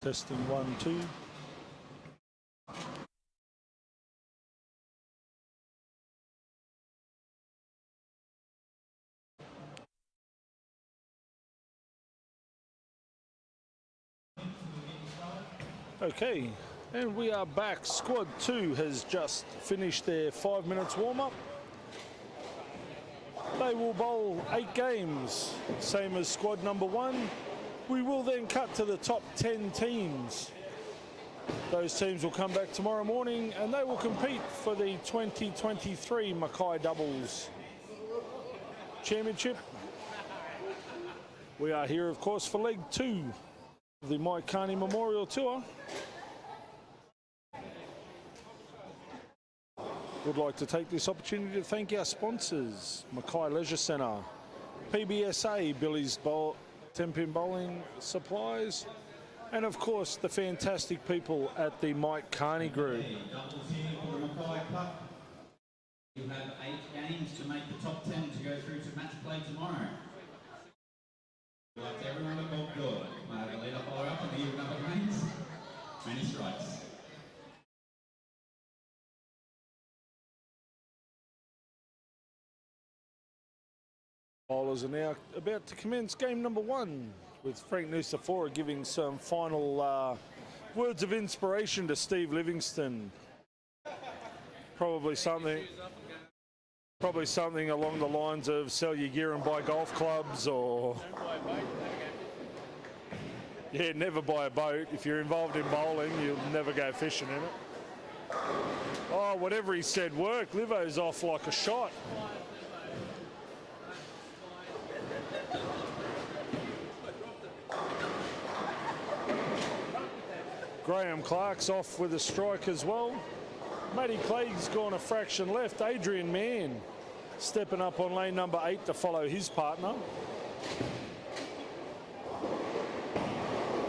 Testing 1, 2. Okay, and we are back. Squad 2 has just finished their 5 minutes warm-up. They will bowl 8 games, same as squad number 1. We will then cut to the top 10 teams. Those teams will come back tomorrow morning and they will compete for the 2023 Mackay Doubles Championship. We are here, of course, for leg 2 of the Mackay Memorial Tour. Would like to take this opportunity to thank our sponsors, Mackay Leisure Centre, PBSA, Billy's 10-pin bowling supplies, and of course the fantastic people at the Mike Carney Group. You have 8 games to make the top 10 to go through to match play tomorrow. We'd like everyone to bowl good. May I have a lead up bowler up in the even number greens? Many strikes. Bowlers are now about to commence game number 1, with Frank Nusafora giving some final words of inspiration to Steve Livingston. Probably something along the lines of sell your gear and buy golf clubs, or yeah, never buy a boat. If you're involved in bowling, you'll never go fishing in it. Oh, whatever he said worked. Livo's off like a shot. Graham Clark's off with a strike as well. Matty Clegg's gone a fraction left. Adrian Mann stepping up on lane number 8 to follow his partner.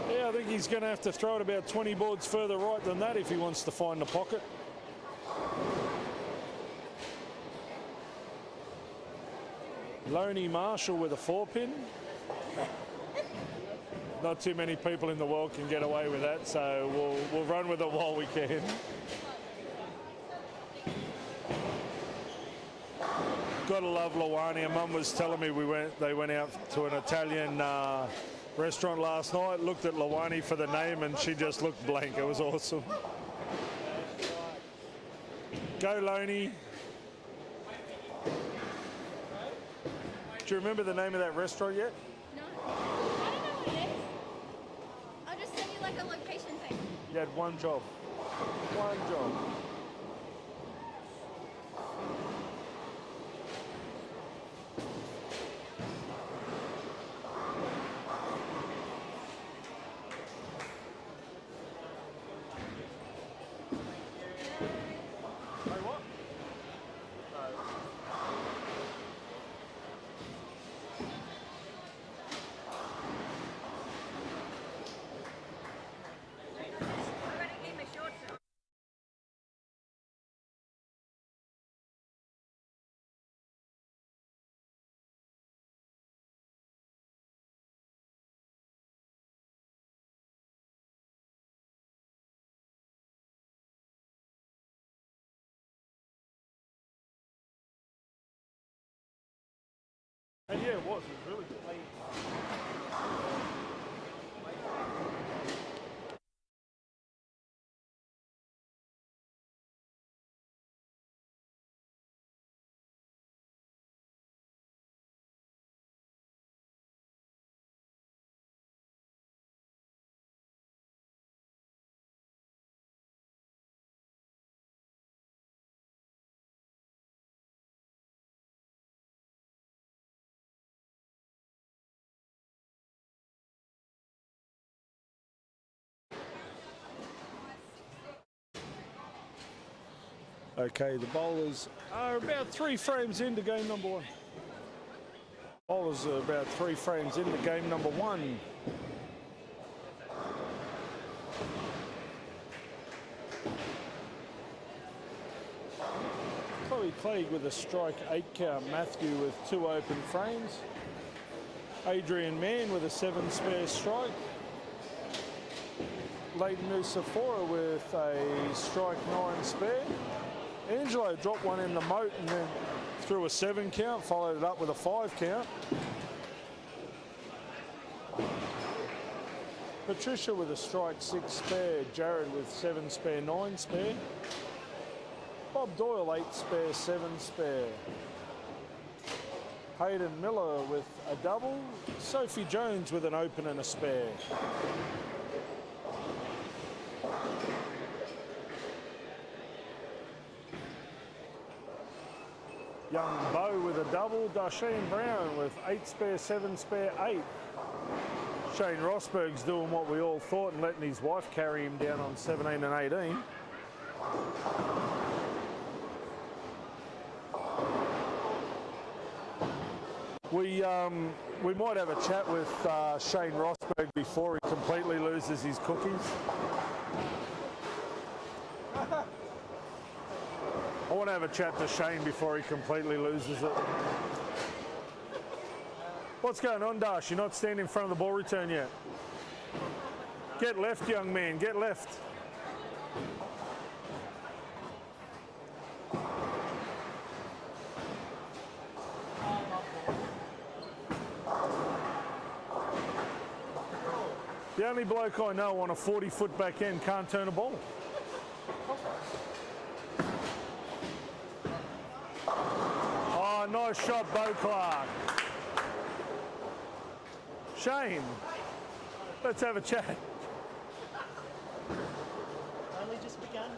Yeah, I think he's going to have to throw it about 20 boards further right than that if he wants to find the pocket. Loney Marshall with a 4-pin. Not too many people in the world can get away with that, so we'll run with it while we can. Gotta love Lawani. Mum was telling me they went out to an Italian restaurant last night, looked at Lawani for the name, and she just looked blank. It was awesome. Go Loney. Do you remember the name of that restaurant yet? You had one job. One job. Hey, what? And yeah, it was really good. Okay, the bowlers are about 3 frames into game number 1. Bowlers are about 3 frames into game number 1. Chloe Clegg with a strike 8 count. Matthew with 2 open frames. Adrian Mann with a 7 spare strike. Leighton Nusafora with a strike 9 spare. Angelo dropped one in the moat and then threw a 7 count, followed it up with a 5 count. Patricia with a strike 6 spare. Jared with 7 spare, 9 spare. Bob Doyle 8 spare, 7 spare. Hayden Miller with a double. Sophie Jones with an open and a spare. Young Bo with a double. Darshane Brown with 8 spare, 7 spare, 8. Shane Rosberg's doing what we all thought and letting his wife carry him down on 17 and 18. We might have a chat with Shane Rosberg before he completely loses his cookies. I want to have a chat to Shane before he completely loses it. What's going on, Dash? You're not standing in front of the ball return yet. Get left, young man, get left. The only bloke I know on a 40-foot back end can't turn a ball. Oh, nice shot, Bo Clark. Shane, let's have a chat. Only just begun,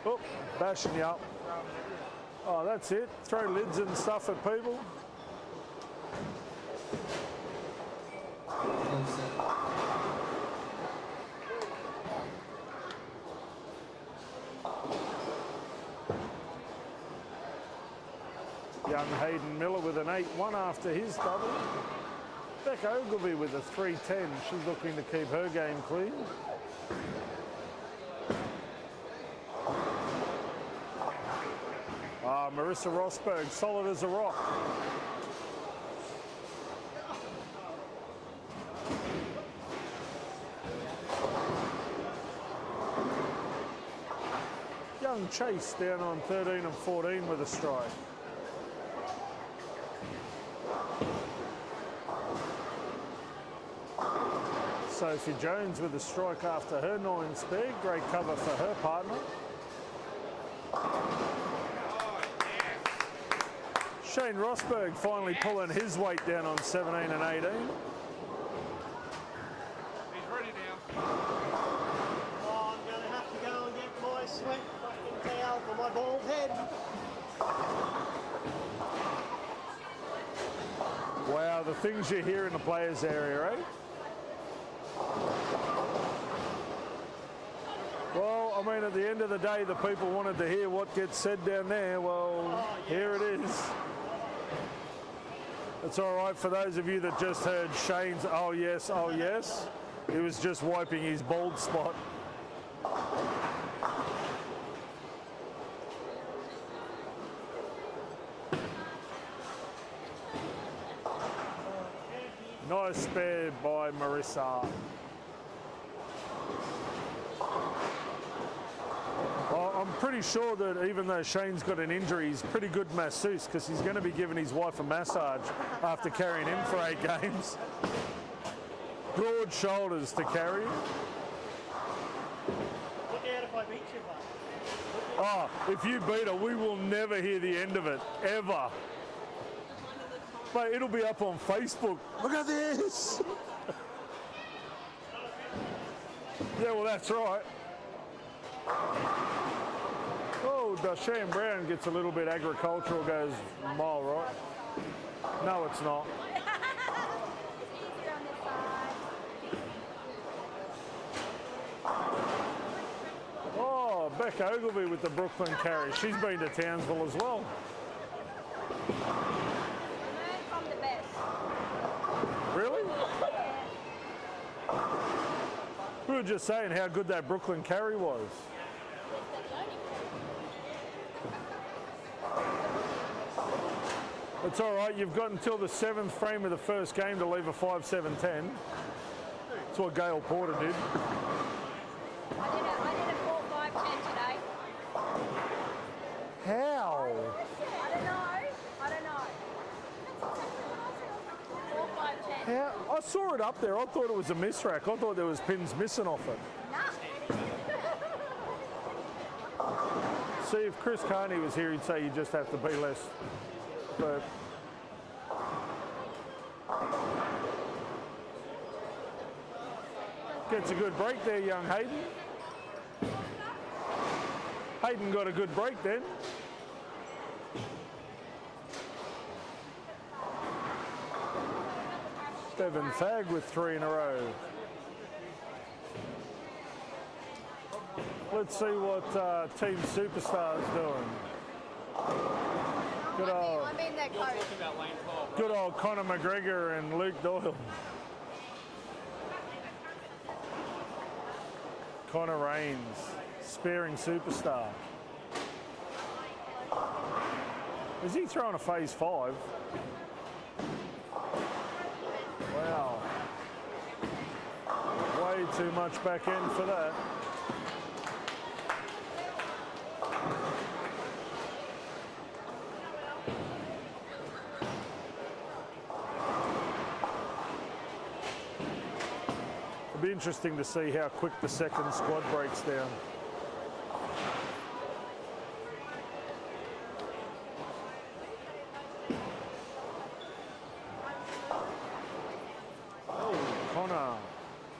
Oh, bashing you up. Oh, that's it. Throw lids and stuff at people. Young Hayden Miller with an 8-1 after his double. Beck Ogilvie with a 3-10. She's looking to keep her game clean. Marissa Rosberg, solid as a rock. Young Chase down on 13 and 14 with a strike. Sophie Jones with a strike after her 9 spare. Great cover for her partner. Shane Rosberg finally pulling his weight down on 17 and 18. He's ready now. Oh, I'm going to have to go and get my sweat fucking towel for my bald head. Wow, the things you hear in the players' area, eh? Well, I mean, at the end of the day, the people wanted to hear what gets said down there. Well, here it is. It's all right for those of you that just heard Shane's oh yes, oh yes. He was just wiping his bald spot. Nice spare by Marissa. Well, I'm pretty sure that even though Shane's got an injury, he's a pretty good masseuse because he's going to be giving his wife a massage after carrying him for 8 games. Broad shoulders to carry. Look out if I beat you, bud. Oh, if you beat her, we will never hear the end of it, ever. Mate, it'll be up on Facebook. Look at this. Yeah, well, that's right. Oh, Darshane Brown gets a little bit agricultural, goes mile right. No, it's not. Oh, Beck Ogilvie with the Brooklyn carry. She's been to Townsville as well. From the best. Really? We were just saying how good that Brooklyn carry was. It's all right. You've got until the 7th frame of the first game to leave a 5-7-10. That's what Gail Porter did. I did a 4-5-10 today. How? I don't know. 4-5-10. How? I saw it up there. I thought it was a miss rack. I thought there was pins missing off it. See, if Chris Carney was here, he'd say you just have to be less. But gets a good break there, young Hayden. Hayden got a good break then. Devon Thag with 3 in a row. Let's see what Team Superstar's doing. I'm in that coach. Good old Conor McGregor and Luke Doyle. Connor Rains, sparing Superstar. Is he throwing a phase 5? Wow. Way too much back end for that. It'll be interesting to see how quick the second squad breaks down. Oh, Connor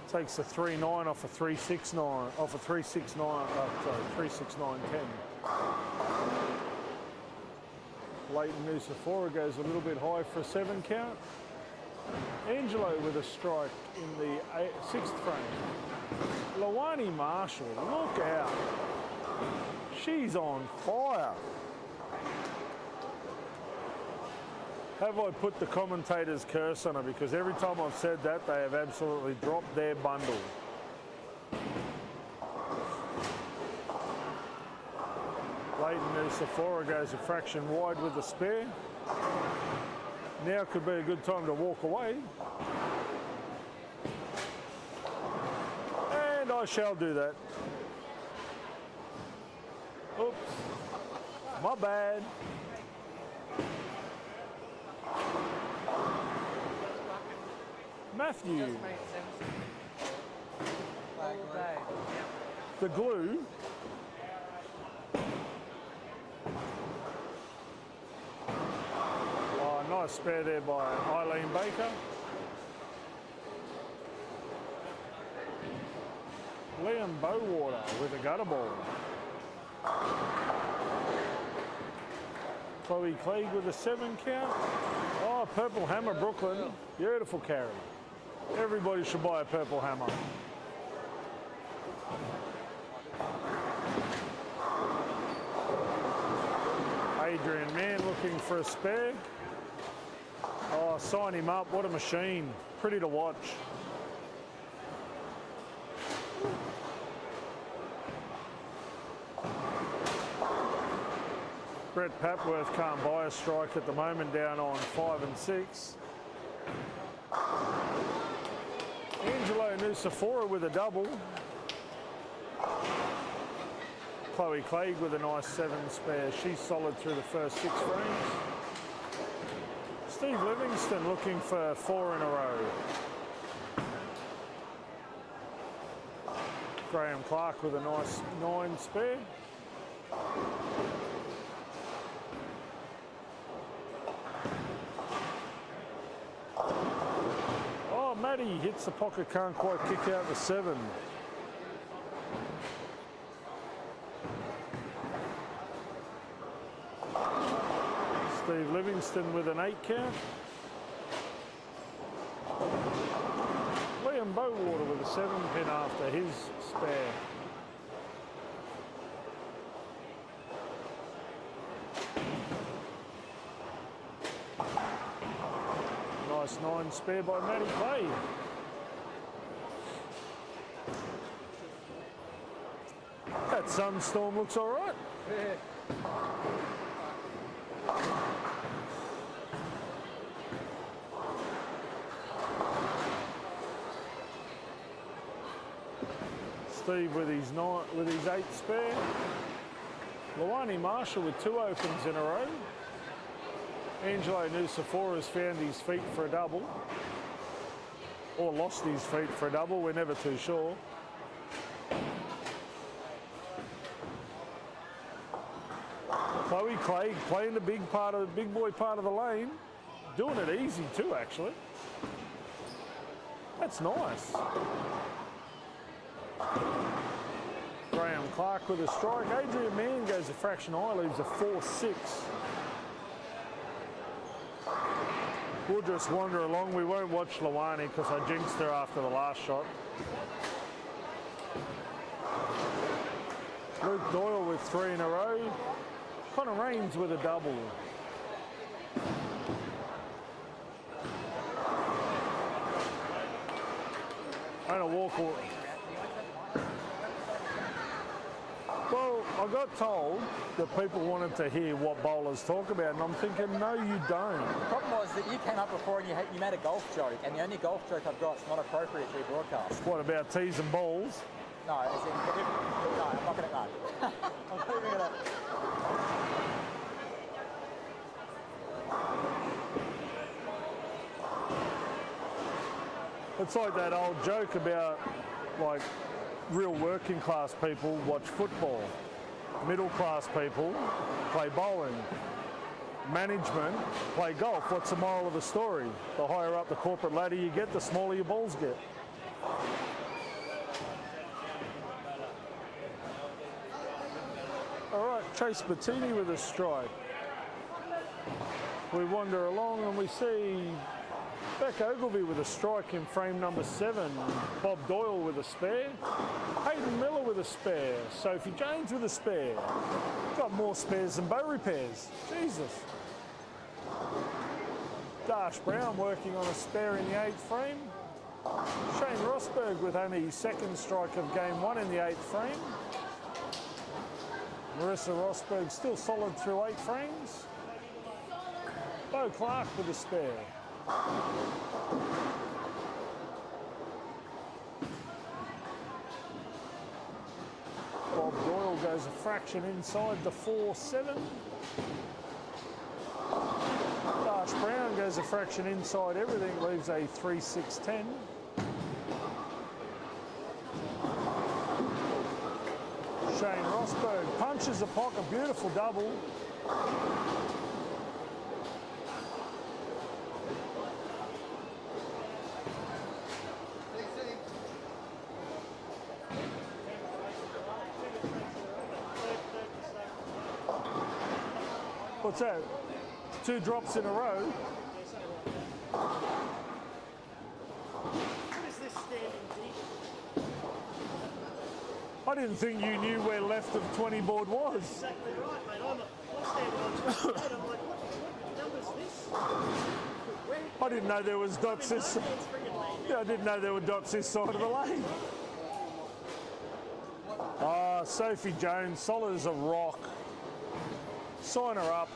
takes a 3-9 off a 3-6-9, off a 3-6-9, sorry, 3-6-9-10. Leighton Nusafora goes a little bit high for a 7 count. Angelo with a strike in the 6th frame. Lawani Marshall, look out. She's on fire. Have I put the commentator's curse on her? Because every time I've said that, they have absolutely dropped their bundle. Leighton Nusafora goes a fraction wide with the spare. Now could be a good time to walk away. And I shall do that. Oops. My bad. Matthew. The glue. Oh, nice spare there by Eileen Baker. Liam Bowater with a gutter ball. Chloe Clegg with a 7 count. Oh, Purple Hammer Brooklyn. Beautiful carry. Everybody should buy a Purple Hammer. Adrian Mann looking for a spare. Oh, sign him up. What a machine. Pretty to watch. Brett Papworth can't buy a strike at the moment, down on 5 and 6. Angelo Nusafora with a double. Chloe Clegg with a nice 7 spare. She's solid through the first 6 frames. Steve Livingston looking for 4 in a row. Graham Clark with a nice 9 spare. Oh, Matty hits the pocket, can't quite kick out the 7. Steve Livingston with an 8 count. Liam Bowater with a 7 pin after his spare. Nice 9 spare by Matty Clay. That Sunstorm looks all right. Steve with his 8 spare. Luani Marshall with 2 opens in a row. Angelo Nucifora's found his feet for a double. Or lost his feet for a double, we're never too sure. Chloe Craig playing the big boy part of the lane. Doing it easy too, actually. That's nice. Graham Clark with a strike. Adrian Mann goes a fraction high, leaves a 4-6. We'll just wander along. We won't watch Luani because I jinxed her after the last shot. Luke Doyle with 3 in a row. Connor Raines with a double. And a walk. Well, I got told that people wanted to hear what bowlers talk about, and I'm thinking, no, you don't. The problem was that you came up before and you made a golf joke, and the only golf joke I've got is not appropriate for your broadcast. What about tees and balls? No, as in, no, I'm not going to, no. I'm leaving it up. It's like that old joke about, like, real working class people watch football. Middle class people play bowling. Management play golf. What's the moral of the story? The higher up the corporate ladder you get, the smaller your balls get. All right, Chase Bettini with a strike. We wander along and we see Beck Ogilvie with a strike in frame number 7. Bob Doyle with a spare. Hayden Miller with a spare. Sophie James with a spare. Got more spares than bow repairs. Jesus. Darsh Brown working on a spare in the 8th frame. Shane Rosberg with only his 2nd strike of game 1 in the 8th frame. Marissa Rosberg still solid through 8 frames. Bo Clark with a spare. Bob Doyle goes a fraction inside the 4-7. Darsh Brown goes a fraction inside everything, leaves a 3-6-10. Shane Rosberg punches a pocket, beautiful double. What's that? 2 drops in a row. What is this standing deep? I didn't think you knew where left of 20 board was. Exactly right, mate. I'm standing on 28. I'm like, what number's this? Where? I didn't know there was dots this. Yeah, I didn't know there were dots this side of the lane. Ah, Sophie Jones, solid as a rock. Sign her up.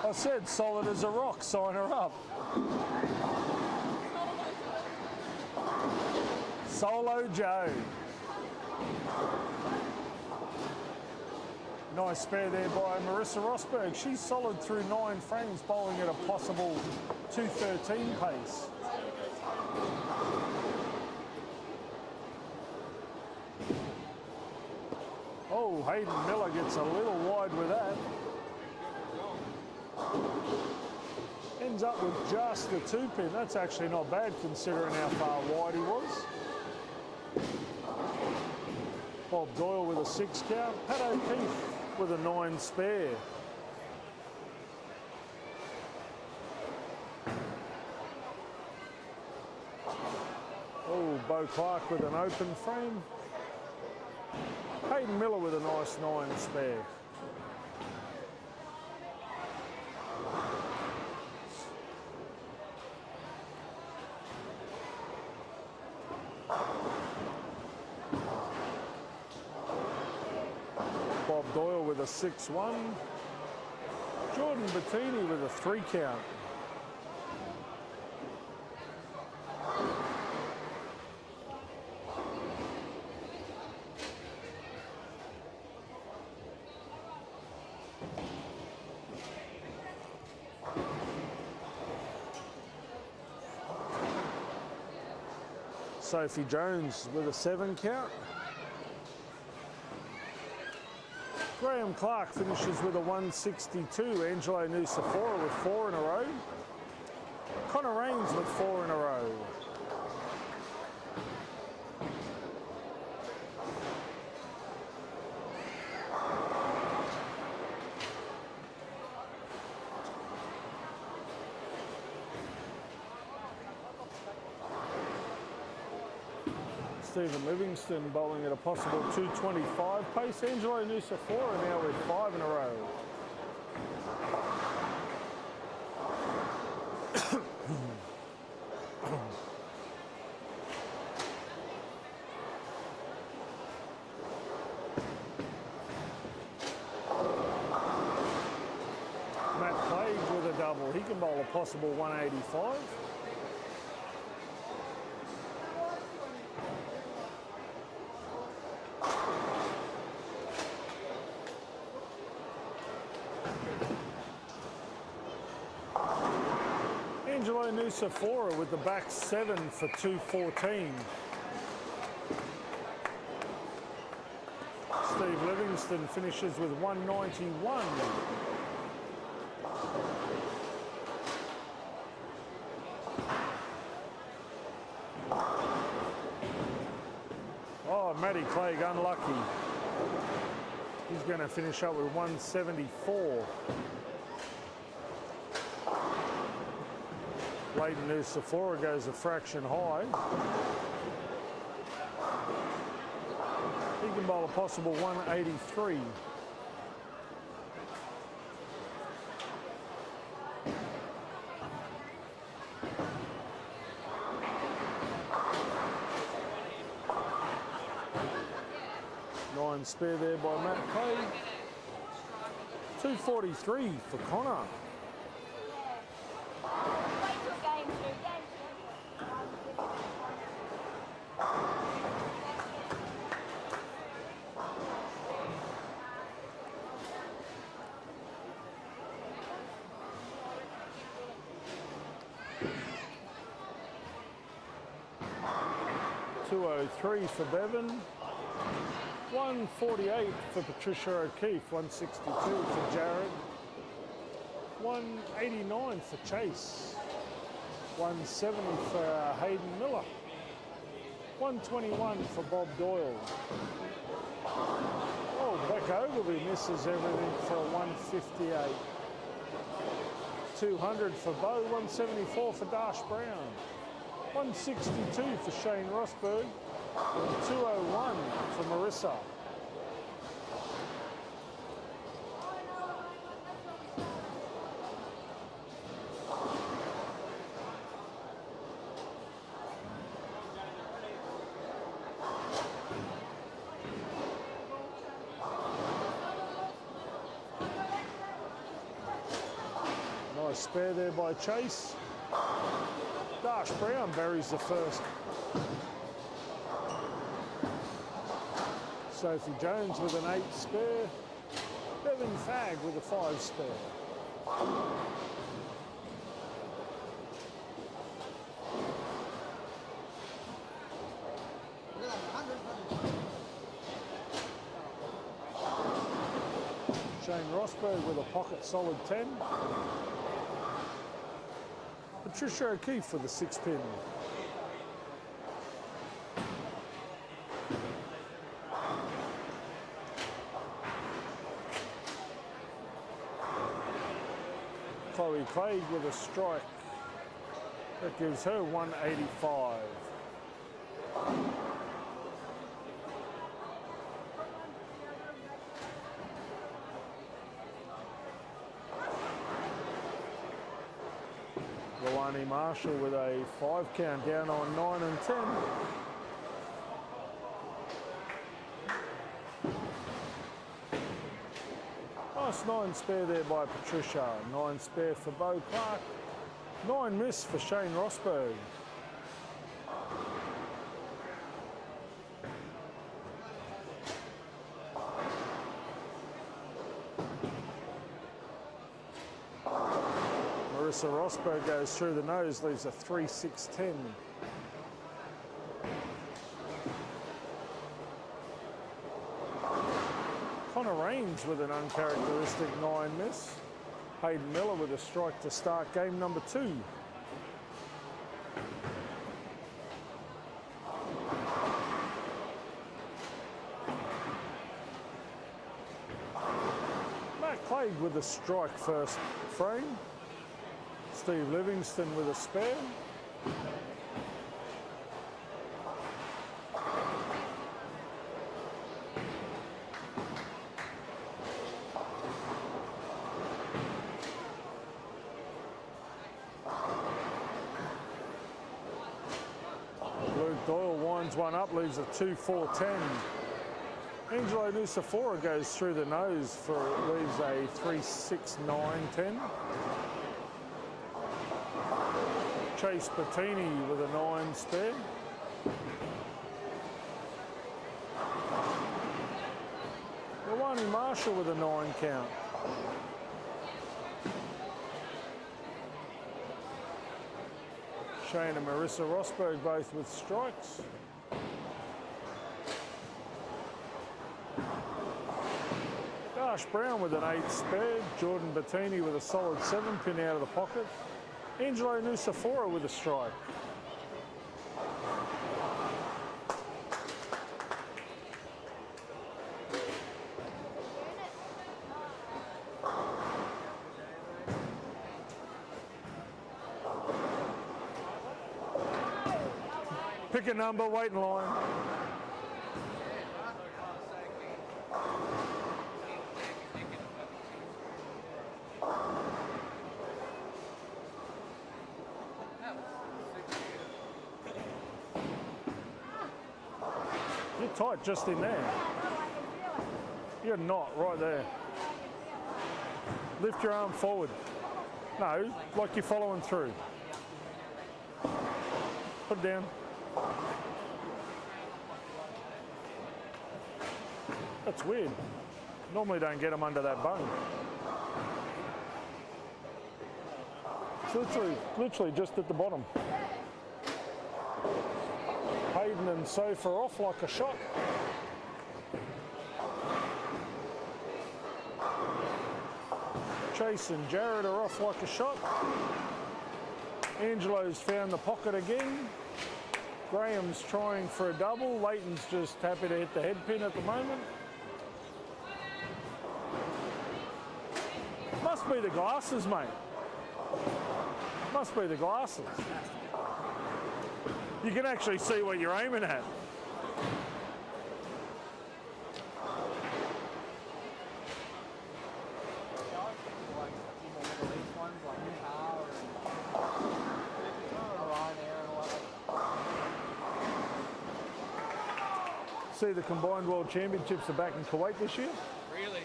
I said solid as a rock, sign her up. Solo Joe. Nice spare there by Marissa Rosberg. She's solid through 9 frames, bowling at a possible 213 pace. Oh, Hayden Miller gets a little wide with that. Ends up with just the 2-pin. That's actually not bad considering how far wide he was. Bob Doyle with a 6 count. Pat O'Keefe with a 9 spare. Oh, Bo Clark with an open frame. Hayden Miller with a nice 9 spare. Bob Doyle with a 6-1. Jordan Bettini with a 3 count. Sophie Jones with a 7 count. Graham Clark finishes with a 162. Angelo Nusafora with 4 in a row. Connor Rains with 4 in a row. Stephen Livingston bowling at a possible 225 pace. Angelo Nusafora now with 5 in a row. Mackay with a double. He can bowl a possible 185. Angelo Nusafora with the back 7 for 214. Steve Livingston finishes with 191. Oh, Matty Clegg unlucky. He's going to finish up with 174. Leighton Nusafora goes a fraction high. He can bowl a possible 183. Nine spare there by Matt Clay. 243 for Connor. 203 for Bevan. 148 for Patricia O'Keefe. 162 for Jared. 189 for Chase. 170 for Hayden Miller. 121 for Bob Doyle. Oh, Beck Ogilvy misses everything for a 158. 200 for Bo. 174 for Dash Brown. 162 for Shane Rosberg. 201 for Marissa. Nice spare there by Chase. Dash Brown buries the first. Sophie Jones with an 8 spare. Bevan Fagg with a 5 spare. Shane Rosberg with a pocket solid 10. Patricia O'Keefe with a 6 pin. Chloe Clegg with a strike. That gives her 185. Luani Marshall with a 5 count down on 9 and 10. Nice 9 spare there by Patricia. 9 spare for Bo Clark. 9 miss for Shane Rosberg. Marissa Rosberg goes through the nose, leaves a 3-6-10. Connor Raines with an uncharacteristic 9 miss. Hayden Miller with a strike to start game number 2. Mackay with a strike first frame. Steve Livingston with a spare. Luke Doyle winds one up, leaves a 2-4-10. Angelo Nusafora goes through the nose for leaves a 3-6-9-10. Chase Bettini with a 9 spare. Lawani Marshall with a 9 count. Shane and Marissa Rosberg both with strikes. Dash Brown with an 8 spare. Jordan Bettini with a solid 7-pin out of the pocket. Angelo Nusafora with a strike. Pick a number, wait in line. You're tight just in there. You're not, right there. Lift your arm forward. No, like you're following through. Put it down. That's weird. Normally don't get them under that bone. It's literally just at the bottom. Hayden and Sofa off like a shot. Chase and Jared are off like a shot. Angelo's found the pocket again. Graham's trying for a double. Leighton's just happy to hit the head pin at the moment. Must be the glasses, mate. Must be the glasses. You can actually see what you're aiming at. See, the Combined World Championships are back in Kuwait this year. Really?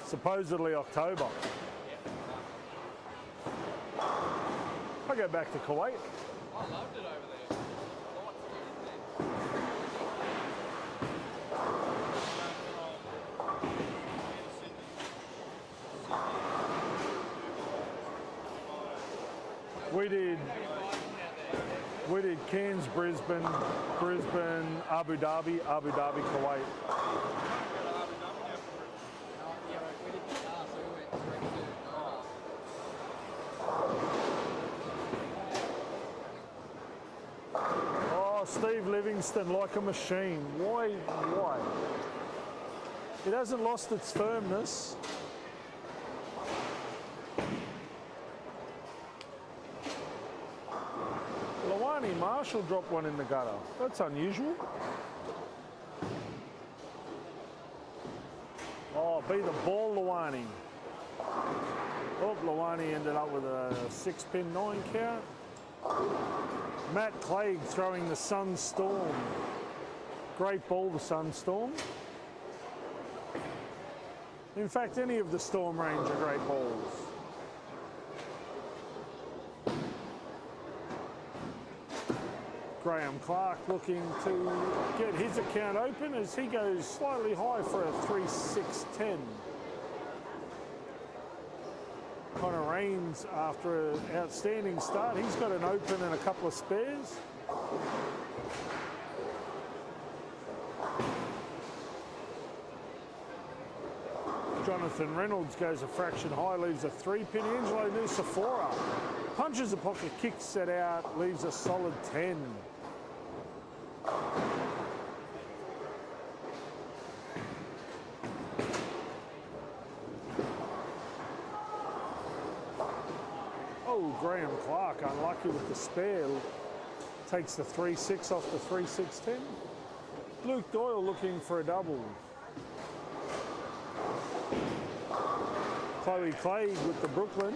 Supposedly October. I go back to Kuwait. I loved it over there. We did Cairns, Brisbane, Abu Dhabi, Kuwait. Oh, Steve Livingston like a machine. Why? It hasn't lost its firmness. Lawani Marshall dropped one in the gutter. That's unusual. Oh, be the ball, Lawani. Oh, Lawani ended up with a 6-pin 9 count. Matt Clegg throwing the Sunstorm. Great ball, the Sunstorm. In fact, any of the Storm range are great balls. Graham Clark looking to get his account open as he goes slightly high for a 3-6-10. Connor Raines, after an outstanding start, he's got an open and a couple of spares. Jonathan Reynolds goes a fraction high, leaves a 3-pin. Angelo Nusafora punches a pocket, kicks it out, leaves a solid 10. Oh, Graham Clark unlucky with the spare. Takes the 3-6 off the 3-6-10. Luke Doyle looking for a double. Chloe Clay with the Brooklyn.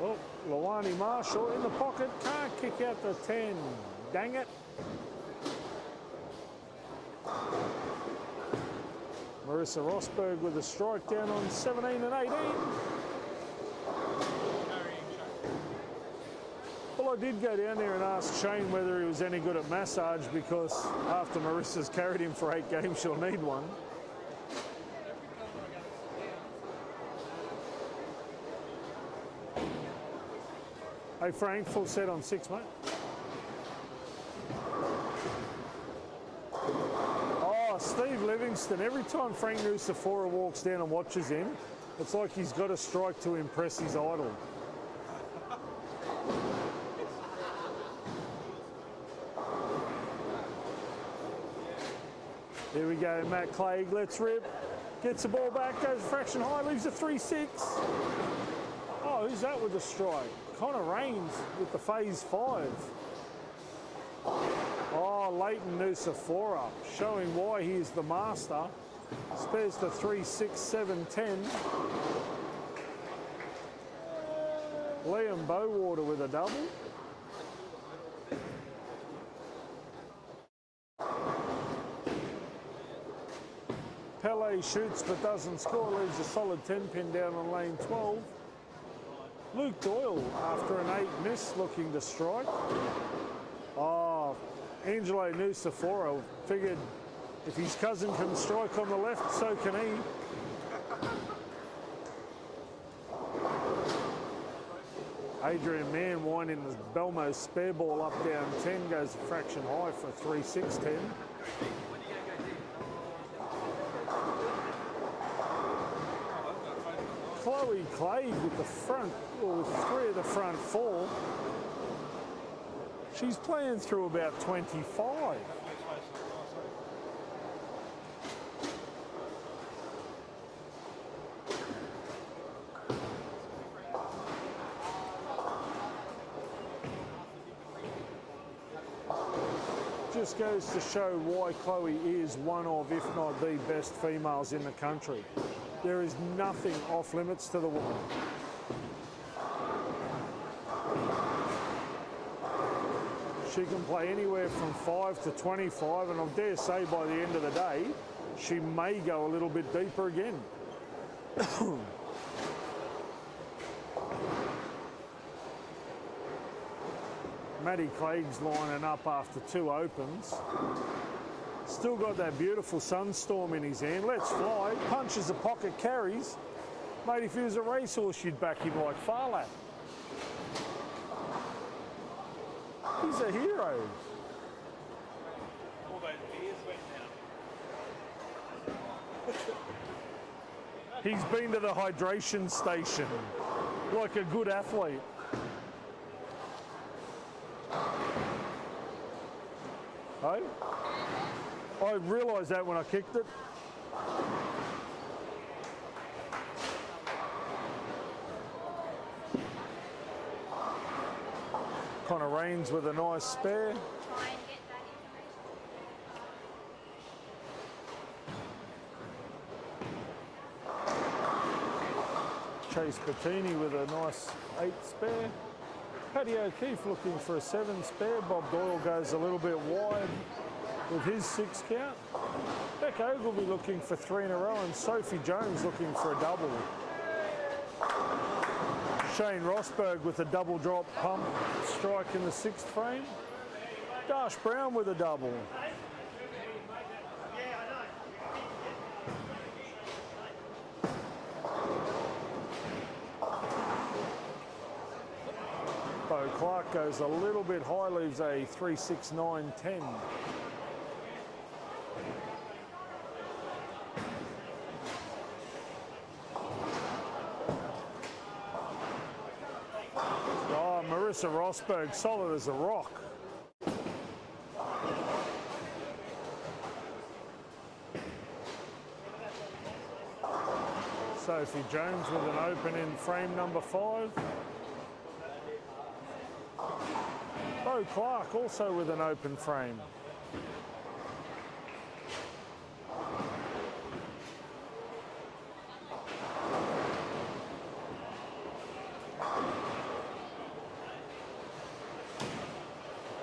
Oh, Lawani Marshall in the pocket, can't kick out the 10. Dang it. Marissa Rosberg with a strike down on 17 and 18. Well, I did go down there and ask Shane whether he was any good at massage, because after Marissa's carried him for 8 games, she'll need one. Hey Frank, full set on 6, mate. Oh, Steve Livingston. Every time Frank Nusafora walks down and watches him, it's like he's got a strike to impress his idol. Here we go, Matt Clegg, let's rip. Gets the ball back, goes a fraction high, leaves a 3-6. Oh, who's that with the strike? Connor Rains with the phase 5. Oh, Leighton Nusafora, showing why he is the master. Spares the 3-6-7-10. Liam Bowater with a double. Pele shoots but doesn't score, leaves a solid 10-pin down on lane 12. Luke Doyle, after an 8 miss, looking to strike. Oh, Angelo Nusafora figured if his cousin can strike on the left, so can he. Adrian Mann winding the Belmo spare ball up down 10, goes a fraction high for 3-6-10. Chloe Clay with the front, or with 3 of the front 4. She's playing through about 25. Just goes to show why Chloe is one of, if not the best females in the country. There is nothing off limits to the woman. She can play anywhere from 5 to 25, and I dare say by the end of the day, she may go a little bit deeper again. Matty Clegg's lining up after 2 opens. Still got that beautiful Sunstorm in his hand. Let's fly. Punches the pocket, carries. Mate, if he was a racehorse, you'd back him like Farlap. He's a hero. All those beers went now. He's been to the hydration station like a good athlete. Hey? I realised that when I kicked it. Connor Rains with a nice spare. Try and get that information. Chase Bettini with a nice 8 spare. Paddy O'Keefe looking for a 7 spare. Bob Doyle goes a little bit wide with his 6 count. Beck Ogilvy looking for 3 in a row, and Sophie Jones looking for a double. Shane Rosberg with a double drop pump strike in the 6th frame. Dash Brown with a double. Bo Clark goes a little bit high, leaves a 3.69.10. Oh, Marissa Rosberg, solid as a rock. Sophie Jones with an open in frame number 5. Bo Clark also with an open frame.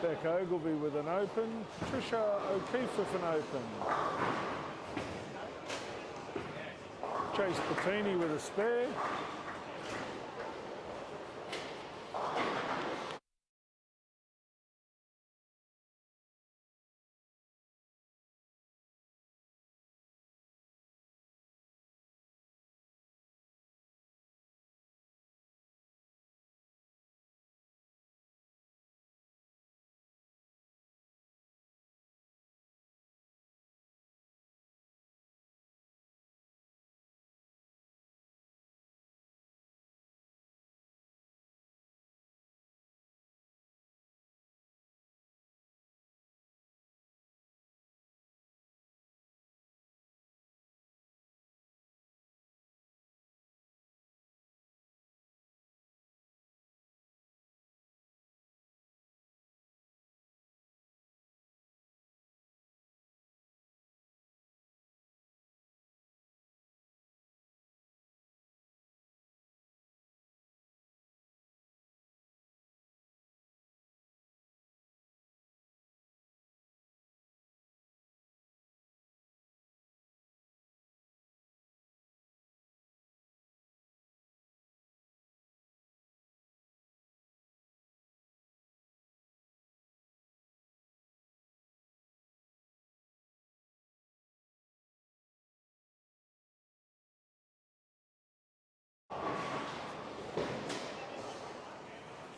Beck Ogilvy with an open. Trisha O'Keefe with an open. Chase Patini with a spare.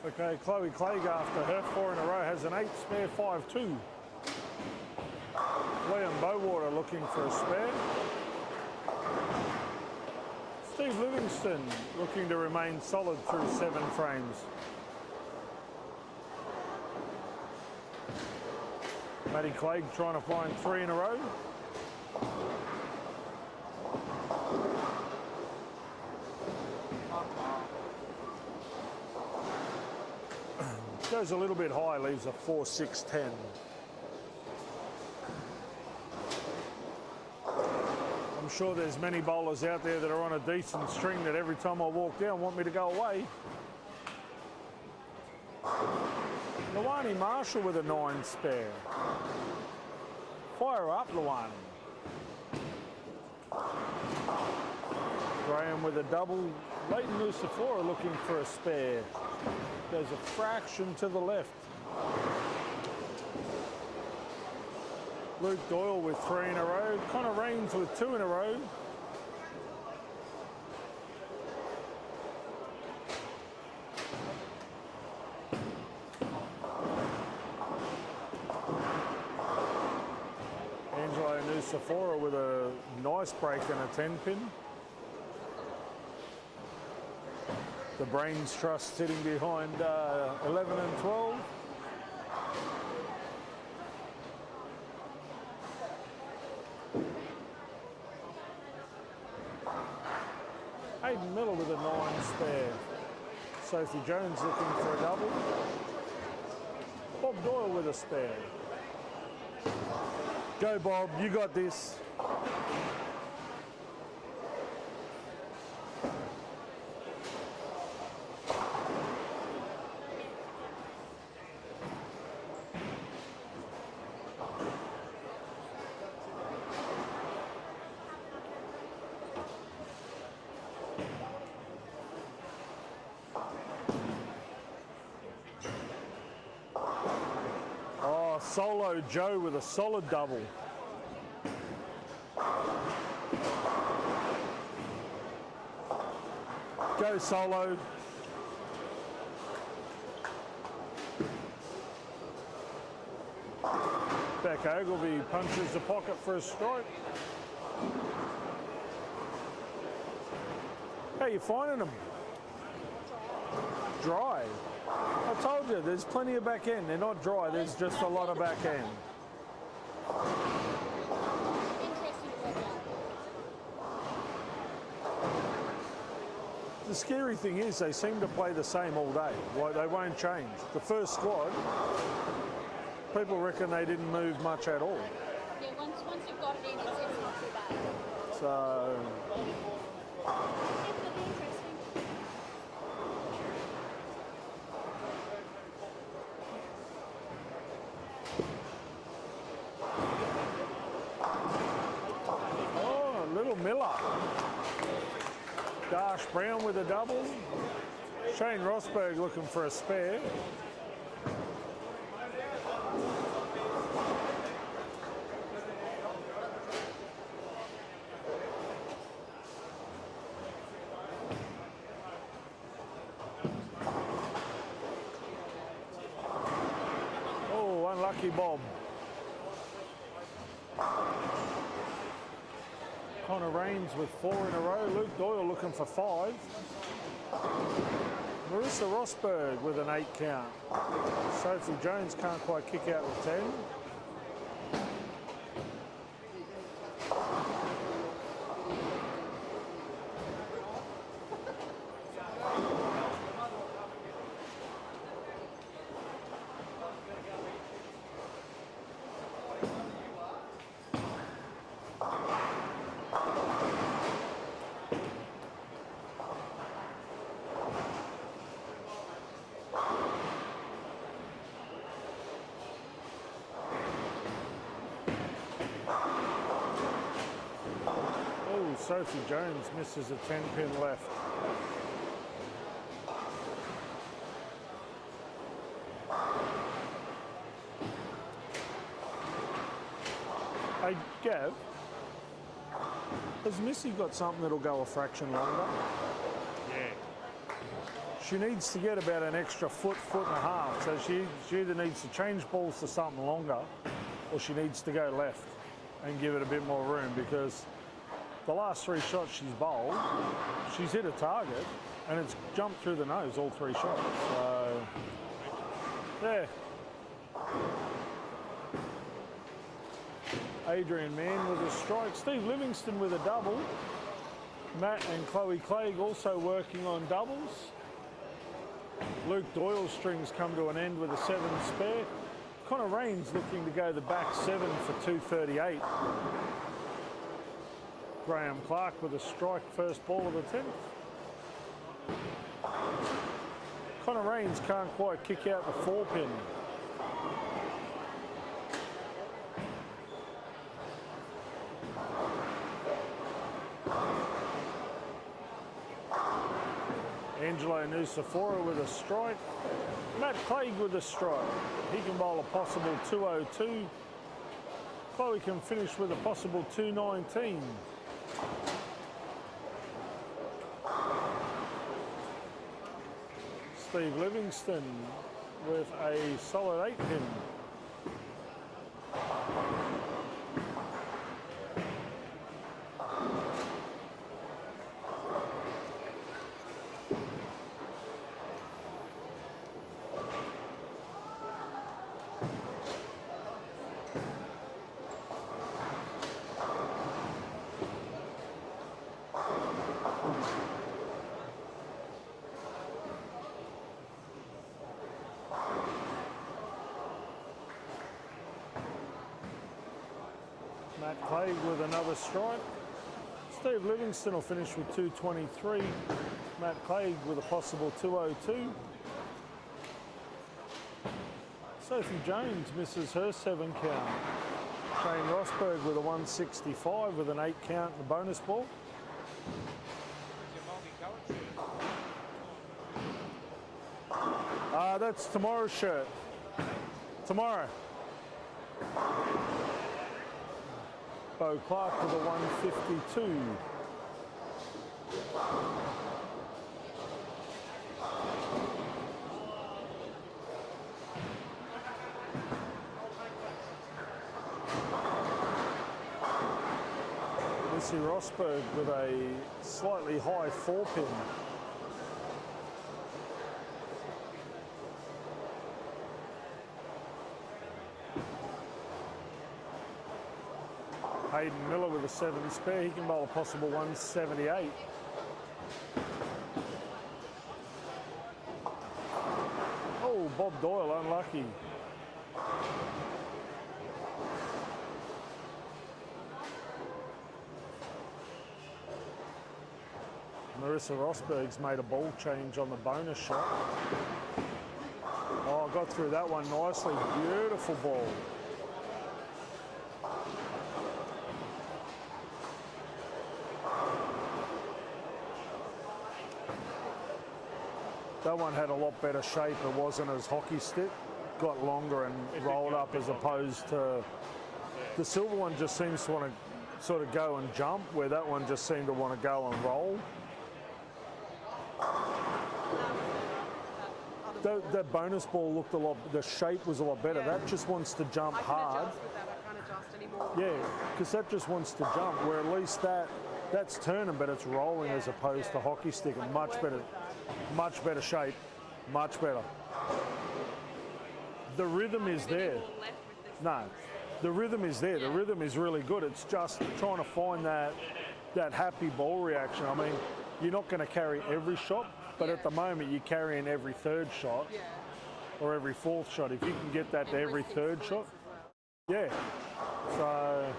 Okay, Chloe Clegg after her 4 in a row has an 8 spare 5-2. Liam Bowater looking for a spare. Steve Livingston looking to remain solid through 7 frames. Maddie Clegg trying to find 3 in a row. Goes a little bit high, leaves a 4.6.10. I'm sure there's many bowlers out there that are on a decent string that every time I walk down want me to go away. Luani Marshall with a 9 spare. Fire up, Luani. Graham with a double. Leighton Lucifora looking for a spare. Goes a fraction to the left. Luke Doyle with 3 in a row. Connor Rains with 2 in a row. Angelo Nusafora with a nice break and a 10 pin. The Brains Trust sitting behind 11 and 12. Hayden Miller with a 9 spare. Sophie Jones looking for a double. Bob Doyle with a spare. Go Bob, you got this. Solo Joe with a solid double. Go Solo. Beck Ogilvie punches the pocket for a strike. How you finding them? Dry. I told you, there's plenty of back end. They're not dry, there's just a lot of back end. Interesting to work out. The scary thing is they seem to play the same all day. Like they won't change. The first squad, people reckon they didn't move much at all. Yeah, once you've got it in, it's not too bad. So Definitely interesting. oh, little Miller. Darsh Brown with a double. Shane Rosberg looking for a spare. Oh, unlucky Bob. Connor Raines with 4 in a row. Luke Doyle looking for 5. Marissa Rosberg with an 8 count. Sophie Jones can't quite kick out with 10. Sophie Jones misses a 10-pin left. Hey, Gav, has Missy got something that'll go a fraction longer? Yeah. She needs to get about an extra foot and a half. So she either needs to change balls to something longer or she needs to go left and give it a bit more room, because the last 3 shots she's bowled, she's hit a target and it's jumped through the nose, all 3 shots. So, yeah. Adrian Mann with a strike. Steve Livingston with a double. Matt and Chloe Clegg also working on doubles. Luke Doyle's strings come to an end with a 7 spare. Connor Raines looking to go the back 7 for 238. Graham Clark with a strike, first ball of the 10th. Connor Raines can't quite kick out the 4-pin. Angelo Nusafora with a strike. Matt Clegg with a strike. He can bowl a possible 202. Chloe can finish with a possible 219. Steve Livingston with a solid 8-pin. Matt Clegg with another strike. Steve Livingston will finish with 223. Matt Clegg with a possible 202. Sophie Jones misses her 7 count. Shane Rosberg with a 165 with an 8 count in the bonus ball. That's tomorrow's shirt. Tomorrow. Bo Clark with a 152. Marissa Rosberg with a slightly high 4-pin. Hayden Miller with a 7 spare. He can bowl a possible 178. Oh, Bob Doyle, unlucky. Marissa Rosberg's made a ball change on the bonus shot. Oh, got through that one nicely. Beautiful ball. That one had a lot better shape. It wasn't as hockey stick. Got longer and rolled up as opposed to the silver one just seems to want to sort of go and jump, where that one just seemed to want to go and roll. That bonus ball looked a lot, the shape was a lot better. That just wants to jump hard. I can't adjust anymore. Yeah, because that just wants to jump, where at least that's turning, but it's rolling as opposed to hockey stick. And much better shape, much better. The rhythm is there. No, the rhythm is there. The rhythm is really good. It's just trying to find that happy ball reaction. I mean, you're not going to carry every shot, but at the moment you're carrying every third shot or every fourth shot. If you can get that to every third shot, yeah. So.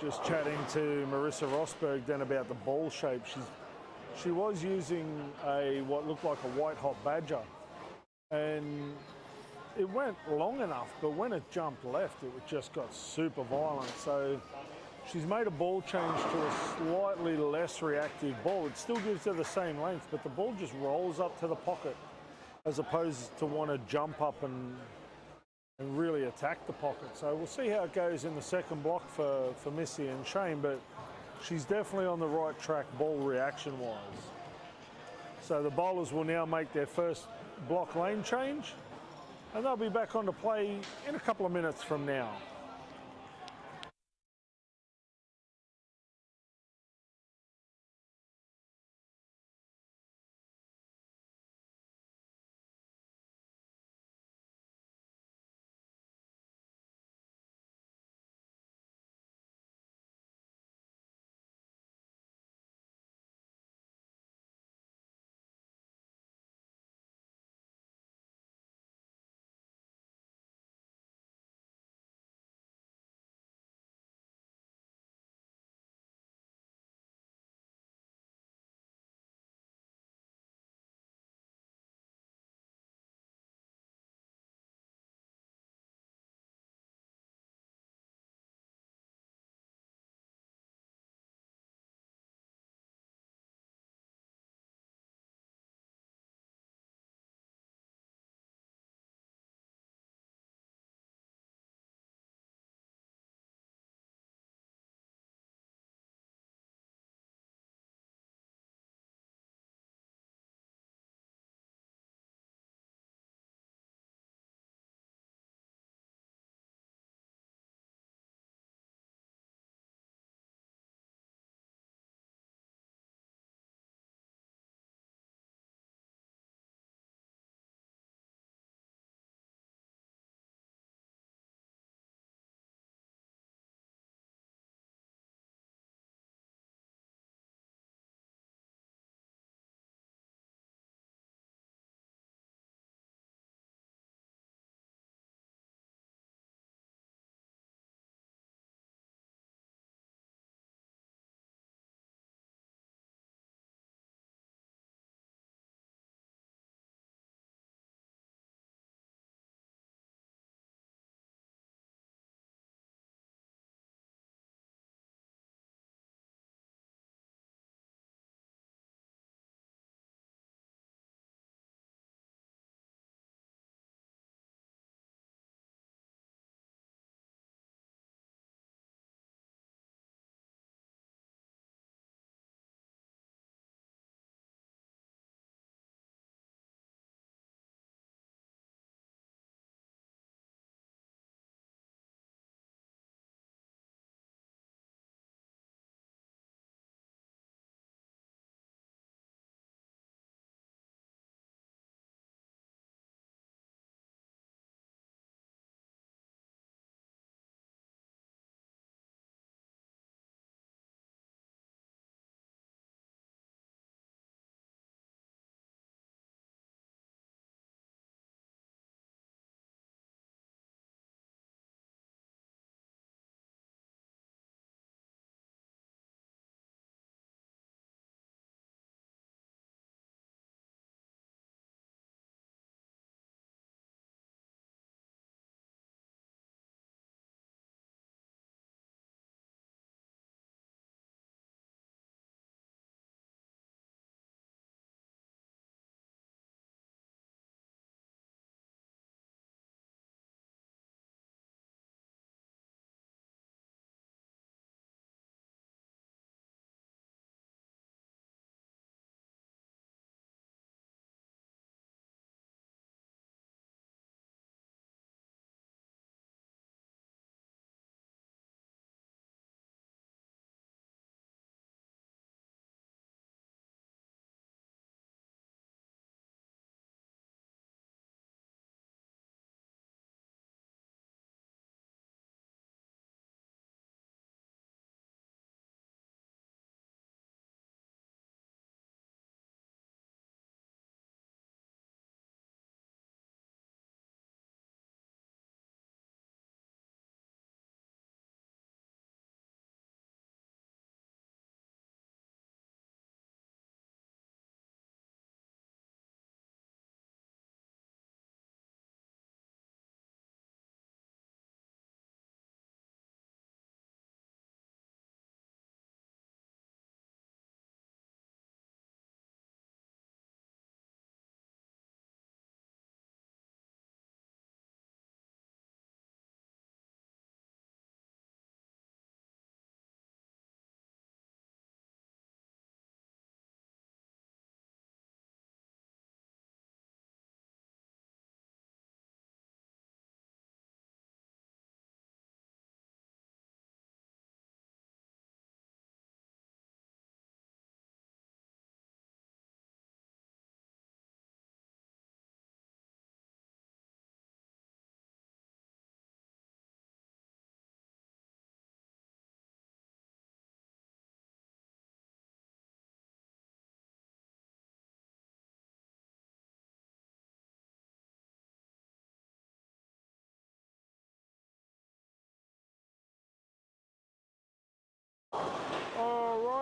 Just chatting to Marissa Rosberg then about the ball shape. She was using what looked like a white hot badger, and it went long enough, but when it jumped left, it just got super violent. So she's made a ball change to a slightly less reactive ball. It still gives her the same length, but the ball just rolls up to the pocket as opposed to want to jump up and really attack the pocket. So we'll see how it goes in the second block for Missy and Shane, but she's definitely on the right track ball reaction-wise. So the bowlers will now make their first block lane change, and they'll be back on to play in a couple of minutes from now.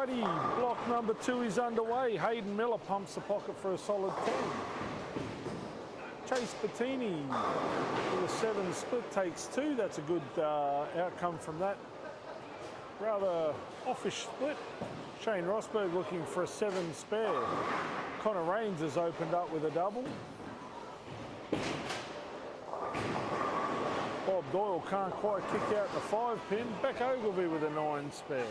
Alrighty, block number 2 is underway. Hayden Miller pumps the pocket for a solid 10. Chase Bettini with a 7 split takes 2. That's a good outcome from that. Rather offish split. Shane Rosberg looking for a 7 spare. Connor Rains has opened up with a double. Bob Doyle can't quite kick out the 5 pin. Beck Ogilvy with a 9 spare.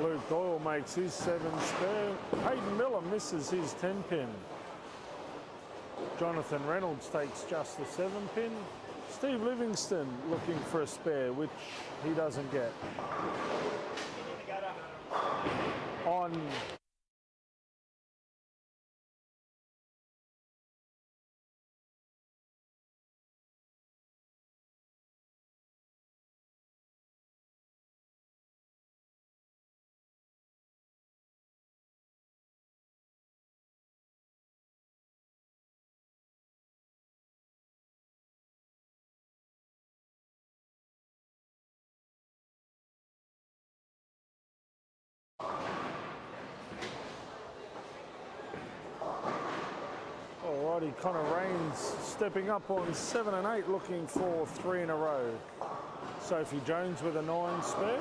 Luke Doyle makes his 7 spare. Hayden Miller misses his 10 pin. Jonathan Reynolds takes just the 7 pin. Steve Livingston looking for a spare, which he doesn't get. On Alrighty, Connor Rains stepping up on 7 and 8, looking for 3 in a row. Sophie Jones with a 9 spare.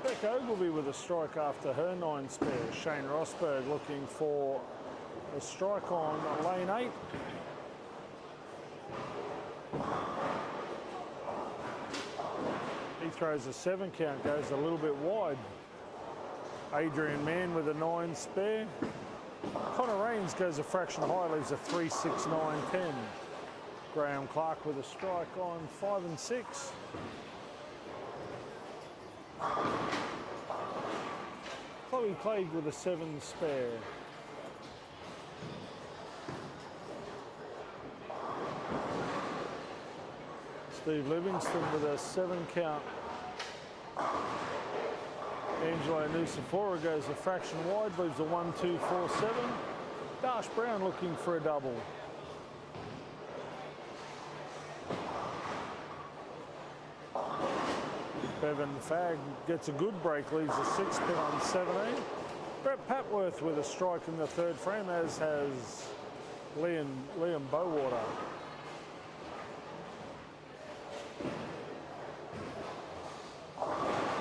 Beck Ogilvy with a strike after her 9 spare. Shane Rosberg looking for a strike on lane 8. He throws a 7 count, goes a little bit wide. Adrian Mann with a 9 spare. Connor Rains goes a fraction high, leaves a 3, 6, 9, 10. Graham Clark with a strike on 5 and 6. Chloe Clegg with a 7 spare. Steve Livingston with a 7 count. Angelo Nusifora goes a fraction wide, leaves a 1, 2, 4, 7. Dash Brown looking for a double. Bevan Fagg gets a good break, leaves a 6 pin on 17. Brett Patworth with a strike in the 3rd frame, as has Liam Bowater.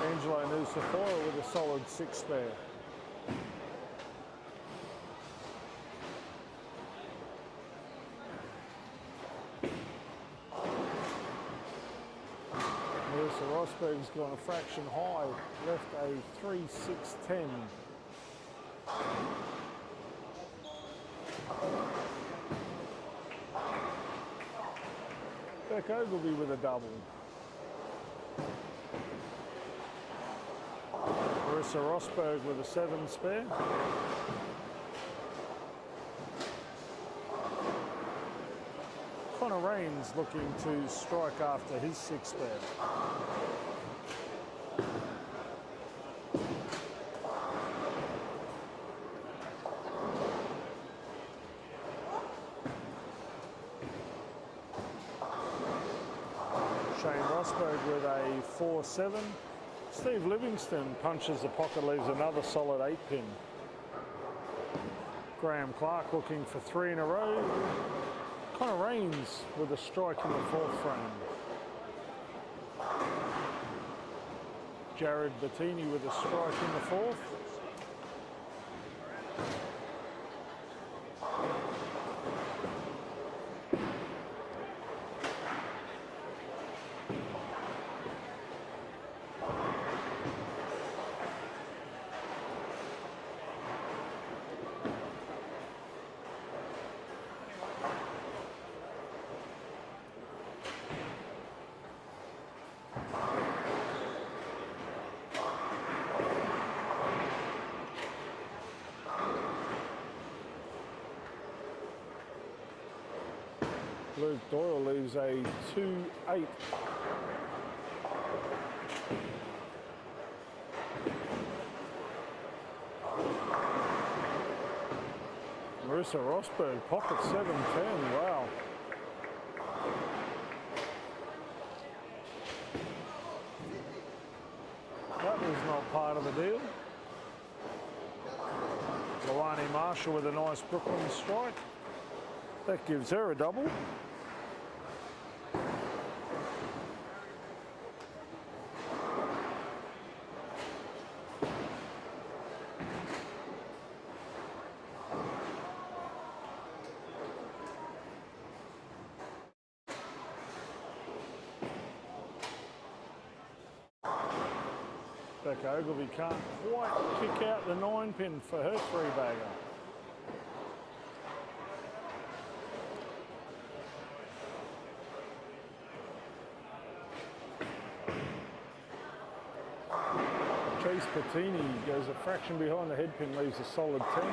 Angelo Nusifora with a solid 6 spare. Melissa Rosberg's gone a fraction high, left a 3, 6, 10. Beck Ogilvy with a double. Marissa Rosberg with a 7 spare. Connor Rains looking to strike after his 6 spare. Shane Rosberg with a 4-7. Steve Livingston punches the pocket, leaves another solid 8 pin. Graham Clark looking for 3 in a row. Connor Rains with a strike in the 4th frame. Jared Bettini with a strike in the 4th. Luke Doyle leaves a 2-8. Marissa Rosberg, pocket 7-10, wow. That was not part of the deal. Luani Marshall with a nice Brooklyn strike. That gives her a double. Becca Ogilvie can't quite kick out the 9-pin for her 3-bagger. Chase Patini goes a fraction behind the head pin, leaves a solid 10.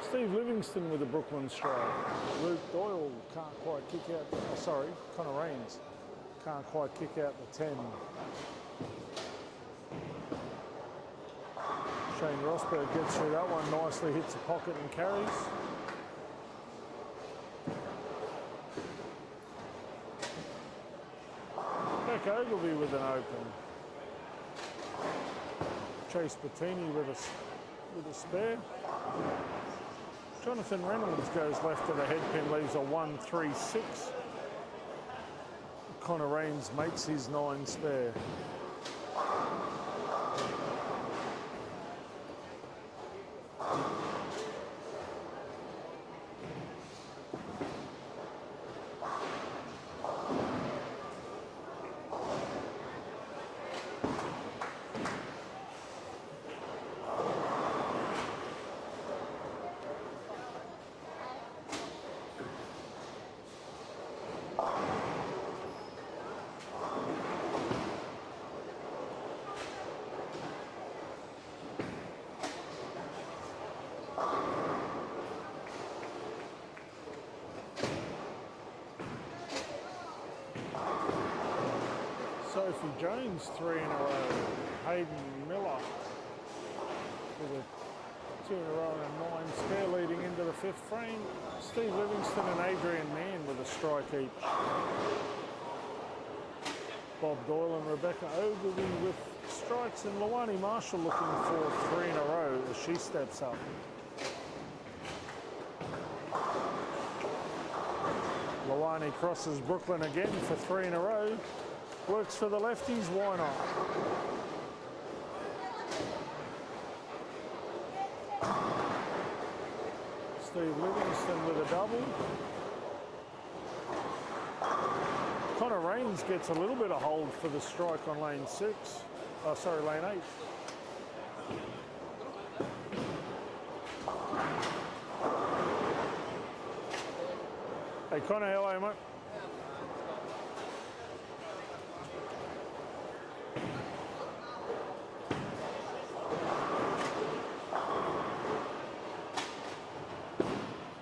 Steve Livingston with a Brooklyn strike. Luke Doyle can't quite kick out, Connor Raines can't quite kick out the 10. Shane Rosberg gets through that one nicely, hits the pocket and carries. Beck Ogilvie with an open. Chase Patini with a spare. Jonathan Reynolds goes left of the head pin, leaves a 1-3-6. Connor Raines makes his 9 spare. Sophie Jones 3 in a row. Hayden Miller with a 2 in a row and a 9 spare leading into the 5th frame. Steve Livingston and Adrian Mann with a strike each. Bob Doyle and Rebecca Ogilvie with strikes, and Luani Marshall looking for 3 in a row as she steps up. Luani crosses Brooklyn again for 3 in a row. Works for the lefties, why not? Steve Livingston with a double. Connor Raines gets a little bit of hold for the strike on lane 6. Lane 8. Hey Connor, how are you, mate?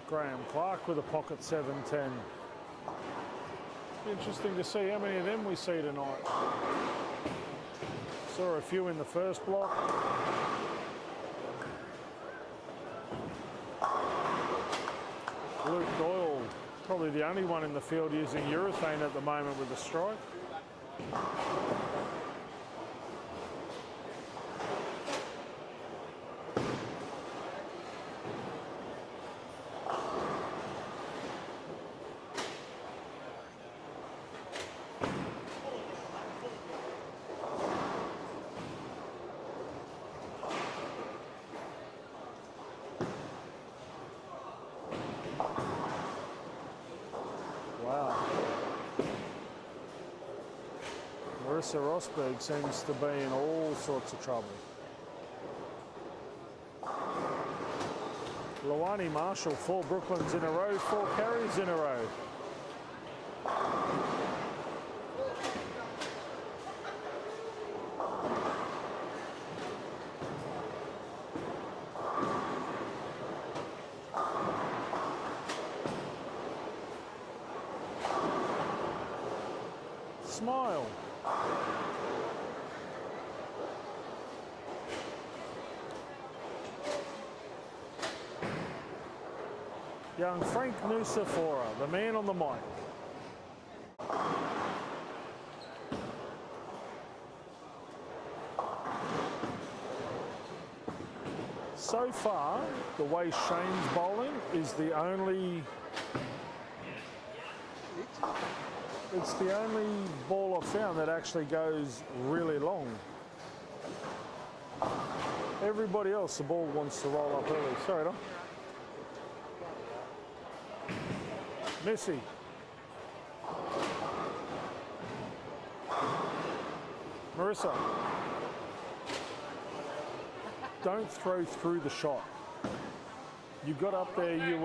Graham Clark with a pocket 7-10. Interesting to see how many of them we see tonight. Saw a few in the first block. Luke Doyle, probably the only one in the field using urethane at the moment with the strike. Marissa Rosberg seems to be in all sorts of trouble. Luani Marshall, 4 Brooklyns in a row, 4 carries in a row. Smile. Young Frank Nusafora, the man on the mic. So far, the way Shane's bowling is the only... It's the only ball I've found that actually goes really long. Everybody else, the ball wants to roll up early. Sorry, Dom. Missy. Marissa. Don't throw through the shot. You got up there, you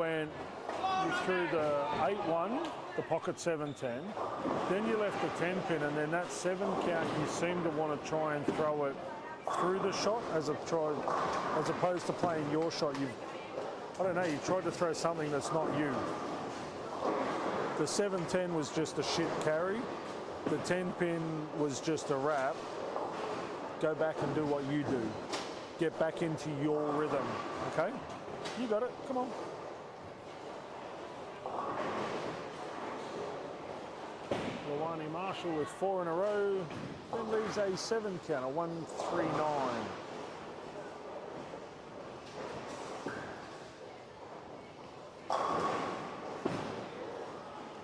threw the 8-1, the pocket 7-10. Then you left the 10 pin, and then that 7 count, you seem to want to try and throw it through the shot as opposed to playing your shot. I don't know, you tried to throw something that's not you. The 7-10 was just a shit carry. The 10 pin was just a wrap. Go back and do what you do. Get back into your rhythm, okay? You got it, come on. Lawani Marshall with 4 in a row, then leaves a 7 count, a 1-3-9.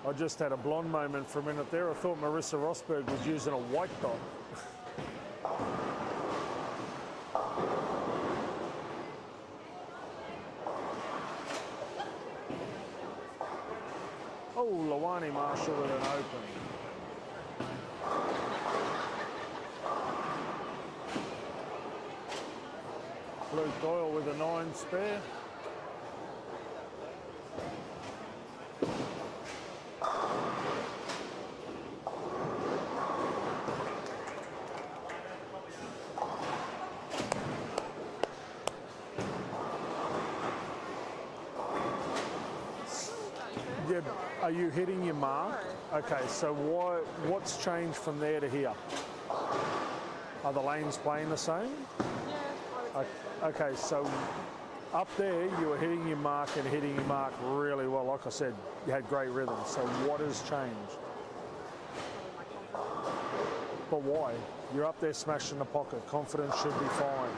I just had a blonde moment for a minute there. I thought Marissa Rosberg was using a white dot. Oh, Lawani Marshall with an open. Luke Doyle with a 9 spare. Yeah, are you hitting your mark? Okay, so what's changed from there to here? Are the lanes playing the same? Yeah. Okay, so up there you were hitting your mark and hitting your mark really well. Like I said, you had great rhythm. So what has changed? But why? You're up there smashing the pocket. Confidence should be fine.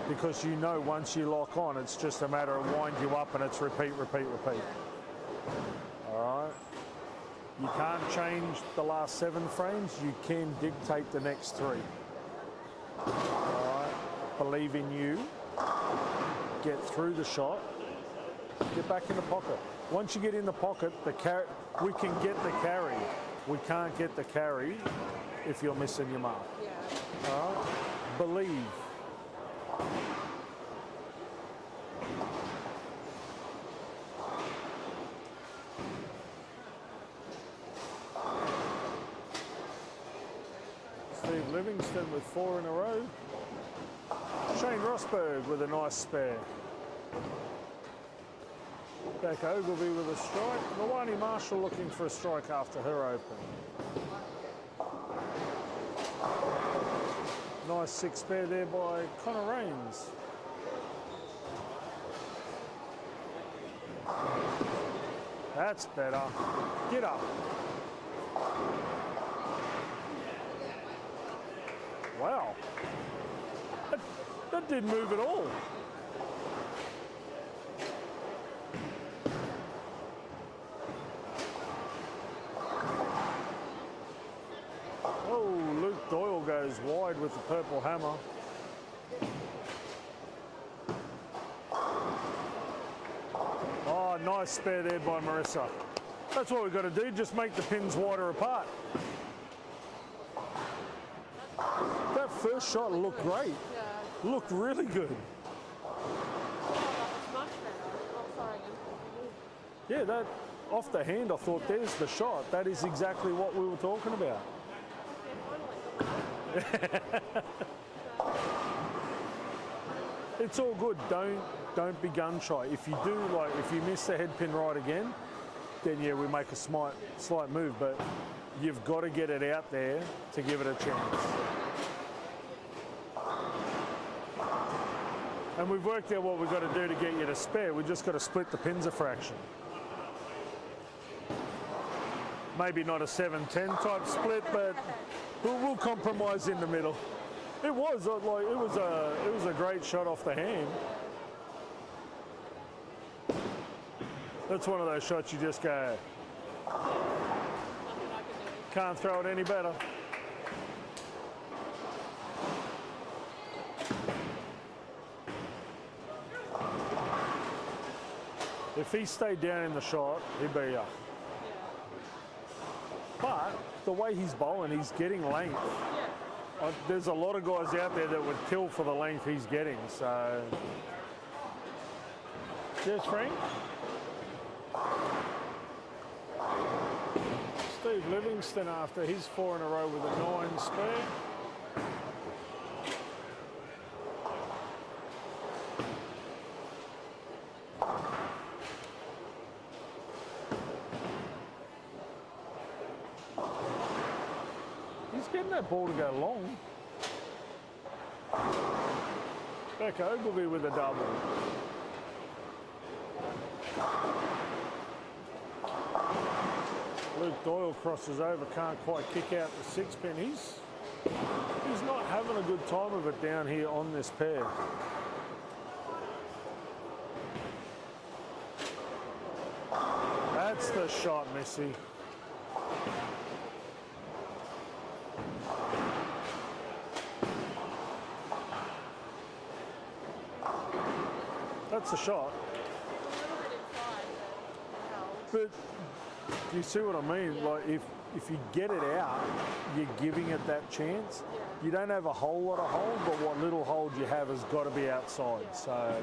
Because you know once you lock on, it's just a matter of wind you up and it's repeat, repeat, repeat. All right. You can't change the last 7 frames. You can dictate the next 3. All right. Believe in you. Get through the shot. Get back in the pocket. Once you get in the pocket, we can get the carry. We can't get the carry if you're missing your mark. Yeah. All right. Believe. Steve Livingston with 4 in a row. Shane Rosberg with a nice spare. Beck Ogilvie with a strike. Lawani Marshall looking for a strike after her open. Nice 6 spare there by Connor Rains. That's better. Get up. Wow. That didn't move at all. Oh, Luke Doyle goes wide with the purple hammer. Oh, nice spare there by Marissa. That's what we've got to do, just make the pins wider apart. That first shot looked great. Yeah. Looked really good. Oh, that was much better. Oh, sorry. Yeah, that off the hand, I thought there's the shot. That is exactly what we were talking about. It's all good. Don't be gun shy. If you do, like, if you miss the head pin right again, then yeah, we make a slight move. But you've got to get it out there to give it a chance. And we've worked out what we've got to do to get you to spare. We've just got to split the pins a fraction. Maybe not a 7-10 type split, but we'll compromise in the middle. It was like it was a great shot off the hand. That's one of those shots you just go, can't throw it any better. If he stayed down in the shot, he'd be up. But the way he's bowling, he's getting length. There's a lot of guys out there that would kill for the length he's getting. So, cheers, Frank. Steve Livingston after his 4 in a row with a 9 spare. He's getting that ball to go long. Beck Ogilvy with a double. Luke Doyle crosses over, can't quite kick out the 6-pin. He's not having a good time of it down here on this pair. That's the shot, Missy. That's the shot. But you see what I mean? Like if you get it out, you're giving it that chance. You don't have a whole lot of hold, but what little hold you have has got to be outside. So,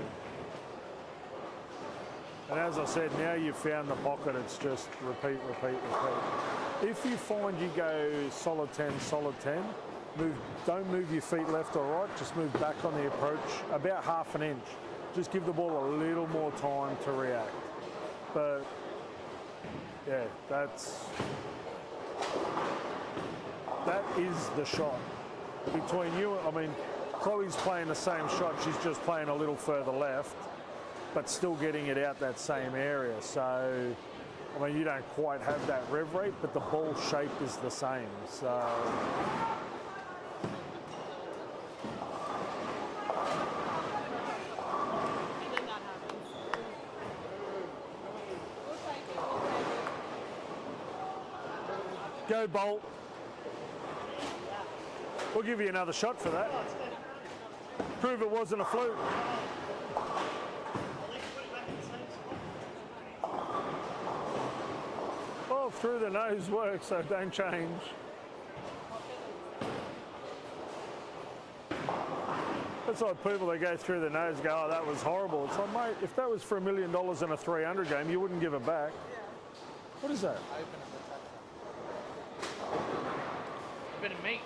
and as I said, now you've found the pocket. It's just repeat, repeat, repeat. If you find you go solid 10, don't move your feet left or right. Just move back on the approach about half an inch. Just give the ball a little more time to react. But yeah, that is the shot. Between you, I mean, Chloe's playing the same shot, she's just playing a little further left, but still getting it out that same area. So, I mean, you don't quite have that rev rate, but the ball shape is the same. So. Go Bolt. We'll give you another shot for that. Prove it wasn't a fluke. Oh, through the nose works, so don't change. That's like people that go through the nose go, oh, that was horrible. It's like, mate, if that was for $1 million in a 300 game, you wouldn't give it back. What is that? A bit of meat.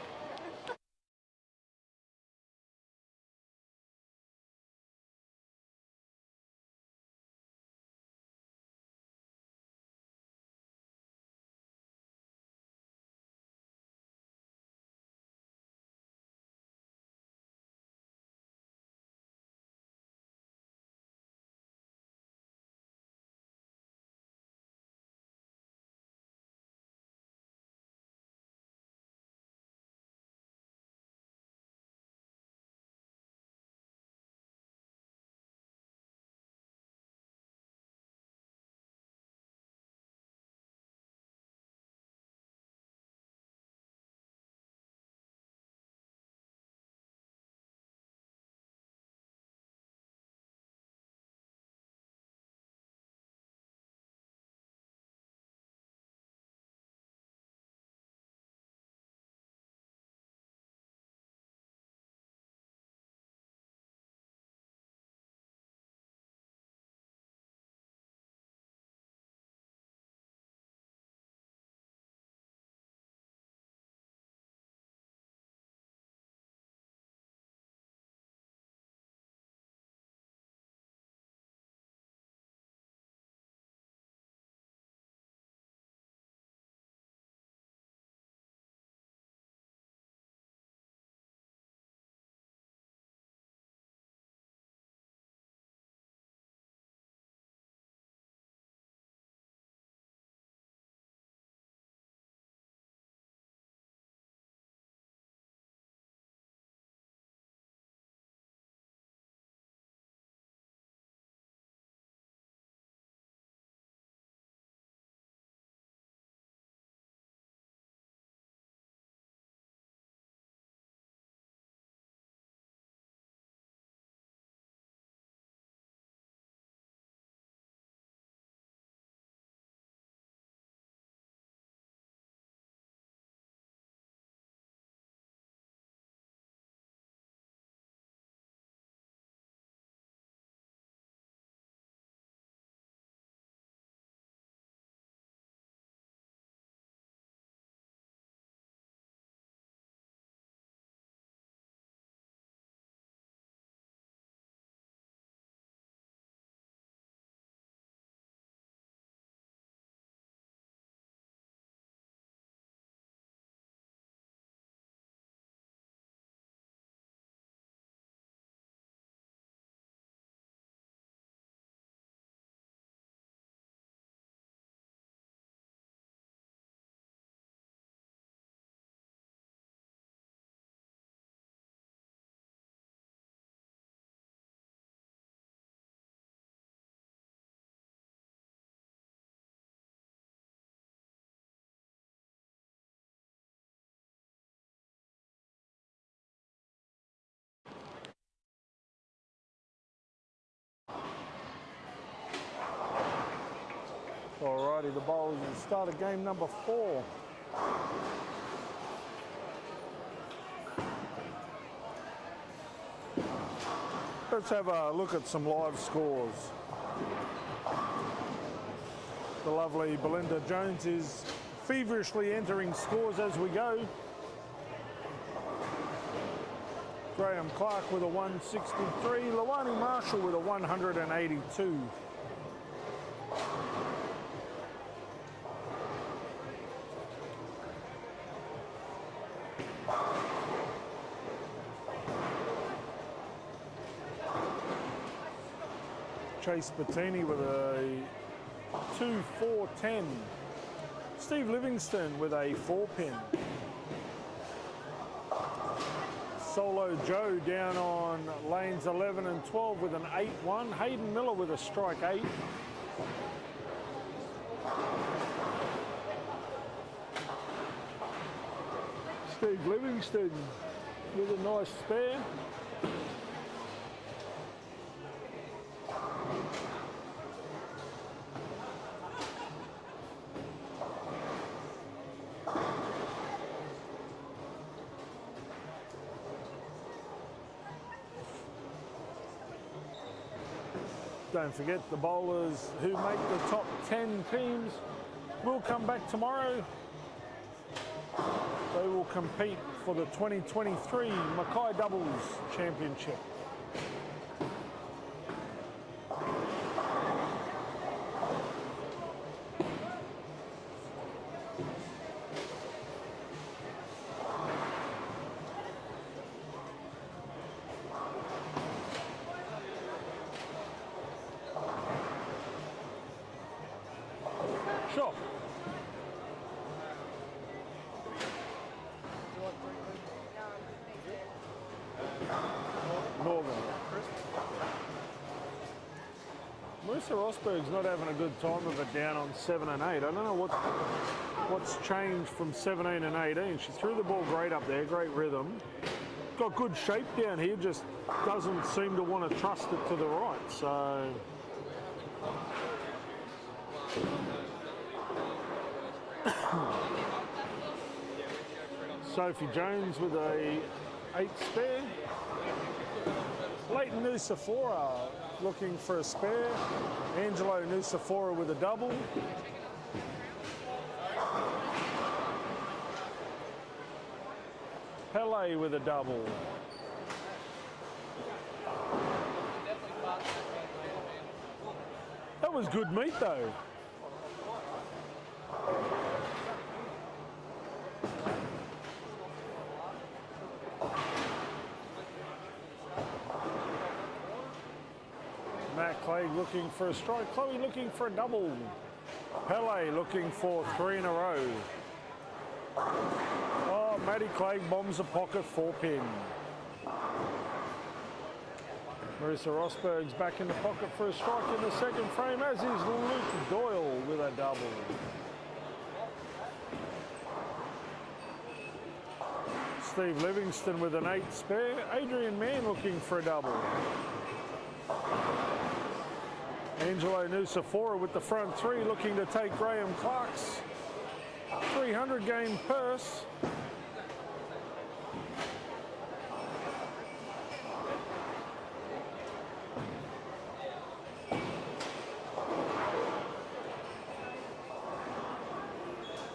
Alrighty, the bowlers will start of game number 4. Let's have a look at some live scores. The lovely Belinda Jones is feverishly entering scores as we go. Graham Clark with a 163, Lawani Marshall with a 182. Chase Bettini with a 2-4-10. Steve Livingston with a 4-pin. Solo Joe down on lanes 11 and 12 with an 8-1. Hayden Miller with a strike 8. Steve Livingston with a nice spare. Don't forget the bowlers who make the top 10 teams will come back tomorrow. They will compete for the 2023 Mackay Doubles Championship. Sure. Northern. Marissa Rosberg's not having a good time of it down on 7 and 8. I don't know what's changed from 17 and 18. She threw the ball great up there, great rhythm. Got good shape down here, just doesn't seem to want to trust it to the right. So Sophie Jones with a 8 spare. Leighton Nusafora looking for a spare. Angelo Nusafora with a double. Pele with a double. That was good meat though. Mackay looking for a strike. Chloe looking for a double. Pele looking for 3 in a row. Oh, Maddie Clegg bombs a pocket 4-pin. Marissa Rosberg's back in the pocket for a strike in the second frame, as is Luke Doyle with a double. Steve Livingston with an 8 spare. Adrian Mann looking for a double. Angelo Nusafora with the front 3 looking to take Graham Clark's 300 game purse.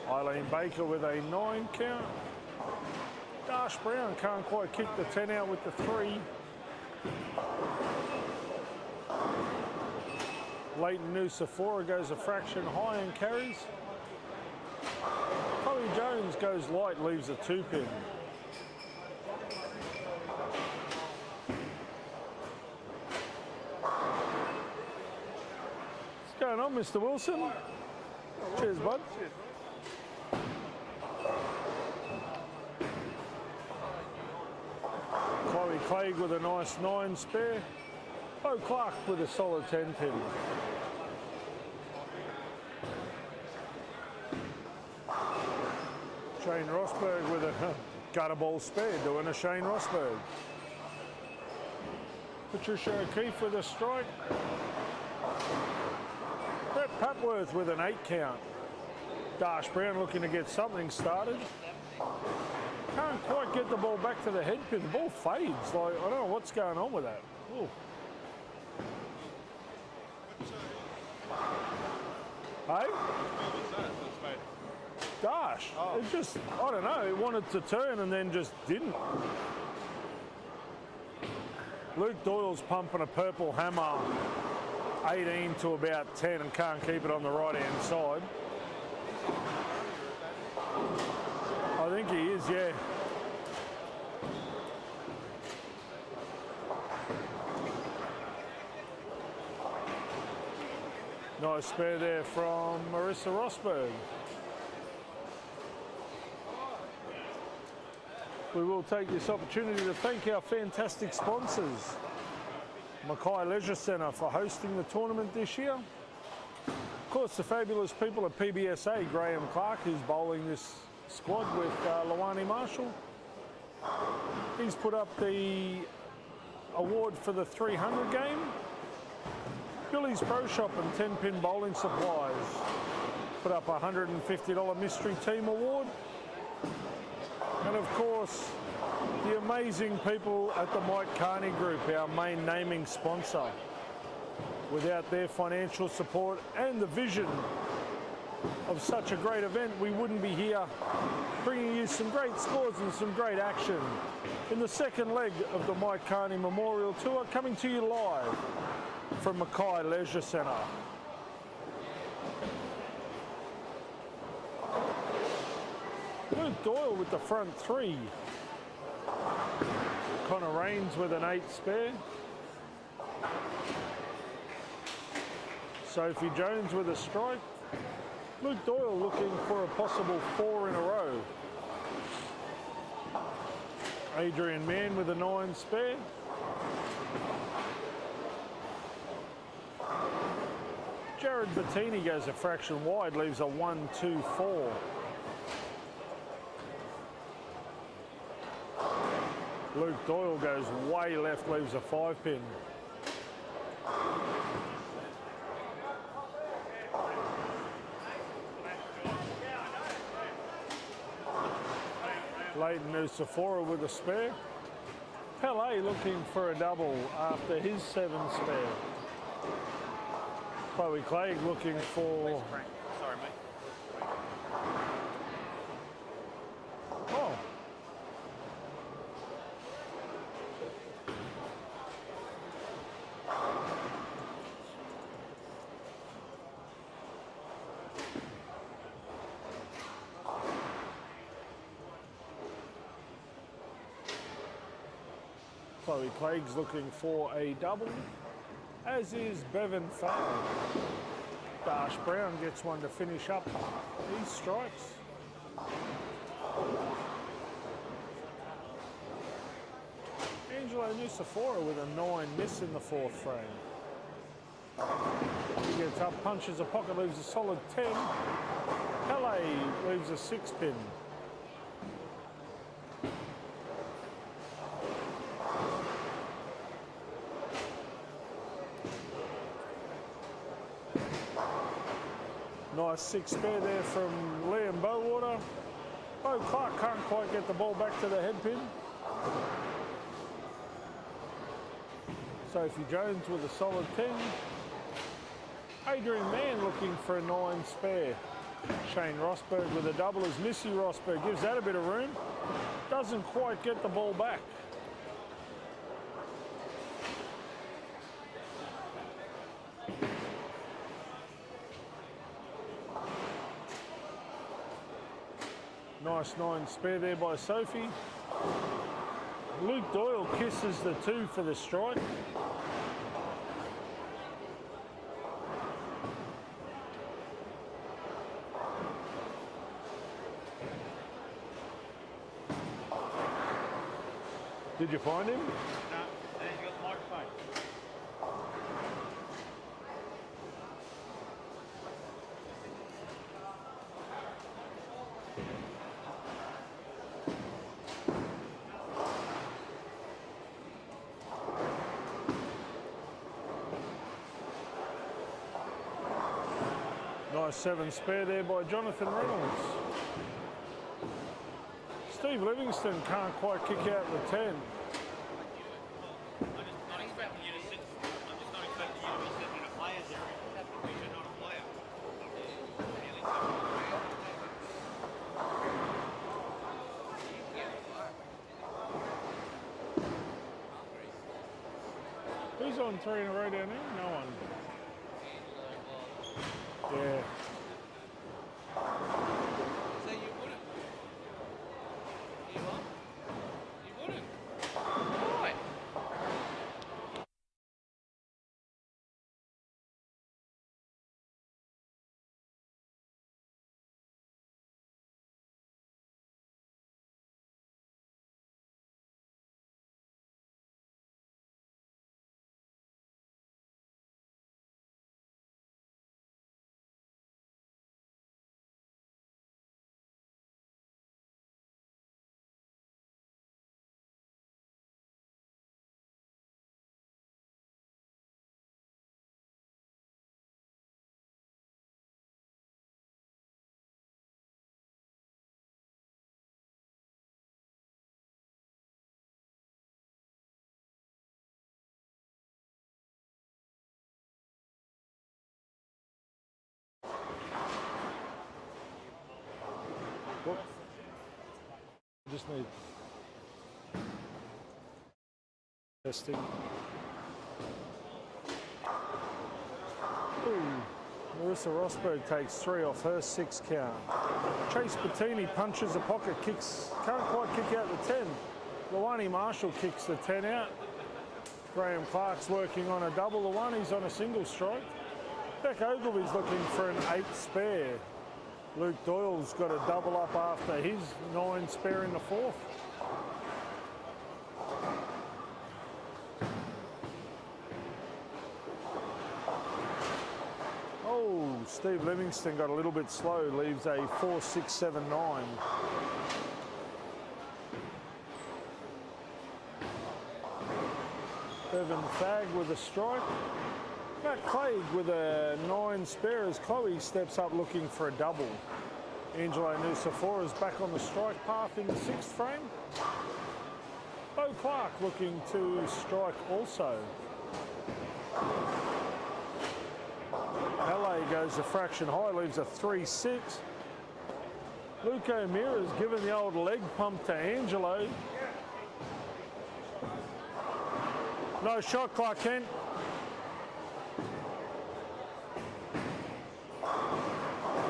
Eileen Baker with a 9 count. Dash Brown can't quite kick the 10 out with the 3. Leighton Nusafora goes a fraction high and carries. Chloe Jones goes light, leaves a 2-pin. What's going on, Mr. Wilson? Cheers, bud. Chloe Clegg with a nice 9 spare. Bo Clark with a solid 10-pin. Shane Rosberg with a gutter ball spare, doing a Shane Rosberg. Patricia O'Keefe with a strike. Brett Papworth with an 8 count. Darsh Brown looking to get something started. Can't quite get the ball back to the head pin. The ball fades. Like, I don't know what's going on with that. Ooh. Hey? Darsh. It just, I don't know, it wanted to turn and then just didn't. Luke Doyle's pumping a purple hammer, 18 to about 10, and can't keep it on the right-hand side. I think he is, yeah. Nice spare there from Marissa Rosberg. We will take this opportunity to thank our fantastic sponsors, Mackay Leisure Centre, for hosting the tournament this year. Of course, the fabulous people at PBSA, Graham Clark, who's bowling this squad with Lawani Marshall. He's put up the award for the 300 game. Billy's Pro Shop and 10-pin bowling supplies put up a $150 mystery team award. And of course, the amazing people at the Mike Carney Group, our main naming sponsor. Without their financial support and the vision of such a great event, we wouldn't be here bringing you some great scores and some great action in the second leg of the Mike Carney Memorial Tour, coming to you live from Mackay Leisure Centre. Luke Doyle with the front 3. Connor Rains with an 8 spare. Sophie Jones with a strike. Luke Doyle looking for a possible 4 in a row. Adrian Mann with a 9 spare. Jared Bettini goes a fraction wide, leaves a 1-2-4. Luke Doyle goes way left, leaves a 5-pin. Leighton Nusafora with a spare. Pele looking for a double after his 7 spare. Chloe Clegg looking for... Sorry, mate. Oh. Chloe Clegg's looking for a double, as is Bevan Fay. Darsh Brown gets one to finish up these strikes. Angelo Nusafora with a 9 miss in the 4th frame. He gets up, punches a pocket, leaves a solid 10. Pele leaves a 6-pin. Nice 6 spare there from Liam Bowater. Bo Clark can't quite get the ball back to the head pin. Sophie Jones with a solid 10. Adrian Mann looking for a 9 spare. Shane Rosberg with a double as Missy Rosberg gives that a bit of room. Doesn't quite get the ball back. Nice 9 spare there by Sophie. Luke Doyle kisses the 2 for the strike. Did you find him? No, and he's got the microphone. Nice 7 spare there by Jonathan Reynolds. Steve Livingston can't quite kick out the 10. Who's on 3 in a row down there? No one. Yeah. So you wouldn't? You what? You wouldn't? Why? Whoop. Just need testing. Ooh. Marissa Rosberg takes 3 off her 6 count. Chase Bettini punches a pocket, kicks, can't quite kick out the 10. Luani Marshall kicks the 10 out. Graham Clark's working on a double. Luani's on a single strike. Beck Ogilvy's looking for an 8 spare. Luke Doyle's got a double up after his 9 spare in the 4th. Oh, Steve Livingston got a little bit slow, leaves a 4.679. Bevan Fagg with a strike. Matt Clegg with a 9 spare as Chloe steps up looking for a double. Angelo Nucifora is back on the strike path in the 6th frame. Bo Clark looking to strike also. LA goes a fraction high, leaves a 3.6. Luke O'Meara's given the old leg pump to Angelo. No shot, Clark Kent.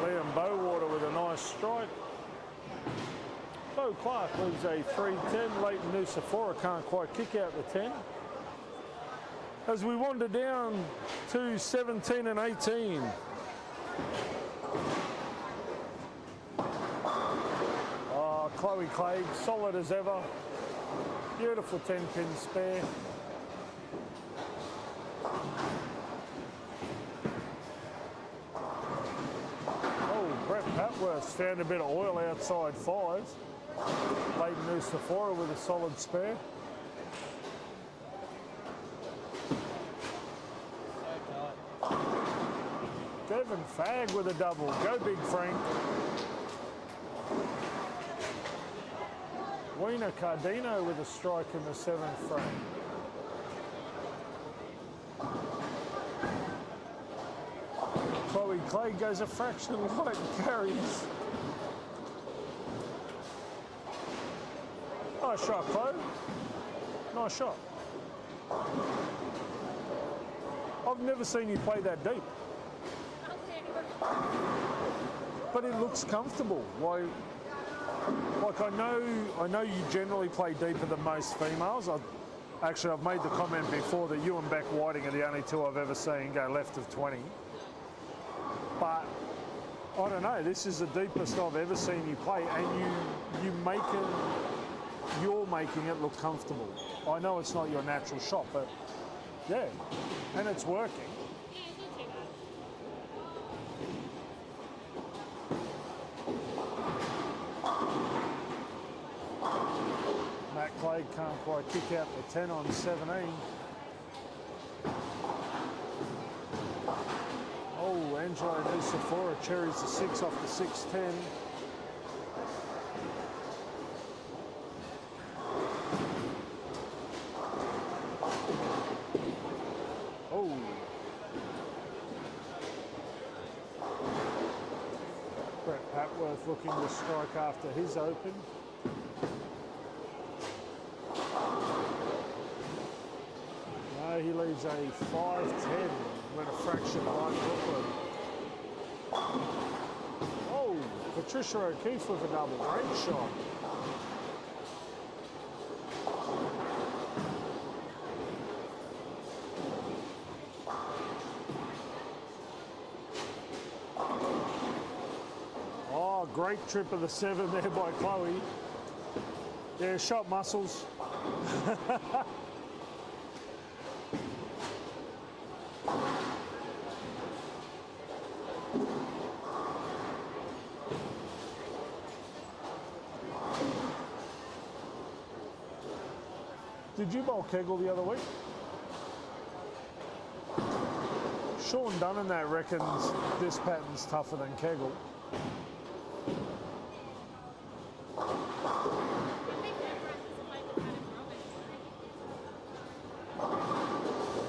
Liam Bowater with a nice strike. Bo Clark leaves a 3.10. Leighton Nucifora can't quite kick out the 10. As we wander down to 17 and 18. Oh, Chloe Clegg, solid as ever. Beautiful 10-pin spare. Patworth's found a bit of oil outside 5s. Leighton Nucifora with a solid spare. Devon Fagg with a double. Go big, Frank. Wiener Cardino with a strike in the 7th frame. Chloe Clegg goes a fraction light and carries. Nice shot, Chloe. Nice shot. I've never seen you play that deep. But it looks comfortable. Like I know you generally play deeper than most females. I've made the comment before that you and Beck Whiting are the only 2 I've ever seen go left of 20. But I don't know, this is the deepest I've ever seen you play, and you're making it look comfortable. I know it's not your natural shot, but yeah, and it's working. Matt Clegg can't quite kick out the 10 on 17. Angelo Nusafora cherries the 6 off the 610. Oh. Brett Patworth looking to strike after his open. No, he leaves a 5-10 when a fraction behind Brooklyn. Oh, Patricia O'Keefe with a double. Great shot. Oh, great trip of the 7 there by Chloe. Yeah, shot muscles. Did you bowl Kegel the other week? Sean Dunn that reckons this pattern's tougher than Kegel.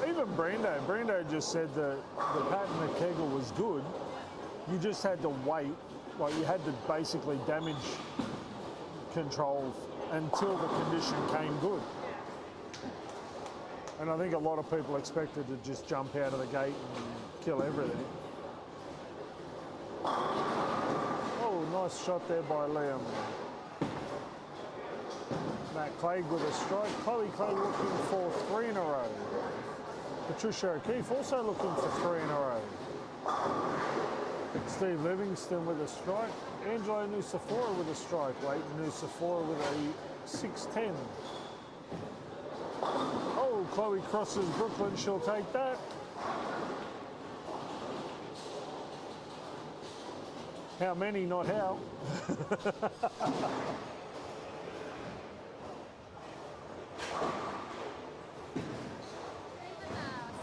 Even Brando just said that the pattern of Kegel was good. You just had to wait, like you had to basically damage control until the condition came good. And I think a lot of people expected to just jump out of the gate and kill everything. Oh, nice shot there by Liam. Matt Clegg with a strike. Chloe Clegg looking for 3 in a row. Patricia O'Keefe also looking for 3 in a row. Steve Livingston with a strike. Angelo Nusafora with a strike. Leighton Nusafora with a 6-10. Oh, Chloe crosses Brooklyn. She'll take that. How many, not how.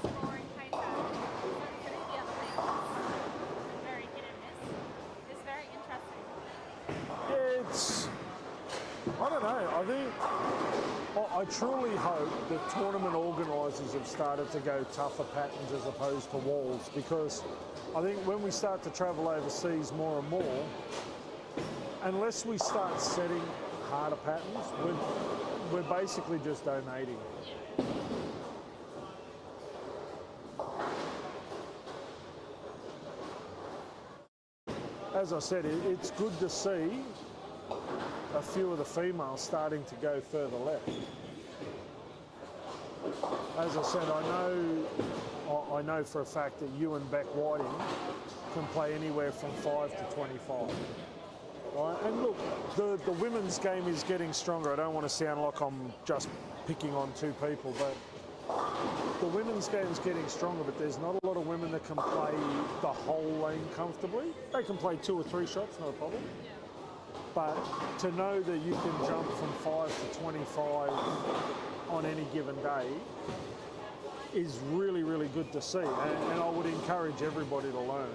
Scoring paper. The other thing. Very hit and miss. It's very interesting. It's, I don't know, I think, I truly hope that tournament organisers have started to go tougher patterns as opposed to walls, because I think when we start to travel overseas more and more, unless we start setting harder patterns, we're basically just donating. As I said, it's good to see a few of the females starting to go further left. As I said, I know for a fact that you and Beck Whiting can play anywhere from 5 to 25. Right? And look, the women's game is getting stronger. I don't want to sound like I'm just picking on 2 people, but the women's game is getting stronger, but there's not a lot of women that can play the whole lane comfortably. They can play 2 or 3 shots, not a problem. But to know that you can jump from 5 to 25 on any given day is really, really good to see. And I would encourage everybody to learn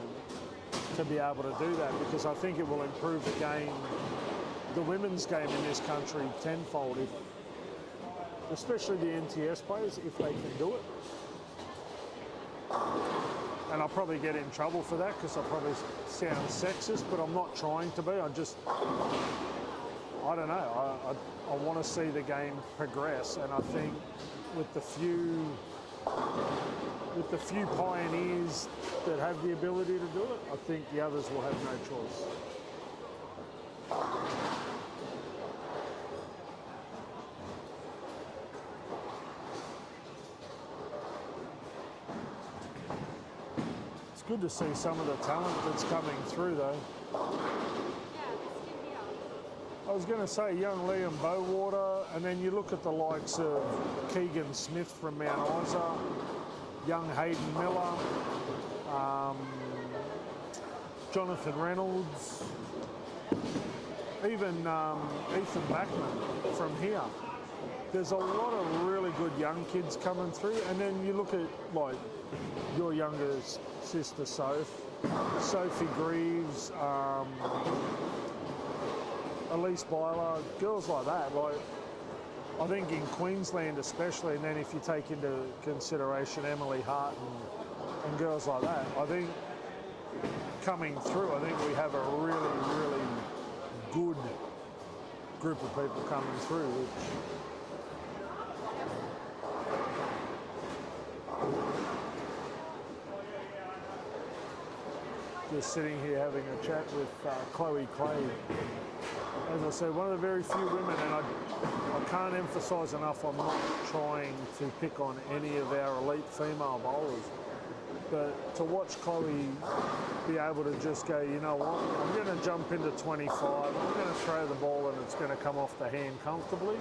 to be able to do that, because I think it will improve the game, the women's game in this country tenfold, especially the NTS players, if they can do it. And I'll probably get in trouble for that because I probably sound sexist, but I'm not trying to be. I don't know. I want to see the game progress, and I think with the few pioneers that have the ability to do it, I think the others will have no choice. It's good to see some of the talent that's coming through, though. I was going to say young Liam Bowater, and then you look at the likes of Keegan Smith from Mount Isa, young Hayden Miller, Jonathan Reynolds, even Ethan Backman from here. There's a lot of really good young kids coming through, and then you look at like your younger sister Soph, Sophie Greaves, Elise Byler, girls like that. Like, I think in Queensland especially, and then if you take into consideration Emily Hart and girls like that, I think coming through, I think we have a really, really good group of people coming through, which just sitting here having a chat with Chloe Clay. As I said, one of the very few women, and I can't emphasise enough, I'm not trying to pick on any of our elite female bowlers, but to watch Chloe be able to just go, you know what, I'm going to jump into 25, I'm going to throw the ball and it's going to come off the hand comfortably.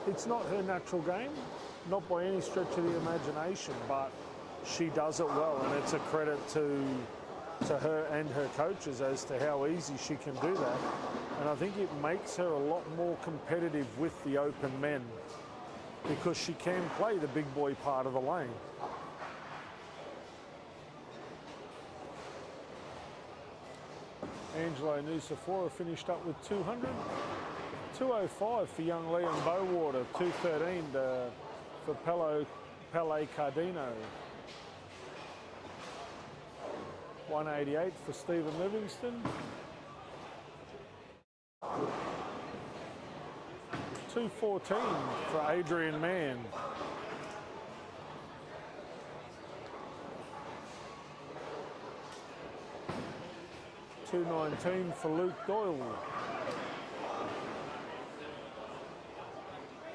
It's not her natural game, not by any stretch of the imagination, but she does it well, and it's a credit to her and her coaches as to how easy she can do that. And I think it makes her a lot more competitive with the open men because she can play the big boy part of the lane. Angelo Nusafora finished up with 200. 205 for young Liam Bowater, 213 for Pele Cardino. 188 for Stephen Livingston. 214 for Adrian Mann. 219 for Luke Doyle.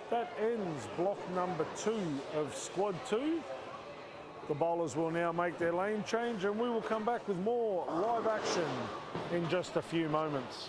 That ends block number 2 of squad 2. The bowlers will now make their lane change, and we will come back with more live action in just a few moments.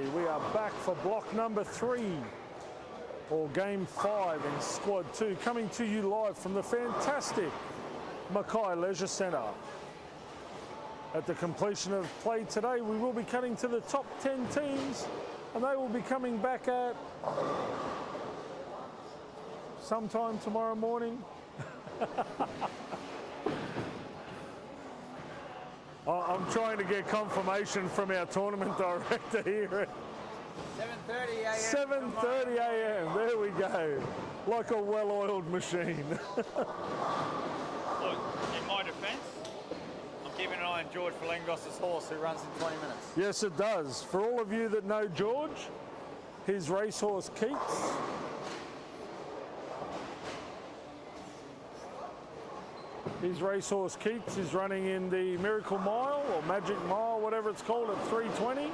everybody. We are back for block number 3, or game 5 in squad 2, coming to you live from the fantastic Mackay Leisure Centre. At the completion of play today, we will be cutting to the top 10 teams, and they will be coming back at sometime tomorrow morning. I'm trying to get confirmation from our tournament director here. 7:30 a.m. 7:30 a.m. There we go. Like a well-oiled machine. Look, in my defence, I'm keeping an eye on George Falengos's horse who runs in 20 minutes. Yes, it does. For all of you that know George, his racehorse Keats. His racehorse Keats is running in the Miracle Mile or Magic Mile, whatever it's called, at 3:20.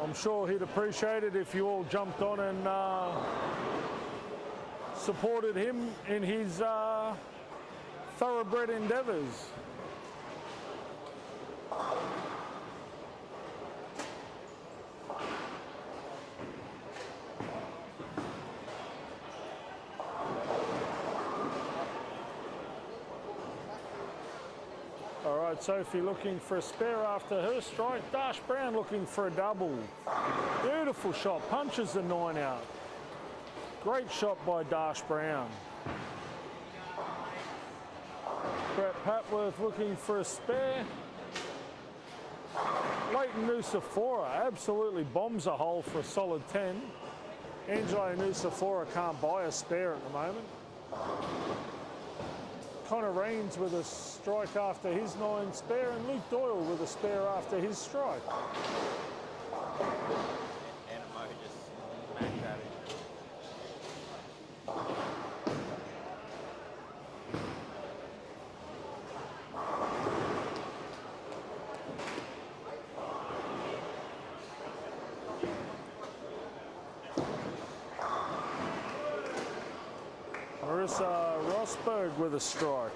I'm sure he'd appreciate it if you all jumped on and supported him in his thoroughbred endeavours. All right, Sophie looking for a spare after her strike. Dash Brown looking for a double. Beautiful shot, punches the 9 out. Great shot by Dash Brown. Brett Patworth looking for a spare. Leighton Nusafora absolutely bombs a hole for a solid 10. Angelo Nusafora can't buy a spare at the moment. Connor Rains with a strike after his 9 spare, and Luke Doyle with a spare after his strike. Animo just smacked at him. Marissa Rosberg with a strike.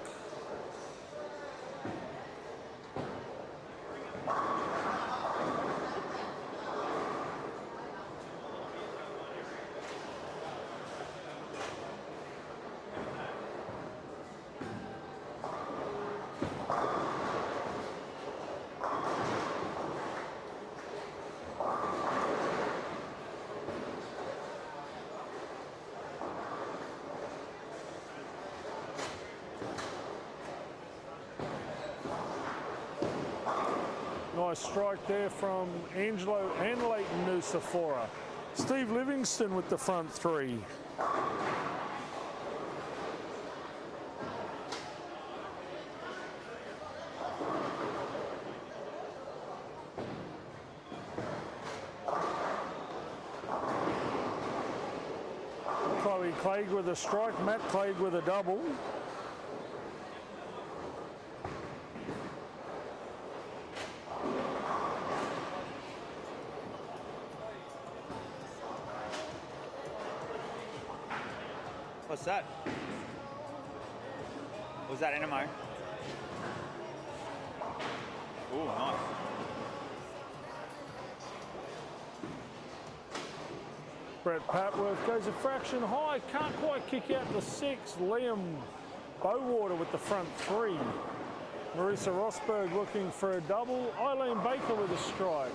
Nice strike there from Angelo and Leighton Nusafora. Steve Livingston with the front 3. Chloe Clegg with a strike, Matt Clegg with a double. What's that? Was that Animo? Ooh, nice. Brett Patworth goes a fraction high, can't quite kick out the 6. Liam Bowater with the front 3. Marissa Rosberg looking for a double. Eileen Baker with a strike.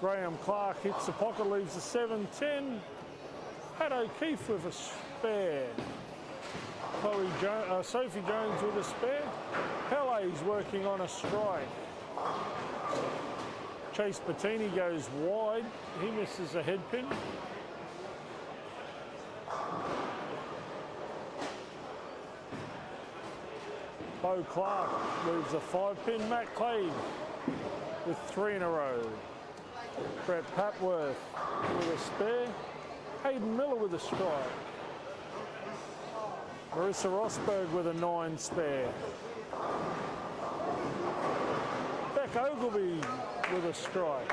Graham Clark hits the pocket, leaves the 7-10. Pat O'Keefe with a spare. Sophie Jones with a spare. Pele's working on a strike. Chase Bettini goes wide. He misses a head pin. Bo Clark moves a 5-pin. Matt Clegg with 3 in a row. Brett Patworth with a spare. Hayden Miller with a strike. Marissa Rosberg with a 9 spare. Beck Ogilvie with a strike.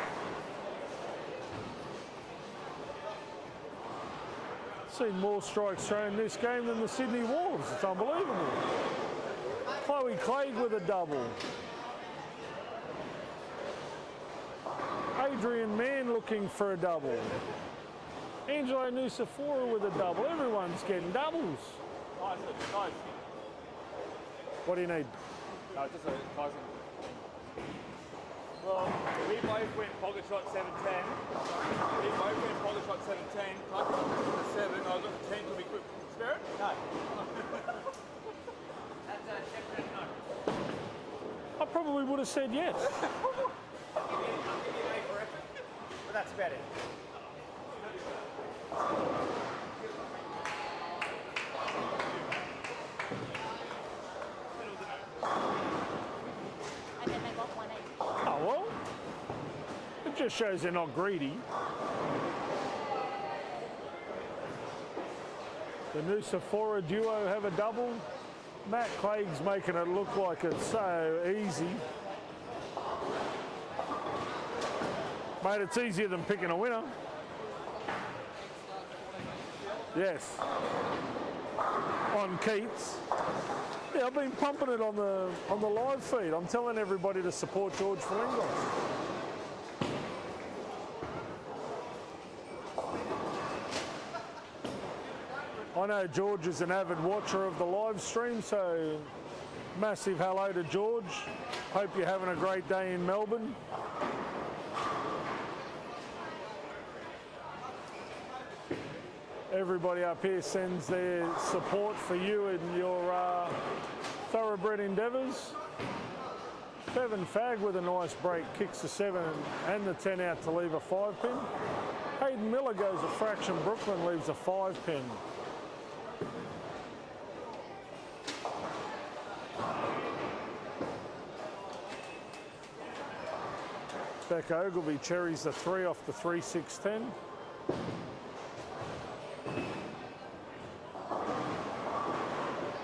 Seen more strikes thrown in this game than the Sydney Wolves. It's unbelievable. Chloe Clegg with a double. Adrian Mann looking for a double. Angelo Nusafora with a double. Everyone's getting doubles. Nice. What do you need? No, just a Tyson. Well, we both went pocket shot 7-10. We both went pocket shot 7-10. I got the 7, I got the 10 to be quick. Spirit? No. That's a definite no. I probably would have said yes. I'll give you an A for effort. But that's about it. And then they got 1 each. Oh, well, it just shows they're not greedy. The Nusafora duo have a double. Matt Clegg's making it look like it's so easy. Mate, it's easier than picking a winner. Yes. On Keats. Yeah, I've been pumping it on the live feed. I'm telling everybody to support George Flingos. I know George is an avid watcher of the live stream, so massive hello to George. Hope you're having a great day in Melbourne. Everybody up here sends their support for you in your thoroughbred endeavours. Bevan Fag with a nice break, kicks the 7 and the 10 out to leave a 5 pin. Hayden Miller goes a fraction, Brooklyn leaves a 5 pin. Becca Ogilvie cherries the 3 off the 3-6-10.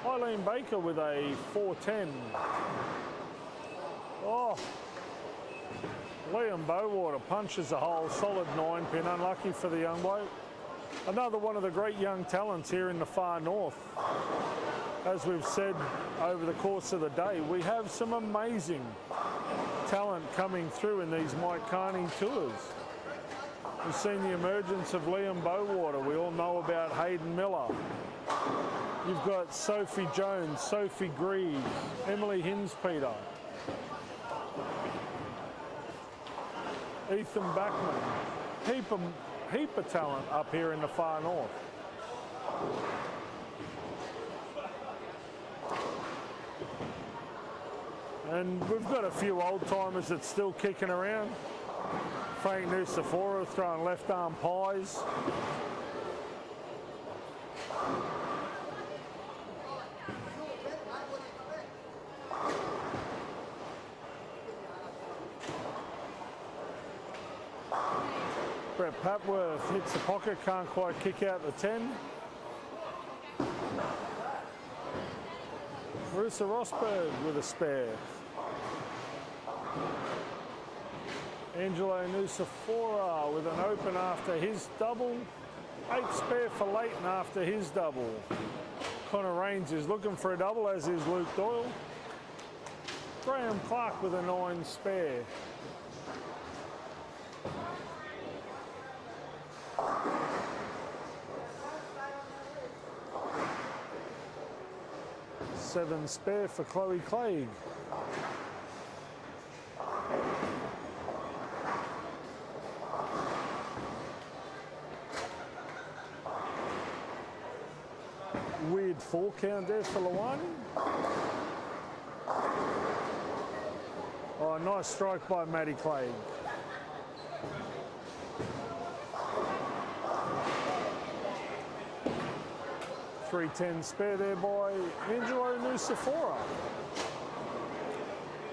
Eileen Baker with a 4-10. Oh, Liam Bowater punches a hole, solid 9 pin, unlucky for the young bloke. Another one of the great young talents here in the far north. As we've said over the course of the day, we have some amazing talent coming through in these Mike Carney tours. We've seen the emergence of Liam Bowater. We all know about Hayden Miller. You've got Sophie Jones, Sophie Grieve, Emily Hinspeter, Ethan Backman. Heap of talent up here in the far north. And we've got a few old timers that's still kicking around. Frank Nusafora throwing left arm pies. Brett Papworth hits the pocket, can't quite kick out the 10. Marissa Rosberg with a spare. Angelo Nusafora with an open after his double. 8 spare for Leighton after his double. Connor Rains is looking for a double, as is Luke Doyle. Graham Clark with a 9 spare. Seven spare for Chloe Clegg. Weird 4 count there for Lawani. Oh, nice strike by Maddie Clegg. .310 spare there by Angelo Nusafora.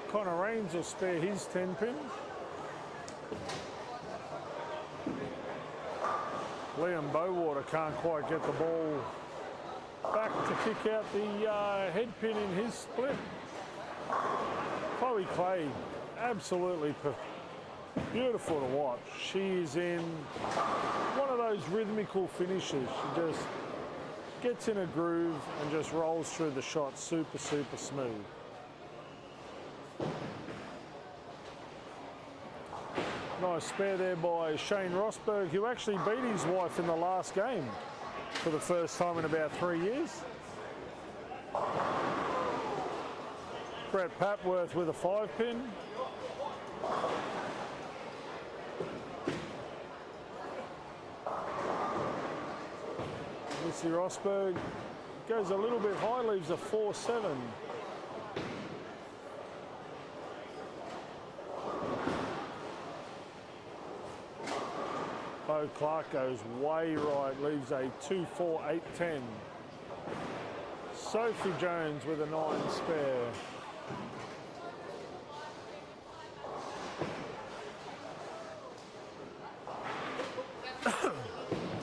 Connor Rains will spare his 10 pin. Liam Bowater can't quite get the ball back to kick out the head pin in his split. Chloe Clay, absolutely beautiful to watch. She is in one of those rhythmical finishes. She just gets in a groove and just rolls through the shot super, super smooth. Nice spare there by Shane Rosberg, who actually beat his wife in the last game for the first time in about 3 years. Brett Papworth with a 5-pin. Missy Rosberg goes a little bit high, leaves a 4-7. Bo Clark goes way right, leaves a 2-4-8-10. Sophie Jones with a 9 spare.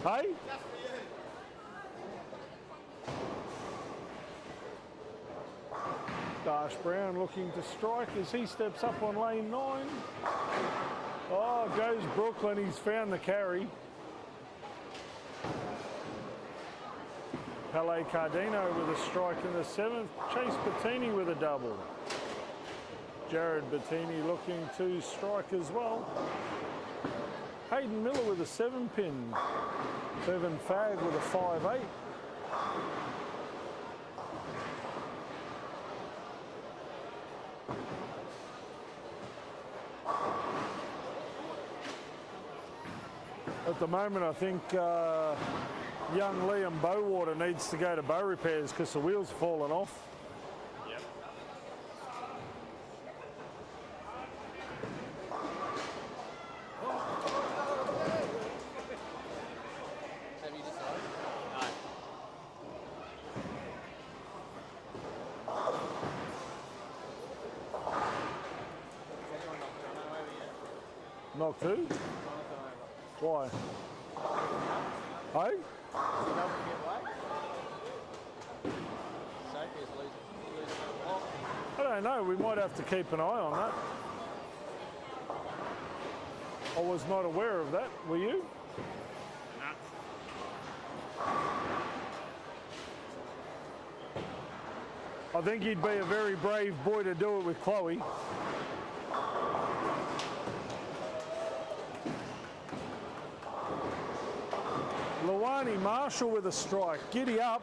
Hey? Dash Brown looking to strike as he steps up on lane 9. Oh, goes Brooklyn. He's found the carry. Pele Cardino with a strike in the 7th. Chase Bettini with a double. Jared Bettini looking to strike as well. Hayden Miller with a 7-pin. Bevan Fagg with a 5-8. At the moment, I think young Liam Bowater needs to go to bow repairs because the wheels have fallen off. Yep. Have you decided? No. Knocked who? Why? Hey? I don't know. We might have to keep an eye on that. I was not aware of that. Were you? I think he'd be a very brave boy to do it with Chloe. Luani Marshall with a strike. Giddy up.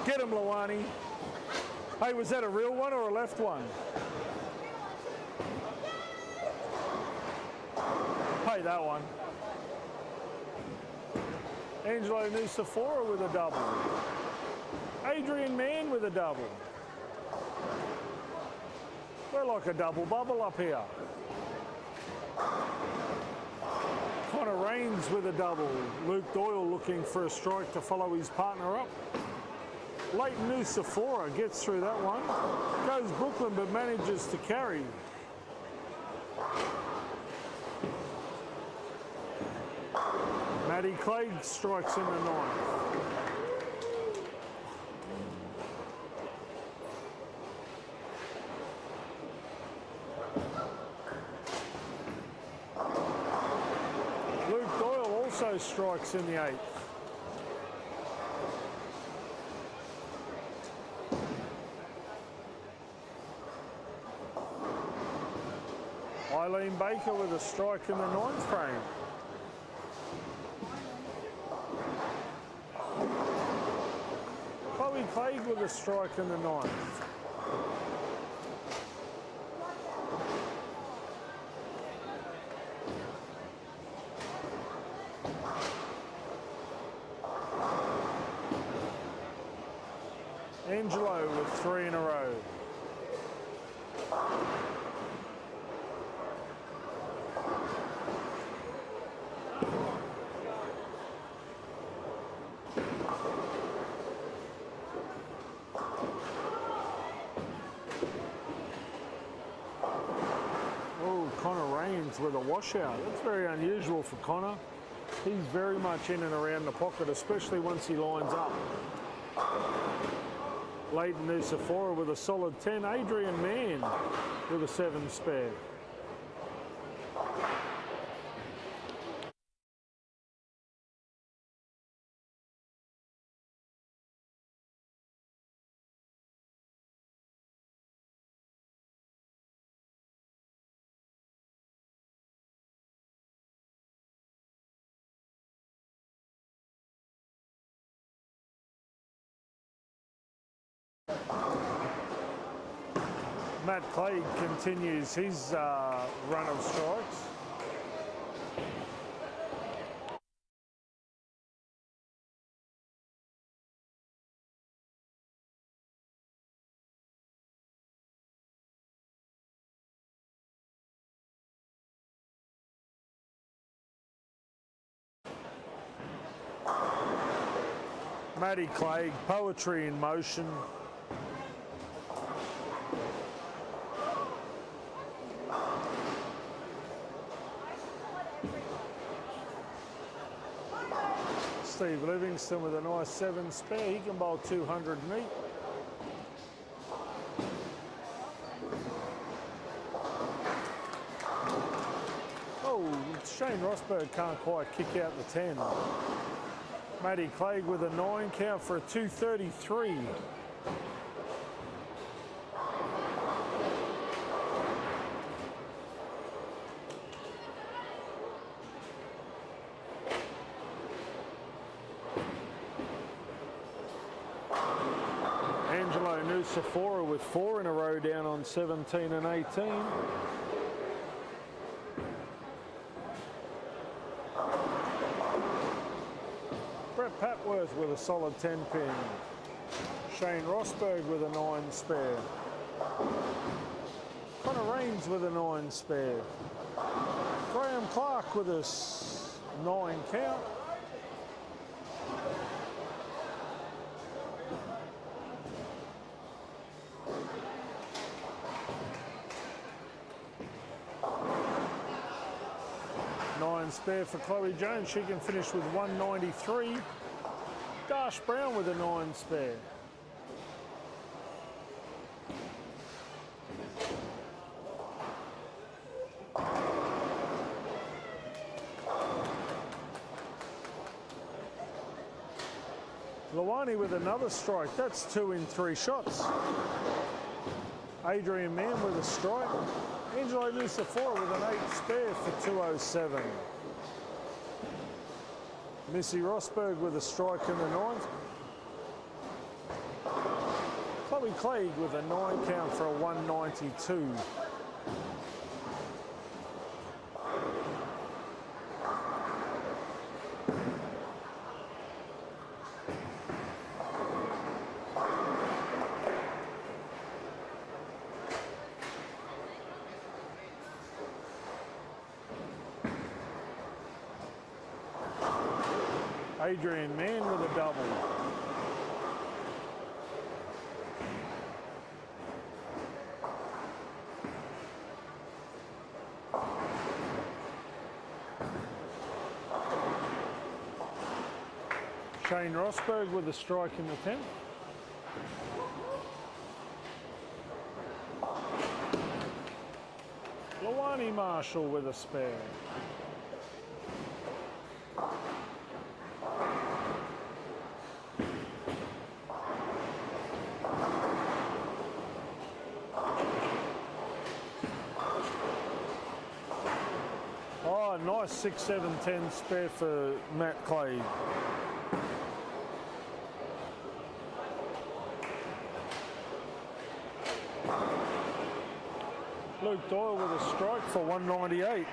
Get him, Luani. Hey, was that a real one or a left one? Hey, that one. Angelo Nusafora with a double. Adrian Mann with a double. We're like a double bubble up here. Connor Rains with a double. Luke Doyle looking for a strike to follow his partner up. Leighton Nusafora gets through that one. Goes Brooklyn but manages to carry. Matty Clegg strikes in the 9th. Luke Doyle also strikes in the 8th. Eileen Baker with a strike in the 9th frame. Chloe Clegg with a strike in the 9th. Angelo with 3 in a row. With a washout. That's very unusual for Connor. He's very much in and around the pocket, especially once he lines up. Leighton Nusafora with a solid 10. Adrian Mann with a 7 spare. Matt Clay continues his run of strikes. Matty Clegg, poetry in motion. Steve Livingston with a nice 7 spare. He can bowl 200 neat. Oh, Shane Rosberg can't quite kick out the 10. Matty Clegg with a 9 count for a 233. Angelo Nusafora with 4 in a row down on 17 and 18. Brett Patworth with a solid 10 pin. Shane Rosberg with a 9 spare. Connor Raines with a 9 spare. Graham Clark with a 9 count. Spare for Chloe Jones. She can finish with 193. Dash Brown with a 9 spare. Lawani with another strike. That's 2 in 3 shots. Adrian Mann with a strike. Angelo Nusafora with an 8 spare for 207. Missy Rosberg with a strike in the 9th. Chloe Clegg with a 9 count for a 192. Adrian Mann with a double. Shane Rosberg with a strike in the 10th. Lawani Marshall with a spare. Nice 6, 7, 10 spare for Matt Clay. Luke Doyle with a strike for 198.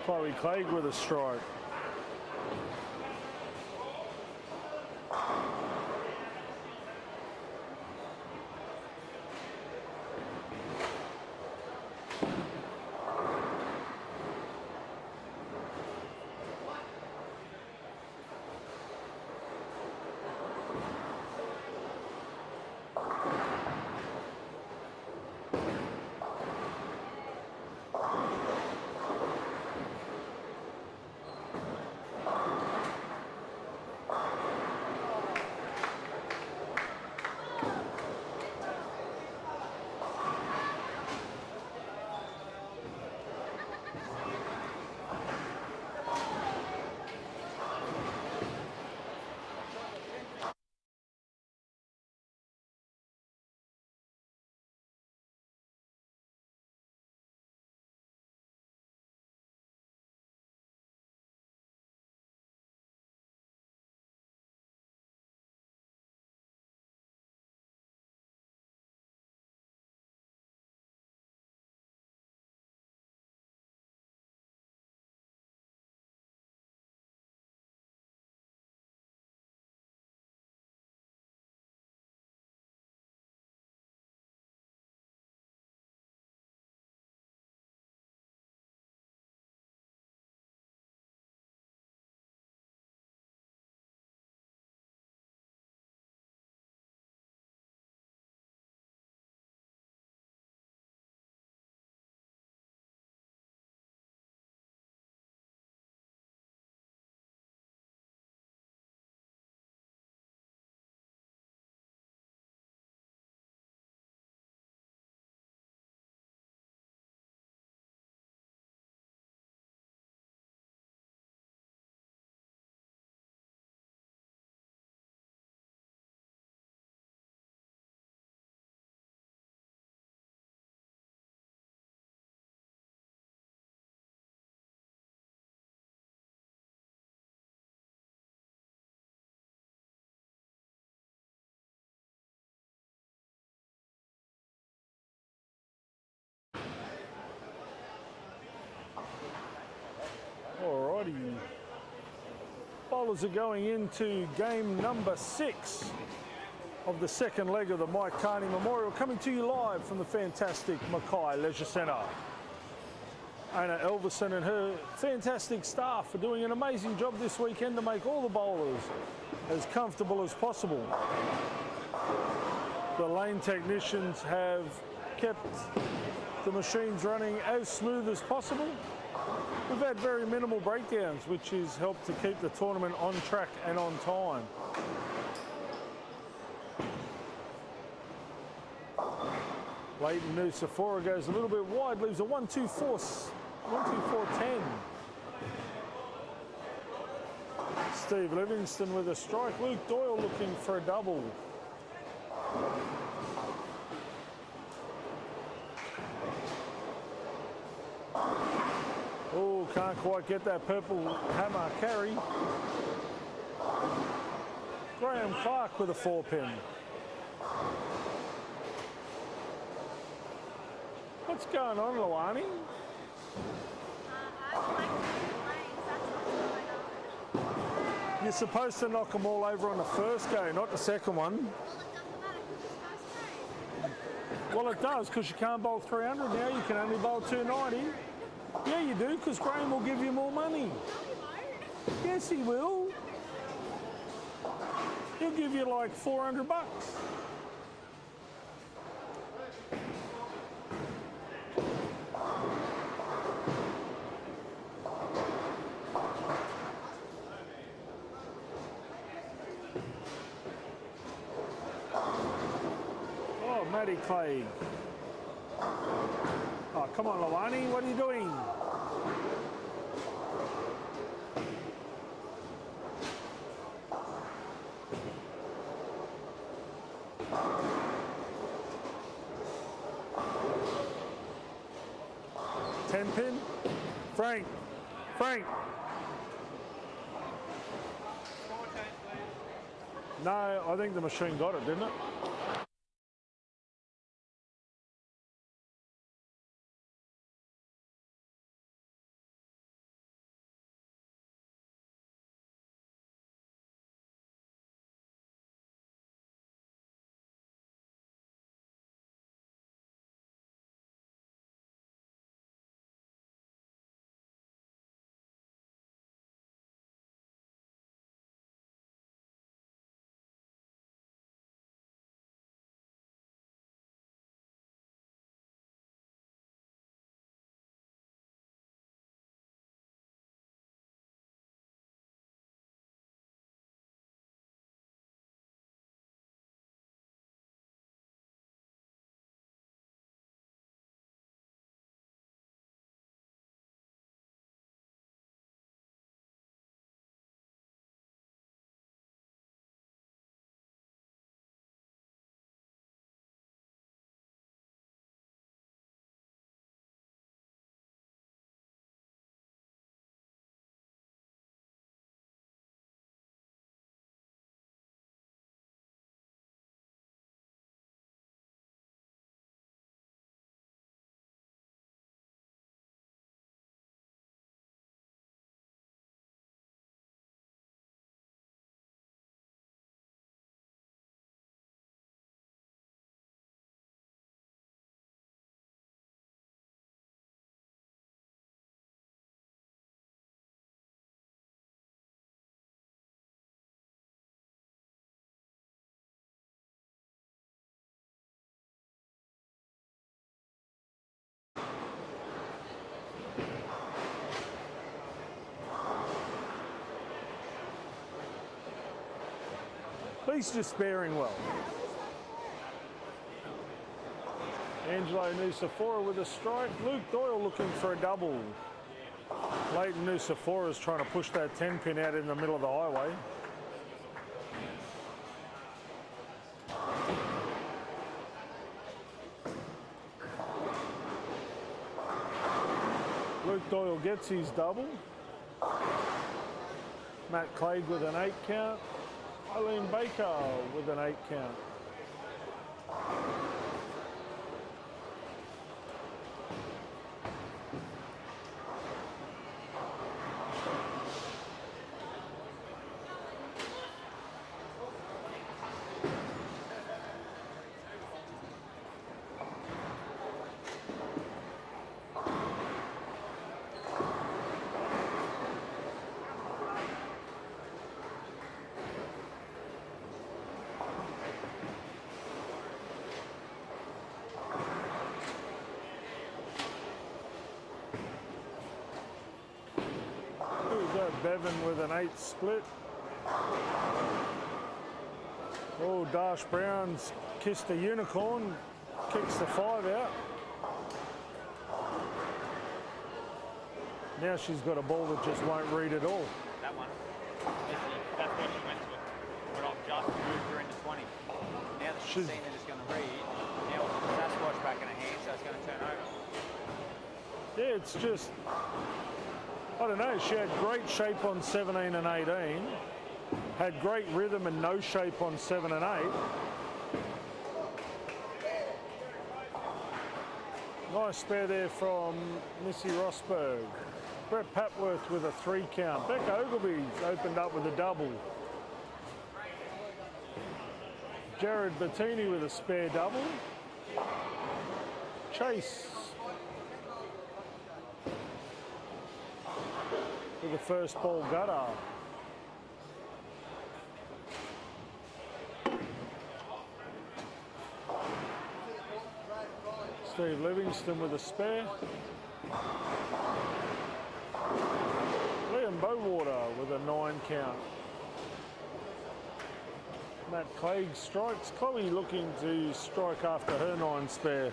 Chloe Clegg with a strike. bowlers are going into game number 6 of the second leg of the Mike Carney Memorial, coming to you live from the fantastic Mackay Leisure Centre. Anna Elverson and her fantastic staff are doing an amazing job this weekend to make all the bowlers as comfortable as possible. The lane technicians have kept the machines running as smooth as possible. We've had very minimal breakdowns, which has helped to keep the tournament on track and on time. Leighton Nusafora goes a little bit wide, leaves a 1-2-4-10. Steve Livingston with a strike. Luke Doyle looking for a double. Oh, can't quite get that purple hammer carry. Graham Clark with a 4-pin. What's going on, Luani? I would like to do lanes, that's what's going on. You're supposed to knock them all over on the first go, not the second one. Well, it doesn't matter because it's first grade. Well, it does, because you can't bowl 300 now. You can only bowl 290. Yeah, you do, because Graham will give you more money. No, you won't. Yes, he will. He'll give you like 400 bucks. Oh, Matty Clay. Oh, come on, Lawani, what are you doing? Ten-pin? Frank. No, I think the machine got it, didn't it? He's just bearing well. Angelo Nusafora with a strike. Luke Doyle looking for a double. Leighton Nusafora is trying to push that 10-pin out in the middle of the highway. Luke Doyle gets his double. Matt Clegg with an 8 count. Eileen Baker with an 8 count. Bevan with an 8 split. Oh, Dash Brown's kissed a unicorn, kicks the 5 out. Now she's got a ball that just won't read at all. That one. That's what she went to. But I've just moved her into 20. Now that she's seen that it's going to read, now it's got the Sasquatch back in her hand, so it's going to turn over. Yeah, it's just, I don't know, she had great shape on 17 and 18, had great rhythm and no shape on 7 and 8. Nice spare there from Missy Rosberg. Brett Papworth with a 3 count. Becca Ogilvy's opened up with a double. Jared Bettini with a spare double. Chase with the first ball gutter. Steve Livingston with a spare. Liam Bowater with a 9 count. Matt Clegg strikes. Chloe looking to strike after her 9 spare.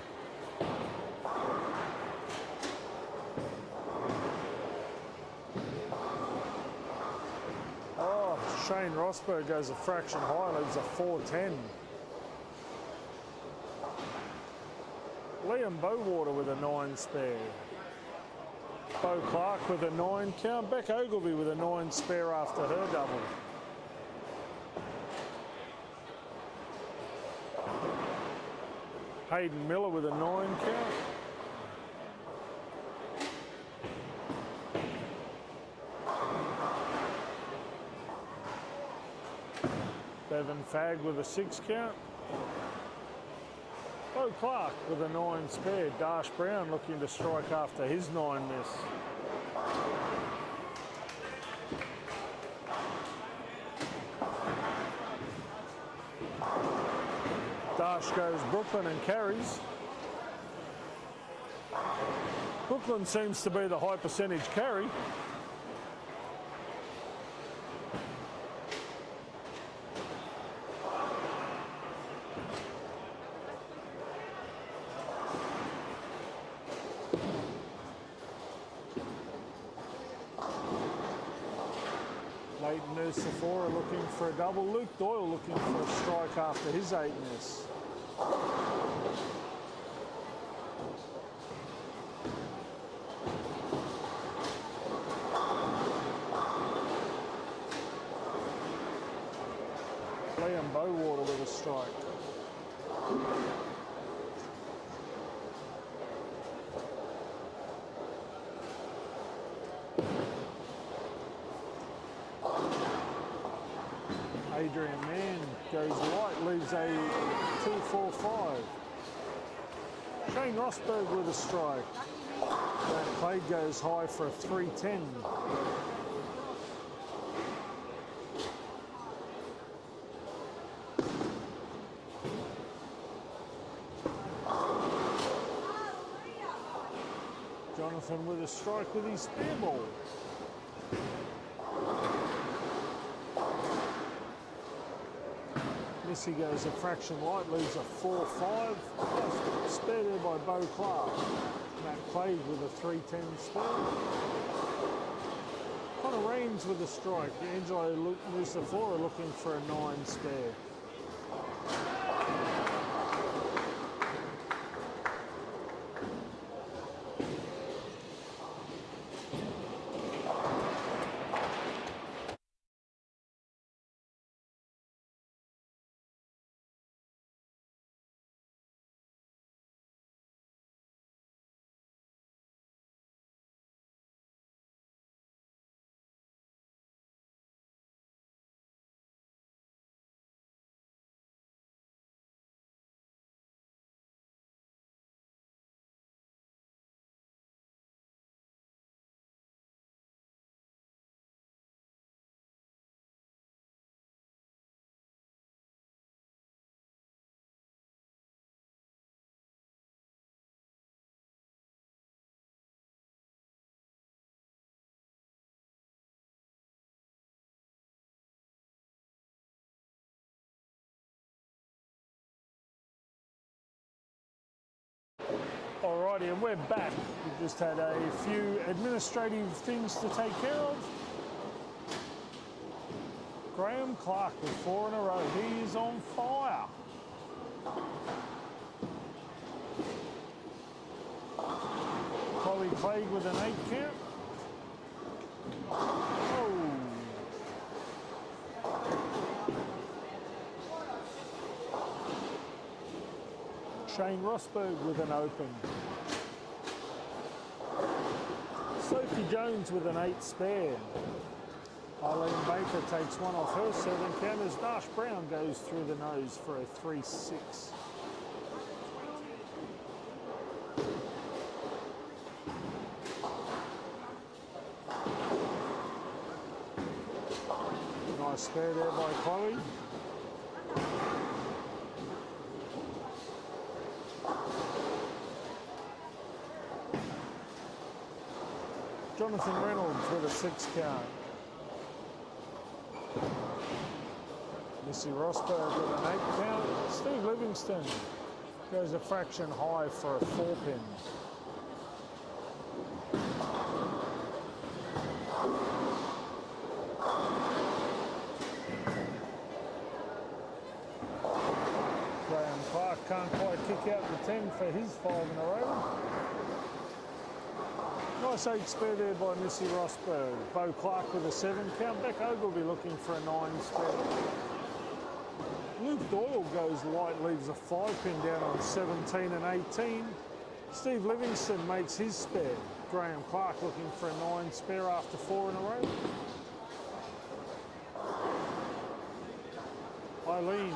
Oh, Shane Rosberg goes a fraction high, leaves a 4-10. Liam Bowater with a 9 spare. Bo Clark with a 9 count. Beck Ogilvy with a 9 spare after her double. Hayden Miller with a 9 count. Bevan Fagg with a 6 count. Bo Clark with a 9 spare. Dash Brown looking to strike after his 9 miss. Dash goes Brooklyn and carries. Brooklyn seems to be the high percentage carry. Leighton Nusafora looking for a double. Luke Doyle looking for a strike after his 8 miss. Liam Bowater with a strike. Adrian Mann goes light, leaves a 2-4-5. Shane Rosberg with a strike. That Clay goes high for a 3-10. Jonathan with a strike with his spare ball. Missy goes a fraction light, leaves a 4-5. Spare there by Bo Clark. Matt Clegg with a 3-10 spare. Connor Raines with a strike. Angelo Nusafora looking for a 9 spare. Alrighty, and we're back. We've just had a few administrative things to take care of. Graham Clark with 4 in a row. He is on fire. Chloe Clegg with an 8 count. Oh. Shane Rosberg with an open. Sophie Jones with an 8 spare. Eileen Baker takes one off her 7 count as Dash Brown goes through the nose for a 3-6. Nice spare there by Chloe. Jonathan Reynolds with a 6 count. Missy Rosberg with an 8 count. Steve Livingston goes a fraction high for a 4 pin. Graham Clark can't quite kick out the 10 for his 5 in a row. Nice 8 spare there by Missy Rosberg. Bo Clark with a 7 count. Beck Ogilvy looking for a 9 spare. Luke Doyle goes light, leaves a 5 pin down on 17 and 18. Steve Livingston makes his spare. Graham Clark looking for a 9 spare after 4 in a row. Eileen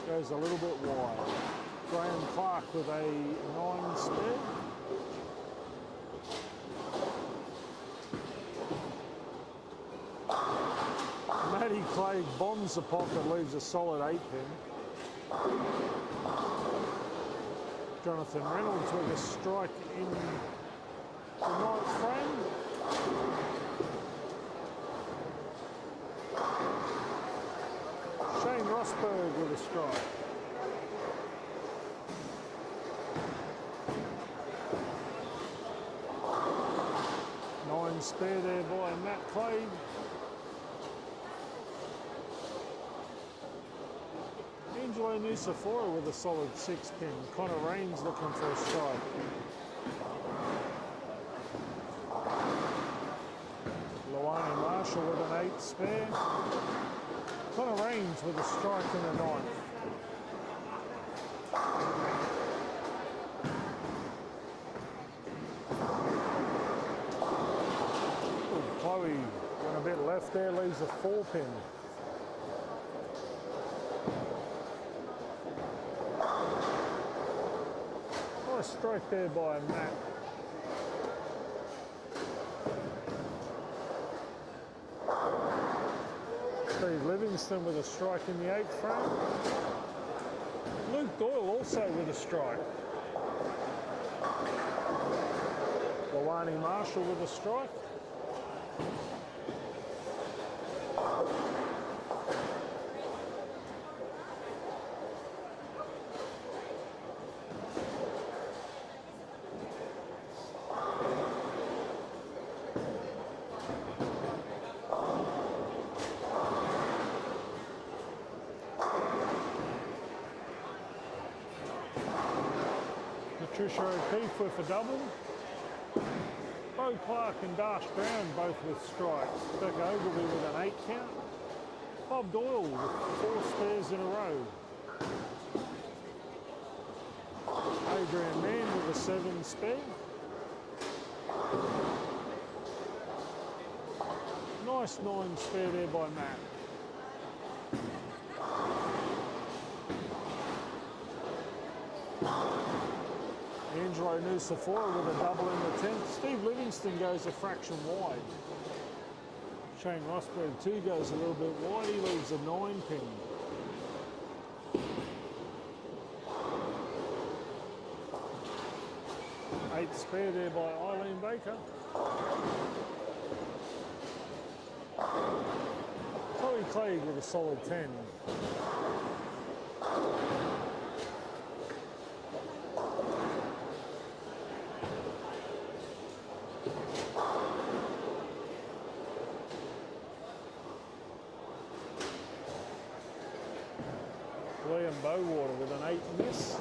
goes a little bit wide. Graham Clark with a 9 spare. Maddie Clegg bombs the pocket, leaves a solid 8 pin. Jonathan Reynolds with a strike in the 9th frame. Shane Rosberg with a strike. Nine spare there by Matt Clegg. Angelo Nusafora with a solid 6 pin. Connor Raines looking for a strike. Luani Marshall with an 8 spare. Connor Raines with a strike in the 9th. Chloe went a bit left there, leaves a 4 pin. Nice strike there by Matt. Steve Livingston with a strike in the 8th frame. Luke Doyle also with a strike. Luani Marshall with a strike. Patricia O'Keefe with a double. Bo Clark and Dash Brown both with strikes. Becca Ogilvy with an 8 count. Bob Doyle with 4 spares in a row. Adrian Mann with a 7 spare. Nice 9 spare there by Matt. Angelo Nusafora with a double in the 10th. Steve Livingston goes a fraction wide. Shane Rosberg too goes a little bit wide. He leaves a 9 pin. Eight spare there by Eileen Baker. Chloe Clegg with a solid 10. Bowater with an 8 miss.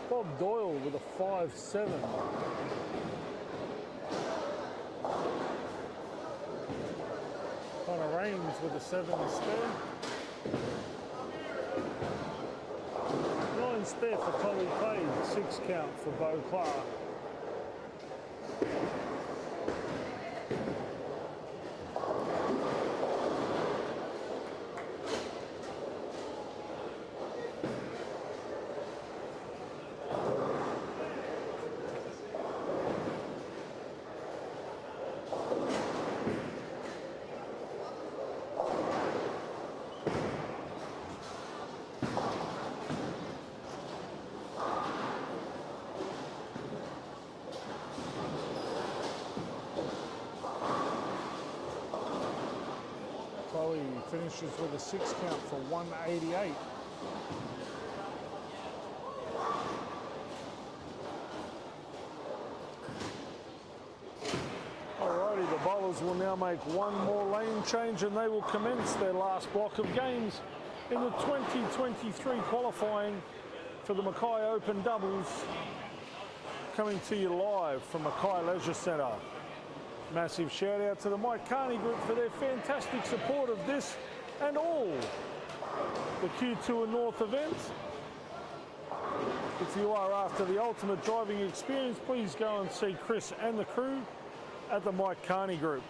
Bob Doyle with a 5-7. Connor Raines with a 7 spare. 9 spare for Tommy Payne, 6 count for Bo Clark. Chloe finishes with a 6 count for 188. Alrighty, the bowlers will now make one more lane change and they will commence their last block of games in the 2023 qualifying for the Mackay Open Doubles, coming to you live from Mackay Leisure Centre. Massive shout out to the Mike Carney Group for their fantastic support of this and all the Q2 and North events. If you are after the ultimate driving experience, please go and see Chris and the crew at the Mike Carney Group.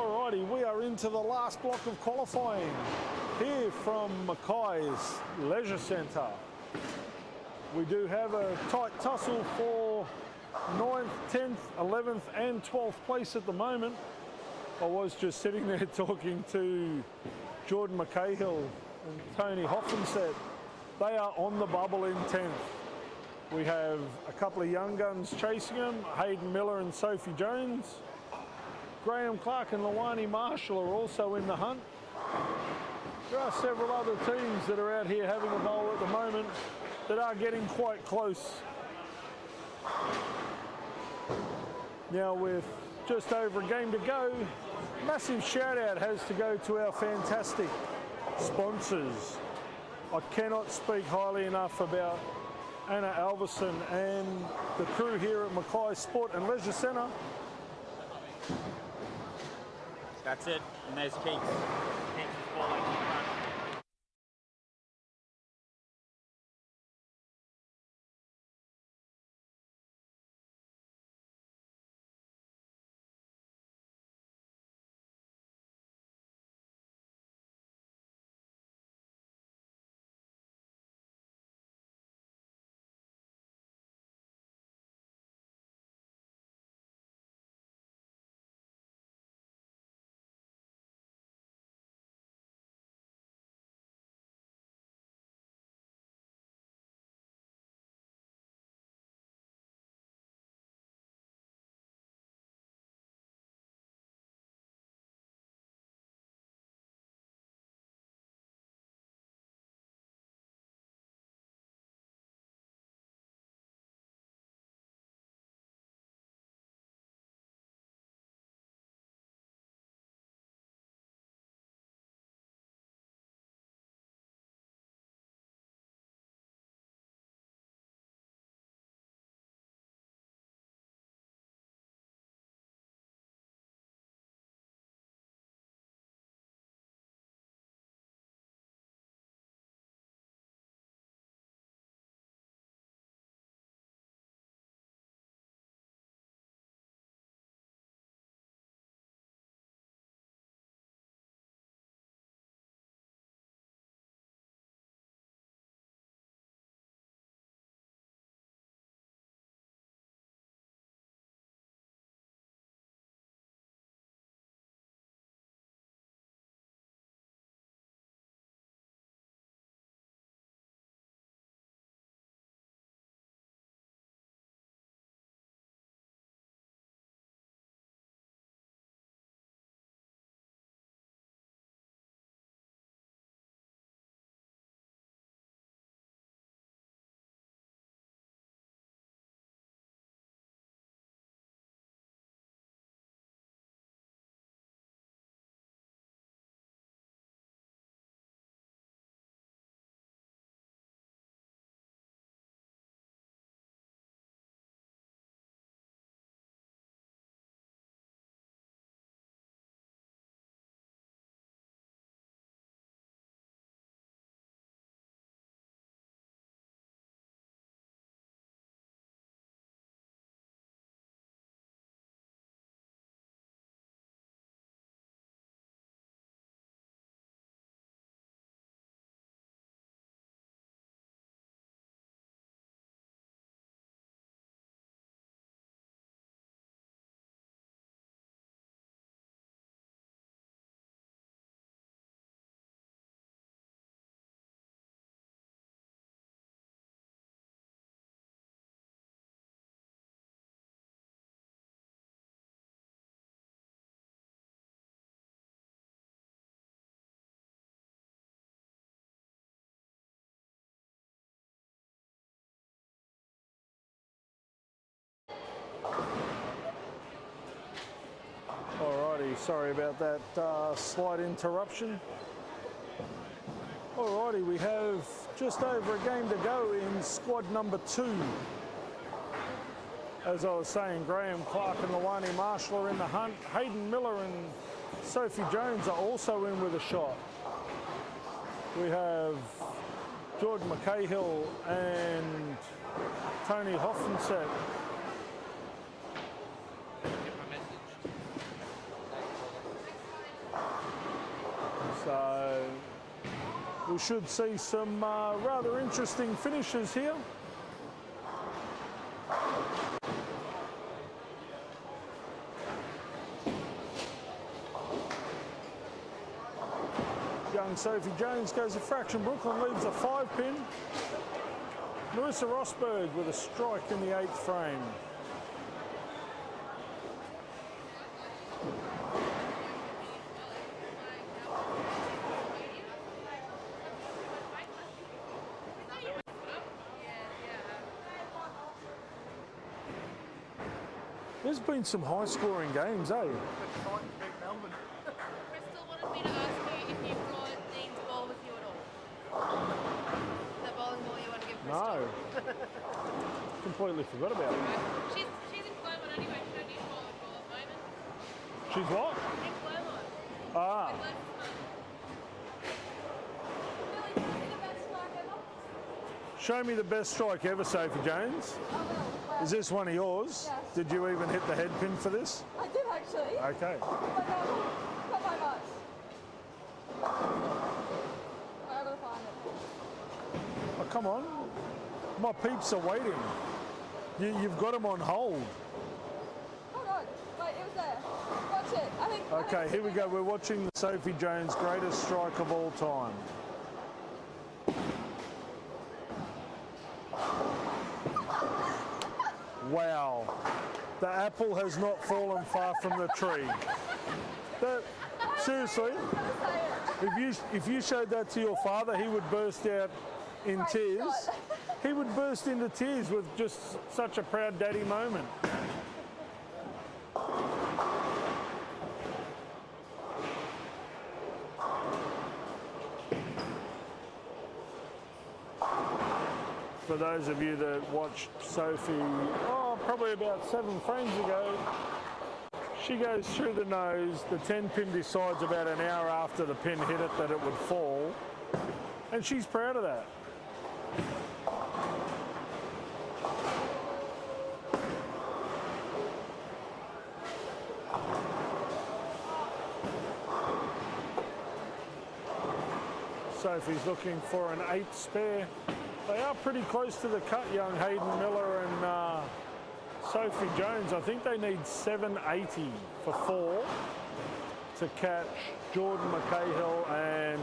Alrighty, we are into the last block of qualifying here from Mackay's Leisure Centre. We do have a tight tussle for 9th, 10th, 11th and 12th place at the moment. I was just sitting there talking to Jordan McCahill and Tony Hoffenstedt. They are on the bubble in 10th. We have a couple of young guns chasing them, Hayden Miller and Sophie Jones. Graham Clark and Lawani Marshall are also in the hunt. There are several other teams that are out here having a bowl at the moment that are getting quite close. Now with just over a game to go, massive shout out has to go to our fantastic sponsors. I cannot speak highly enough about Anna Alverson and the crew here at Mackay Sport and Leisure Centre. That's it, and there's Keeks. Keeks is falling in front. Alrighty, sorry about that slight interruption. Alrighty, we have just over a game to go in squad number 2. As I was saying, Graham Clark and Lawani Marshall are in the hunt. Hayden Miller and Sophie Jones are also in with a shot. We have Jordan McCahill and Tony Hoffenstedt. we should see some rather interesting finishes here. Young Sophie Jones goes a fraction. Brooklyn leaves a 5-pin. Marissa Rosberg with a strike in the 8th frame. There's been some high-scoring games, eh? Crystal wanted me to ask you if you brought Dean's ball with you at all. The bowling ball you want to give Crystal. No. Completely forgot about it. She's in Clermont anyway. She don't need a bowling ball at the moment. She's what? In Clermont. Ah. With lessons money. Billy, can you see the best strike ever? Show me the best strike ever, Sophie Jones. Is this one of yours? Yes. Did you even hit the head pin for this? I did actually. Okay. But not by much. I gotta find it. Oh, come on. My peeps are waiting. You've got them on hold. Oh god. Wait, it was there. Watch it. I think. Okay, here we go. We're watching the Sophie Jones greatest strike of all time. Wow. The apple has not fallen far from the tree. Seriously, if you showed that to your father, he would burst out in tears. He would burst into tears with just such a proud daddy moment. For those of you that watched Sophie, probably about 7 frames ago, she goes through the nose. The 10-pin decides about an hour after the pin hit it that it would fall, and she's proud of that. Sophie's looking for an 8th spare. They are pretty close to the cut, young Hayden Miller and Sophie Jones. I think they need 780 for 4 to catch Jordan McCahill and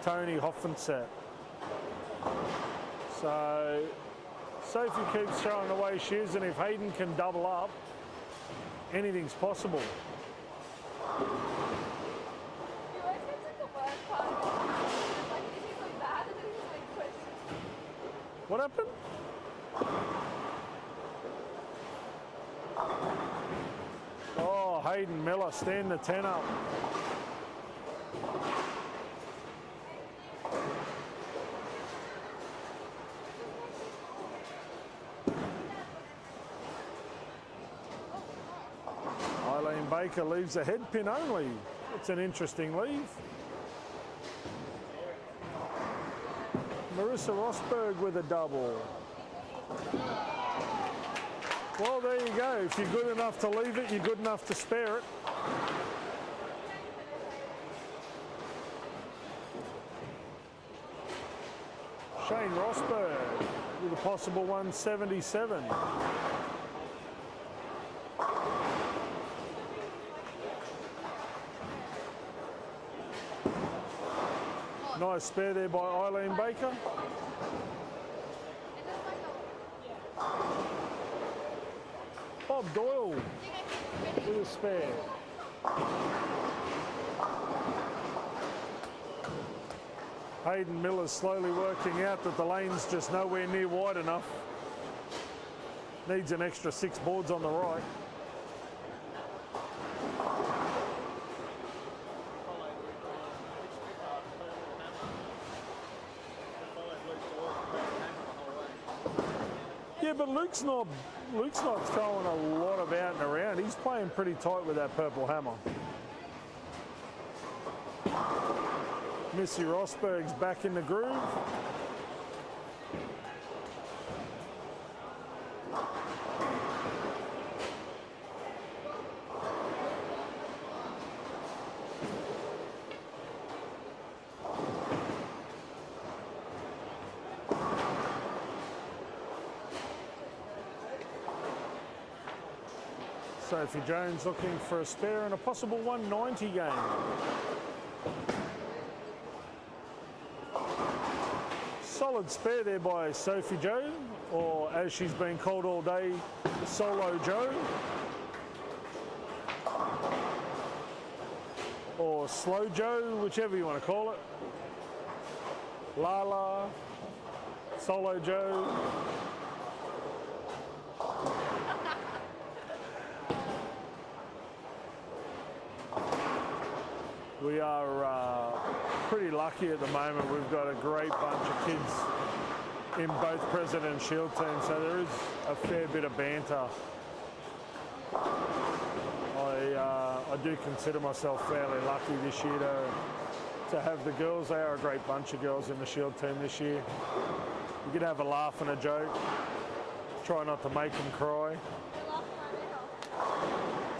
Tony Hoffenset. So Sophie keeps throwing the way she is, and if Hayden can double up, anything's possible. You always get like the worst part of it. It's like, is he so bad? And then he's like, twist. What happened? Oh, Hayden Miller, stand the 10 up. Eileen Baker leaves a head pin only. It's an interesting leave. Marissa Rosberg with a double. Well, there you go. If you're good enough to leave it, you're good enough to spare it. Shane Rosberg with a possible 177. Nice spare there by Eileen Baker. Bob Doyle with a spare. Hayden Miller's slowly working out that the lane's just nowhere near wide enough. Needs an extra 6 boards on the right. Yeah, but Luke's not throwing a lot of out and around. He's playing pretty tight with that purple hammer. Missy Rosberg's back in the groove. Sophie Jones looking for a spare and a possible 190 game. Solid spare there by Sophie Joe, or as she's been called all day, Solo Joe. Or Slow Joe, whichever you want to call it. Lala, Solo Joe. We are pretty lucky at the moment. We've got a great bunch of kids in both President Shield teams, so there is a fair bit of banter. I do consider myself fairly lucky this year to have the girls. They are a great bunch of girls in the Shield team this year. You can have a laugh and a joke. Try not to make them cry.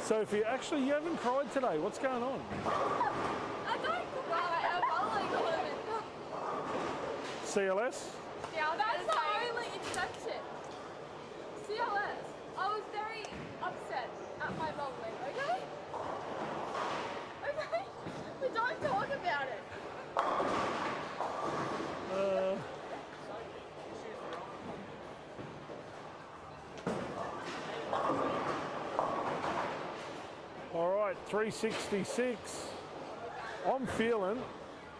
Sophie, actually, you haven't cried today. What's going on? I don't cry. I'm following CLS? Yeah, that's the only exception. CLS. I was very upset at my bowling, okay? Okay? But don't talk about it. All right, 366. I'm feeling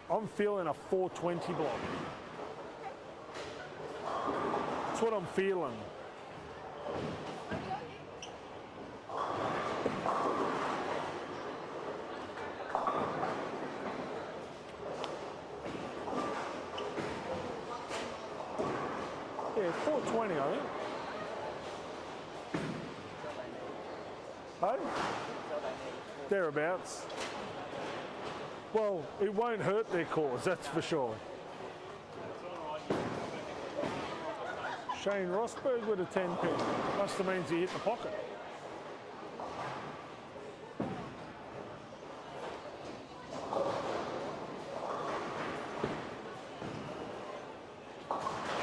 a 420 block. That's what I'm feeling. Yeah, 420, I think. Hey? Thereabouts. Well, it won't hurt their cause, that's for sure. Shane Rosberg with a 10 pin. Must have means he hit the pocket.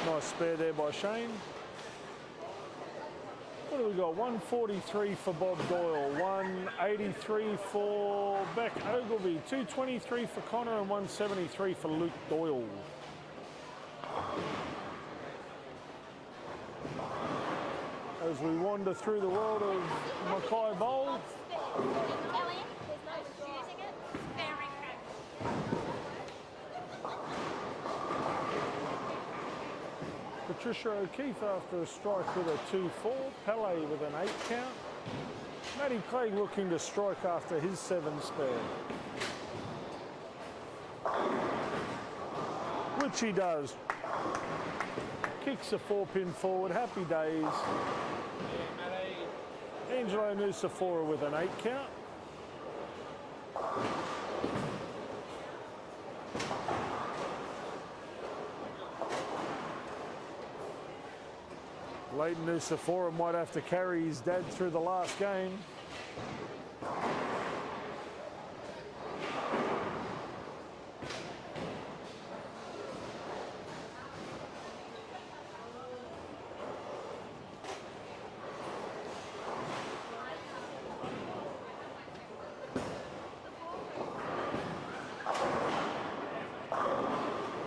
Nice spare there by Shane. What do we got? 143 for Bob Doyle, 183 for Beck Ogilvie, 223 for Connor and 173 for Luke Doyle. As we wander through the world of Mackay Bowl. Patricia O'Keefe after a strike with a 2-4. Pele with an 8 count. Matty Clegg looking to strike after his 7 spare. Which he does. Kicks a 4-pin forward. Happy days. Angelo Nusafora with an 8 count. Leighton Nusafora might have to carry his dad through the last game.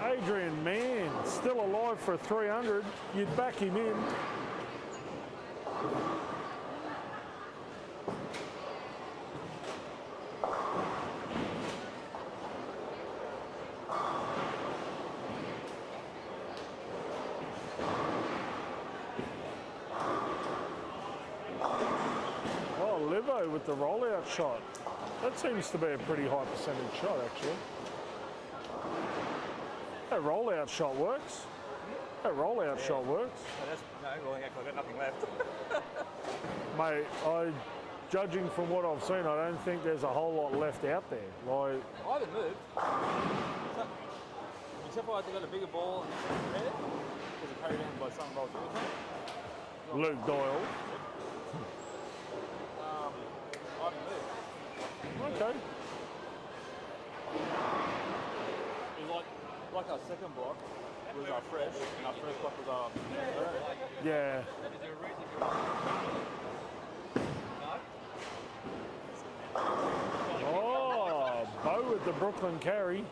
Adrian Mann, still alive for a 300. You'd back him in. Oh, Livo with the rollout shot. That seems to be a pretty high percentage shot, actually. That rollout shot works. That rollout shot works. No, well, I've got nothing left. Mate, judging from what I've seen, I don't think there's a whole lot left out there. Like, I haven't moved. Except for I think I got a bigger ball and head because it carried in by some roll. Luke Doyle. I haven't moved. Okay. It was like our second block was our fresh, and our first block was our Yeah. the Brooklyn carry.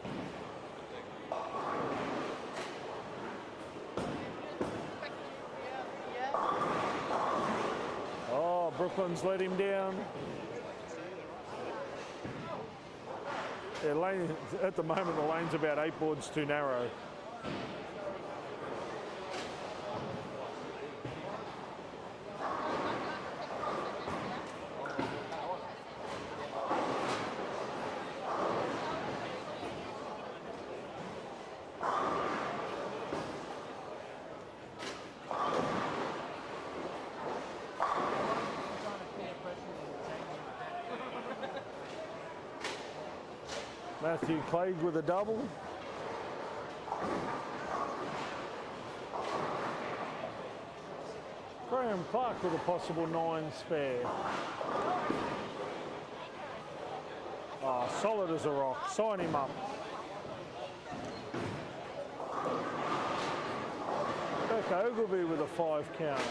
Oh, Brooklyn's let him down. Yeah, lane, at the moment, the lane's about 8 boards too narrow. Matthew Clegg with a double. Graham Clark with a possible 9 spare. Oh, solid as a rock. Sign him up. Becca Ogilvie with a 5 count.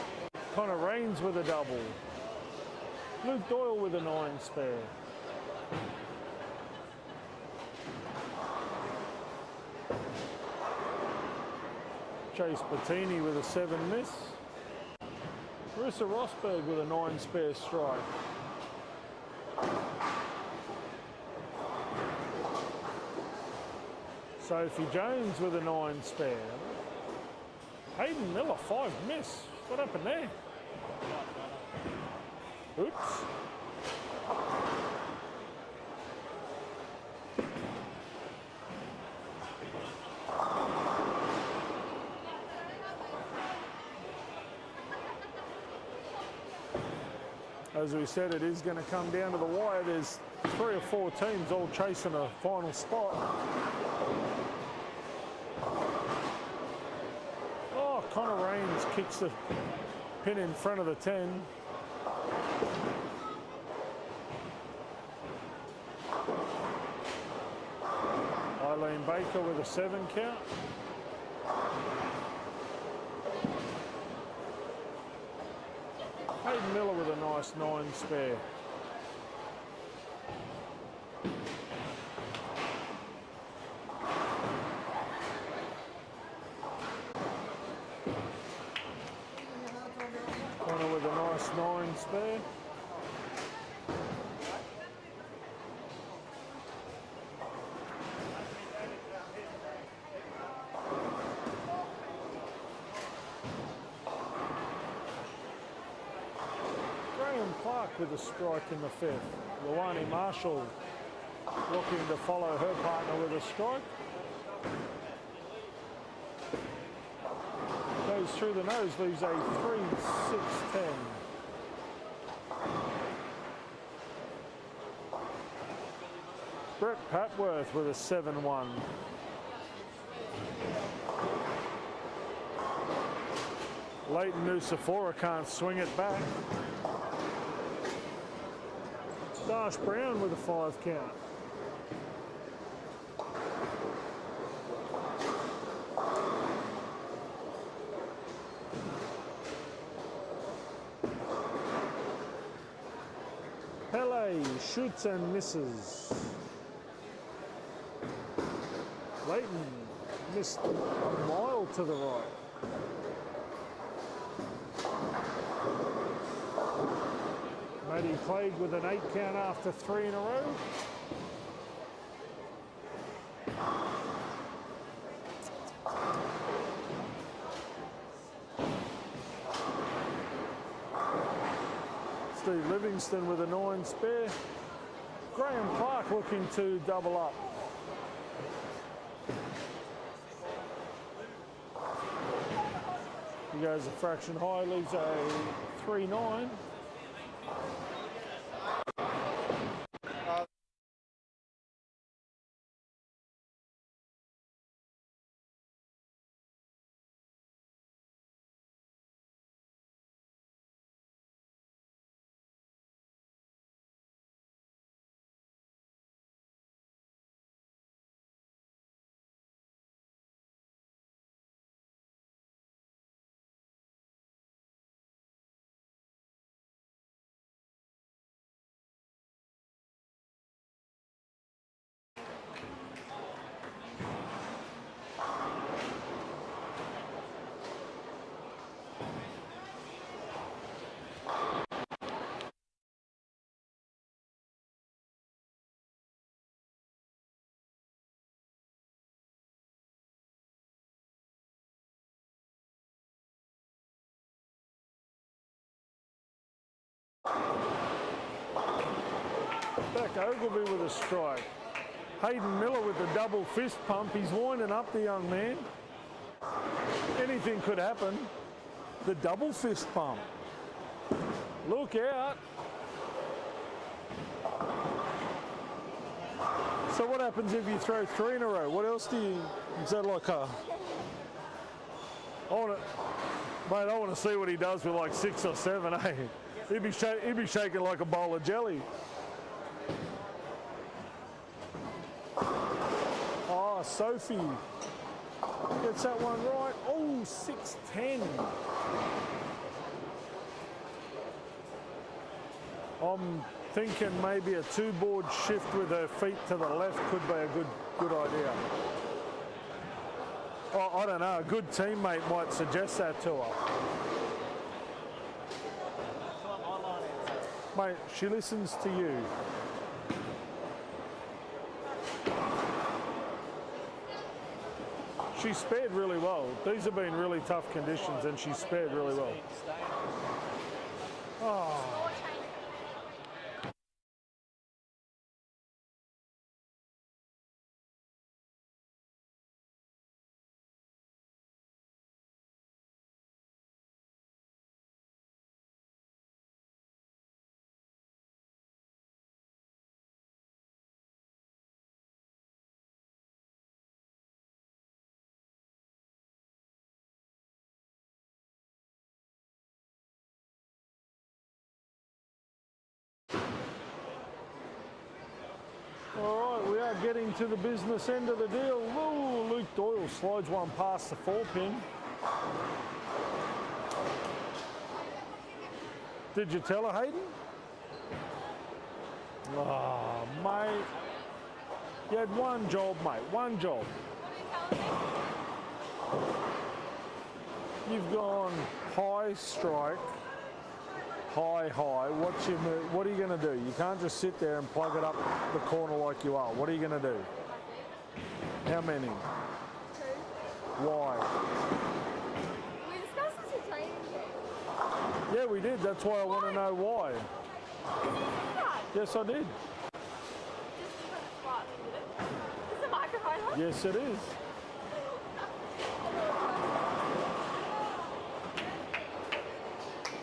Connor Rains with a double. Luke Doyle with a 9 spare. Chase Bettini with a 7 miss. Marissa Rosberg with a 9 spare strike. Sophie Jones with a 9 spare. Hayden Miller, 5 miss. What happened there? Oops. As we said, it is going to come down to the wire. There's 3 or 4 teams all chasing a final spot. Oh, Connor Rains kicks the pin in front of the 10. Eileen Baker with a 7 count. Hayden Miller with a nice 9 spare. Connor with a nice 9 spare. Clark with a strike in the 5th. Luani Marshall looking to follow her partner with a strike. Goes through the nose, leaves a 3-6-10. Brett Patworth with a 7-1. Leighton Nusafora can't swing it back. Dash Brown with a 5 count. Pele shoots and misses. Leighton missed a mile to the right. Maddie Clegg with an 8 count after 3 in a row. Steve Livingston with a 9 spare. Graham Clark looking to double up. He goes a fraction high, leaves a 3-9. Back Ogilvy with a strike. Hayden Miller with the double fist pump. He's winding up the young man. Anything could happen. The double fist pump. Look out. So what happens if you throw 3 in a row? What else do you... Is that like a... I want to see what he does with like 6 or 7, eh? He'd be shaking like a bowl of jelly. Oh, Sophie gets that one right. Oh, 6-10. I'm thinking maybe a 2-board shift with her feet to the left could be a good idea. Oh, I don't know. A good teammate might suggest that to her. Mate, she listens to you. She spared really well. These have been really tough conditions and she spared really well. Oh. All right, we are getting to the business end of the deal. Ooh, Luke Doyle slides one past the 4-pin. Did you tell her, Hayden? Oh, mate. You had one job, mate. One job. You've gone high strike. High. What are you going to do? You can't just sit there and plug it up the corner like you are. What are you going to do? How many? 2. Why? We discussed this in training camp. Yeah, we did. That's why I want to know why. Yes, I did. Just because it's right, isn't it? Is the microphone on? Yes, it is.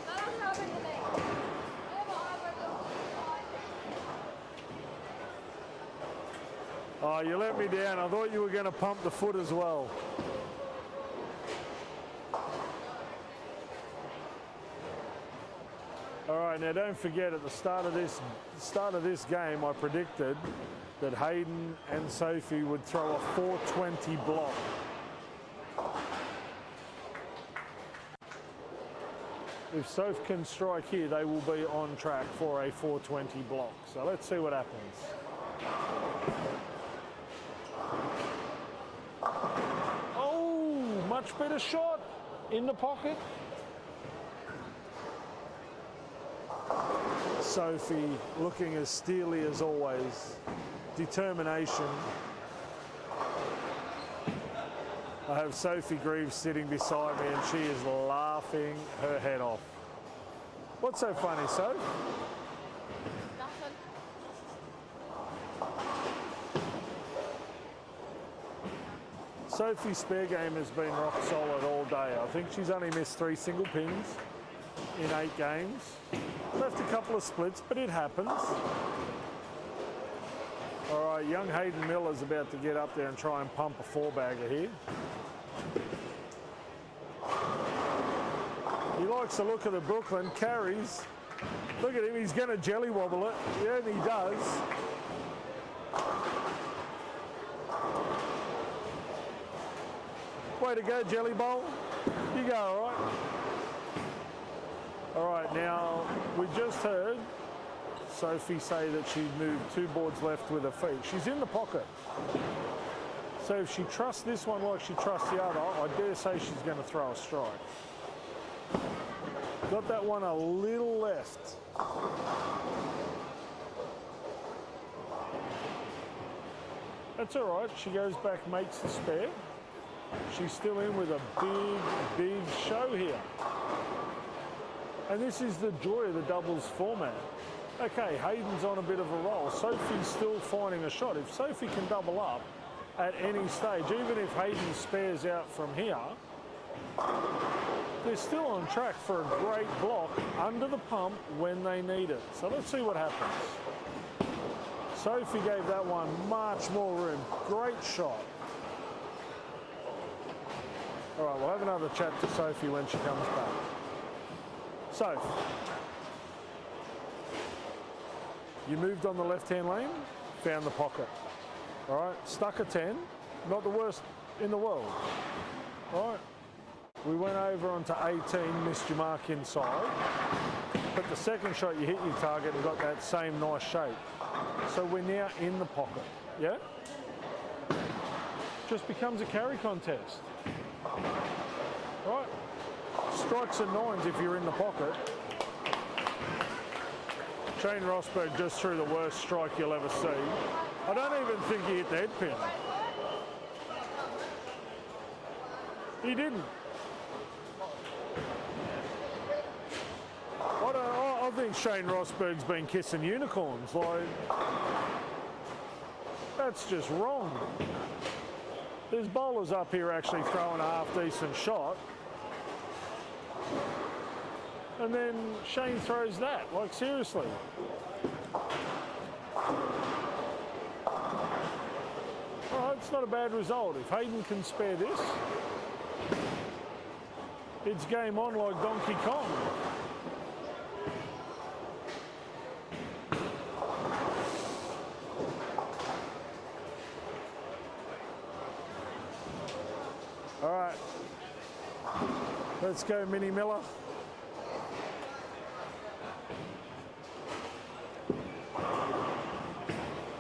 That doesn't happen to me. Oh, you let me down. I thought you were going to pump the foot as well. All right, now don't forget at the start of this game, I predicted that Hayden and Sophie would throw a 420 block. If Soph can strike here, they will be on track for a 420 block. So let's see what happens. Oh, much better shot in the pocket. Sophie looking as steely as always. Determination. I have Sophie Greaves sitting beside me and she is laughing her head off. What's so funny, Soph? Nothing. Sophie's spare game has been rock solid all day. I think she's only missed 3 single pins in 8 games. Left a couple of splits, but it happens. All right, young Hayden Miller's about to get up there and try and pump a 4-bagger here. He likes the look of the Brooklyn, carries. Look at him, he's going to jelly wobble it. Yeah, and he does. Way to go, Jelly Bowl. You go, all right? All right, now, we just heard Sophie say that she moved 2 boards left with her feet. She's in the pocket. So if she trusts this one like she trusts the other, I dare say she's going to throw a strike. Got that one a little left. That's all right. She goes back, makes the spare. She's still in with a big show here. And this is the joy of the doubles format. Okay, Hayden's on a bit of a roll. Sophie's still finding a shot. If Sophie can double up at any stage, even if Hayden spares out from here, they're still on track for a great block under the pump when they need it. So let's see what happens. Sophie gave that one much more room. Great shot. All right, we'll have another chat to Sophie when she comes back. Soph, you moved on the left-hand lane, found the pocket. All right, stuck a 10, not the worst in the world. All right, we went over onto 18, missed your mark inside. But the second shot, you hit your target and got that same nice shape. So we're now in the pocket, yeah? Just becomes a carry contest. Right? Strikes and nines if you're in the pocket. Shane Rosberg just threw the worst strike you'll ever see. I don't even think he hit the head pin. He didn't. I think Shane Rosberg's been kissing unicorns. Like, that's just wrong. There's bowlers up here actually throwing a half-decent shot. And then Shane throws that. Like, seriously. All right, it's not a bad result. If Hayden can spare this, it's game on like Donkey Kong. All right, let's go, Minnie Miller.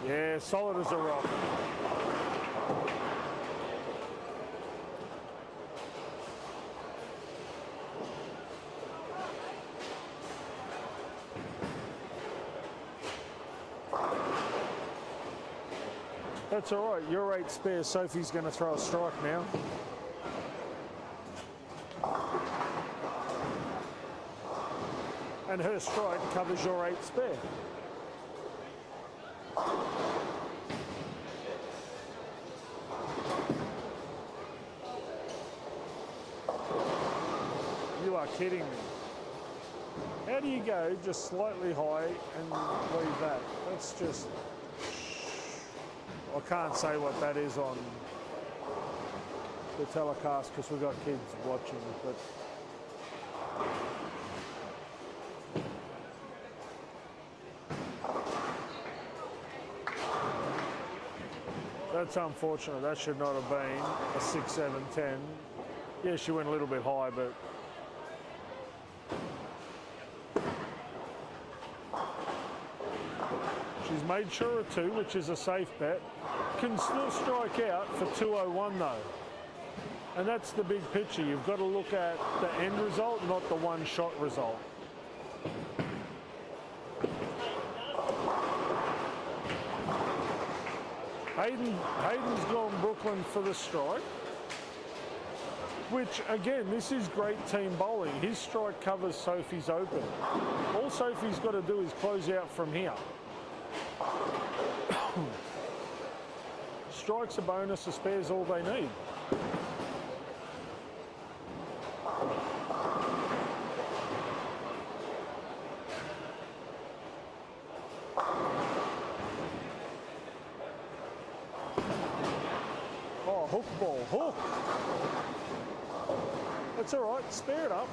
Yeah, solid as a rock. That's all right. Your 8 spare. Sophie's going to throw a strike now. And her strike covers your 8 spare. You are kidding me. How do you go just slightly high and leave that? That's just... I can't say what that is on the telecast because we've got kids watching, but... That's unfortunate. That should not have been a 6, 7, 10. Yeah, she went a little bit high, but... She's made sure of 2, which is a safe bet. Can still strike out for 201 though. And that's the big picture. You've got to look at the end result, not the one shot result. Hayden's gone Brooklyn for the strike. Which, again, this is great team bowling. His strike covers Sophie's open. All Sophie's got to do is close out from here. Strike's a bonus, a spare's all they need. Oh, hook ball, hook! That's all right, spare it up.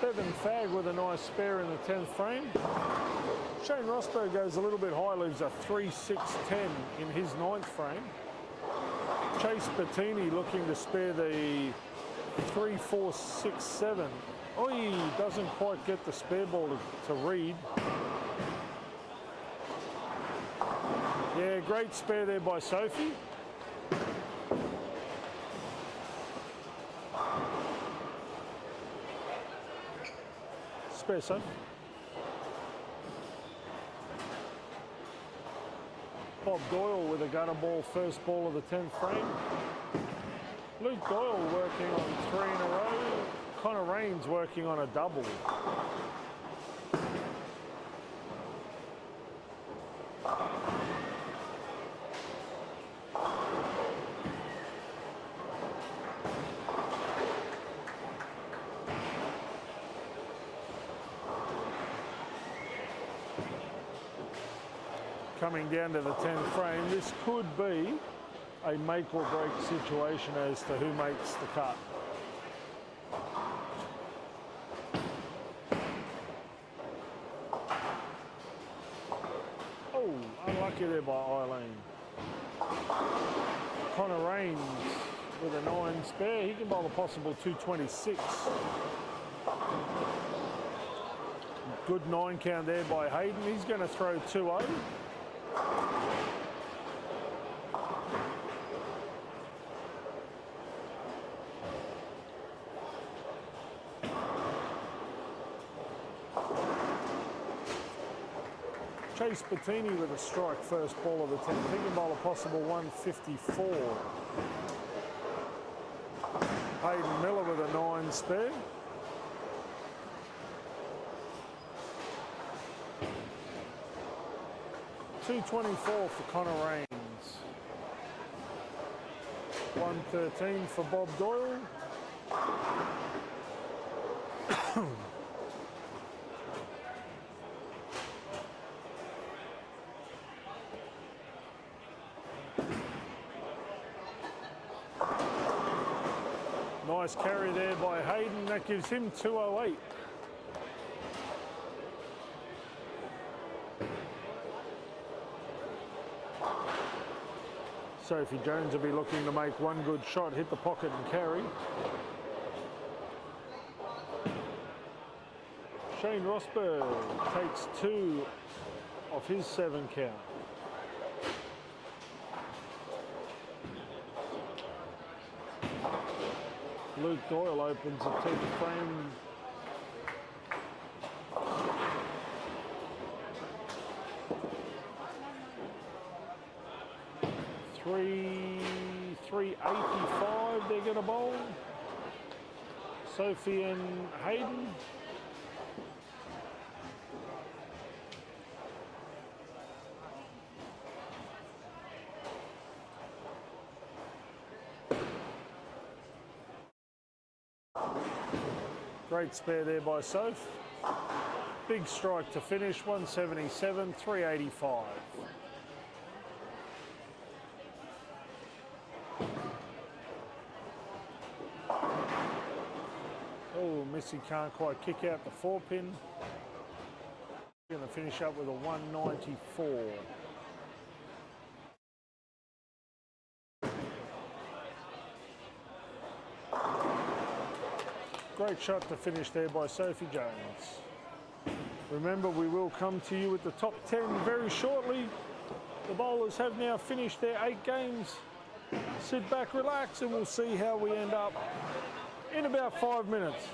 Bevan Fagg with a nice spare in the 10th frame. Shane Rosberg goes a little bit high, leaves a 3-6-10 in his 9th frame. Chase Bettini looking to spare the 3-4-6-7. Oh, he doesn't quite get the spare ball to read. Yeah, great spare there by Sophie. Spare, Sophie. Bob Doyle with a gutter ball, first ball of the 10th frame. Luke Doyle working on 3 in a row. Connor Raines working on a double. Coming down to the 10th frame, this could be a make or break situation as to who makes the cut. Oh, unlucky there by Eileen. Connor Raines with a 9 spare. He can bowl a possible 226. Good 9 count there by Hayden. He's going to throw 2-0. Chase Bettini with a strike, first ball of the 10th. He can bowl a possible 154. Hayden Miller with a 9 spare. $224 for Connor Raines. 113 for Bob Doyle. Nice carry there by Hayden. That gives him 208. Sophie Jones will be looking to make one good shot, hit the pocket and carry. Shane Rosberg takes 2 off his 7 count. Luke Doyle opens the 10th frame. $385 they're going to bowl. Sophie and Hayden. Great spare there by Soph. Big strike to finish, 177, 385. Oh, Missy can't quite kick out the 4-pin. Going to finish up with a 194. Great shot to finish there by Sophie Jones. Remember, we will come to you with the top 10 very shortly. The bowlers have now finished their 8 games. Sit back, relax, and we'll see how we end up in about 5 minutes.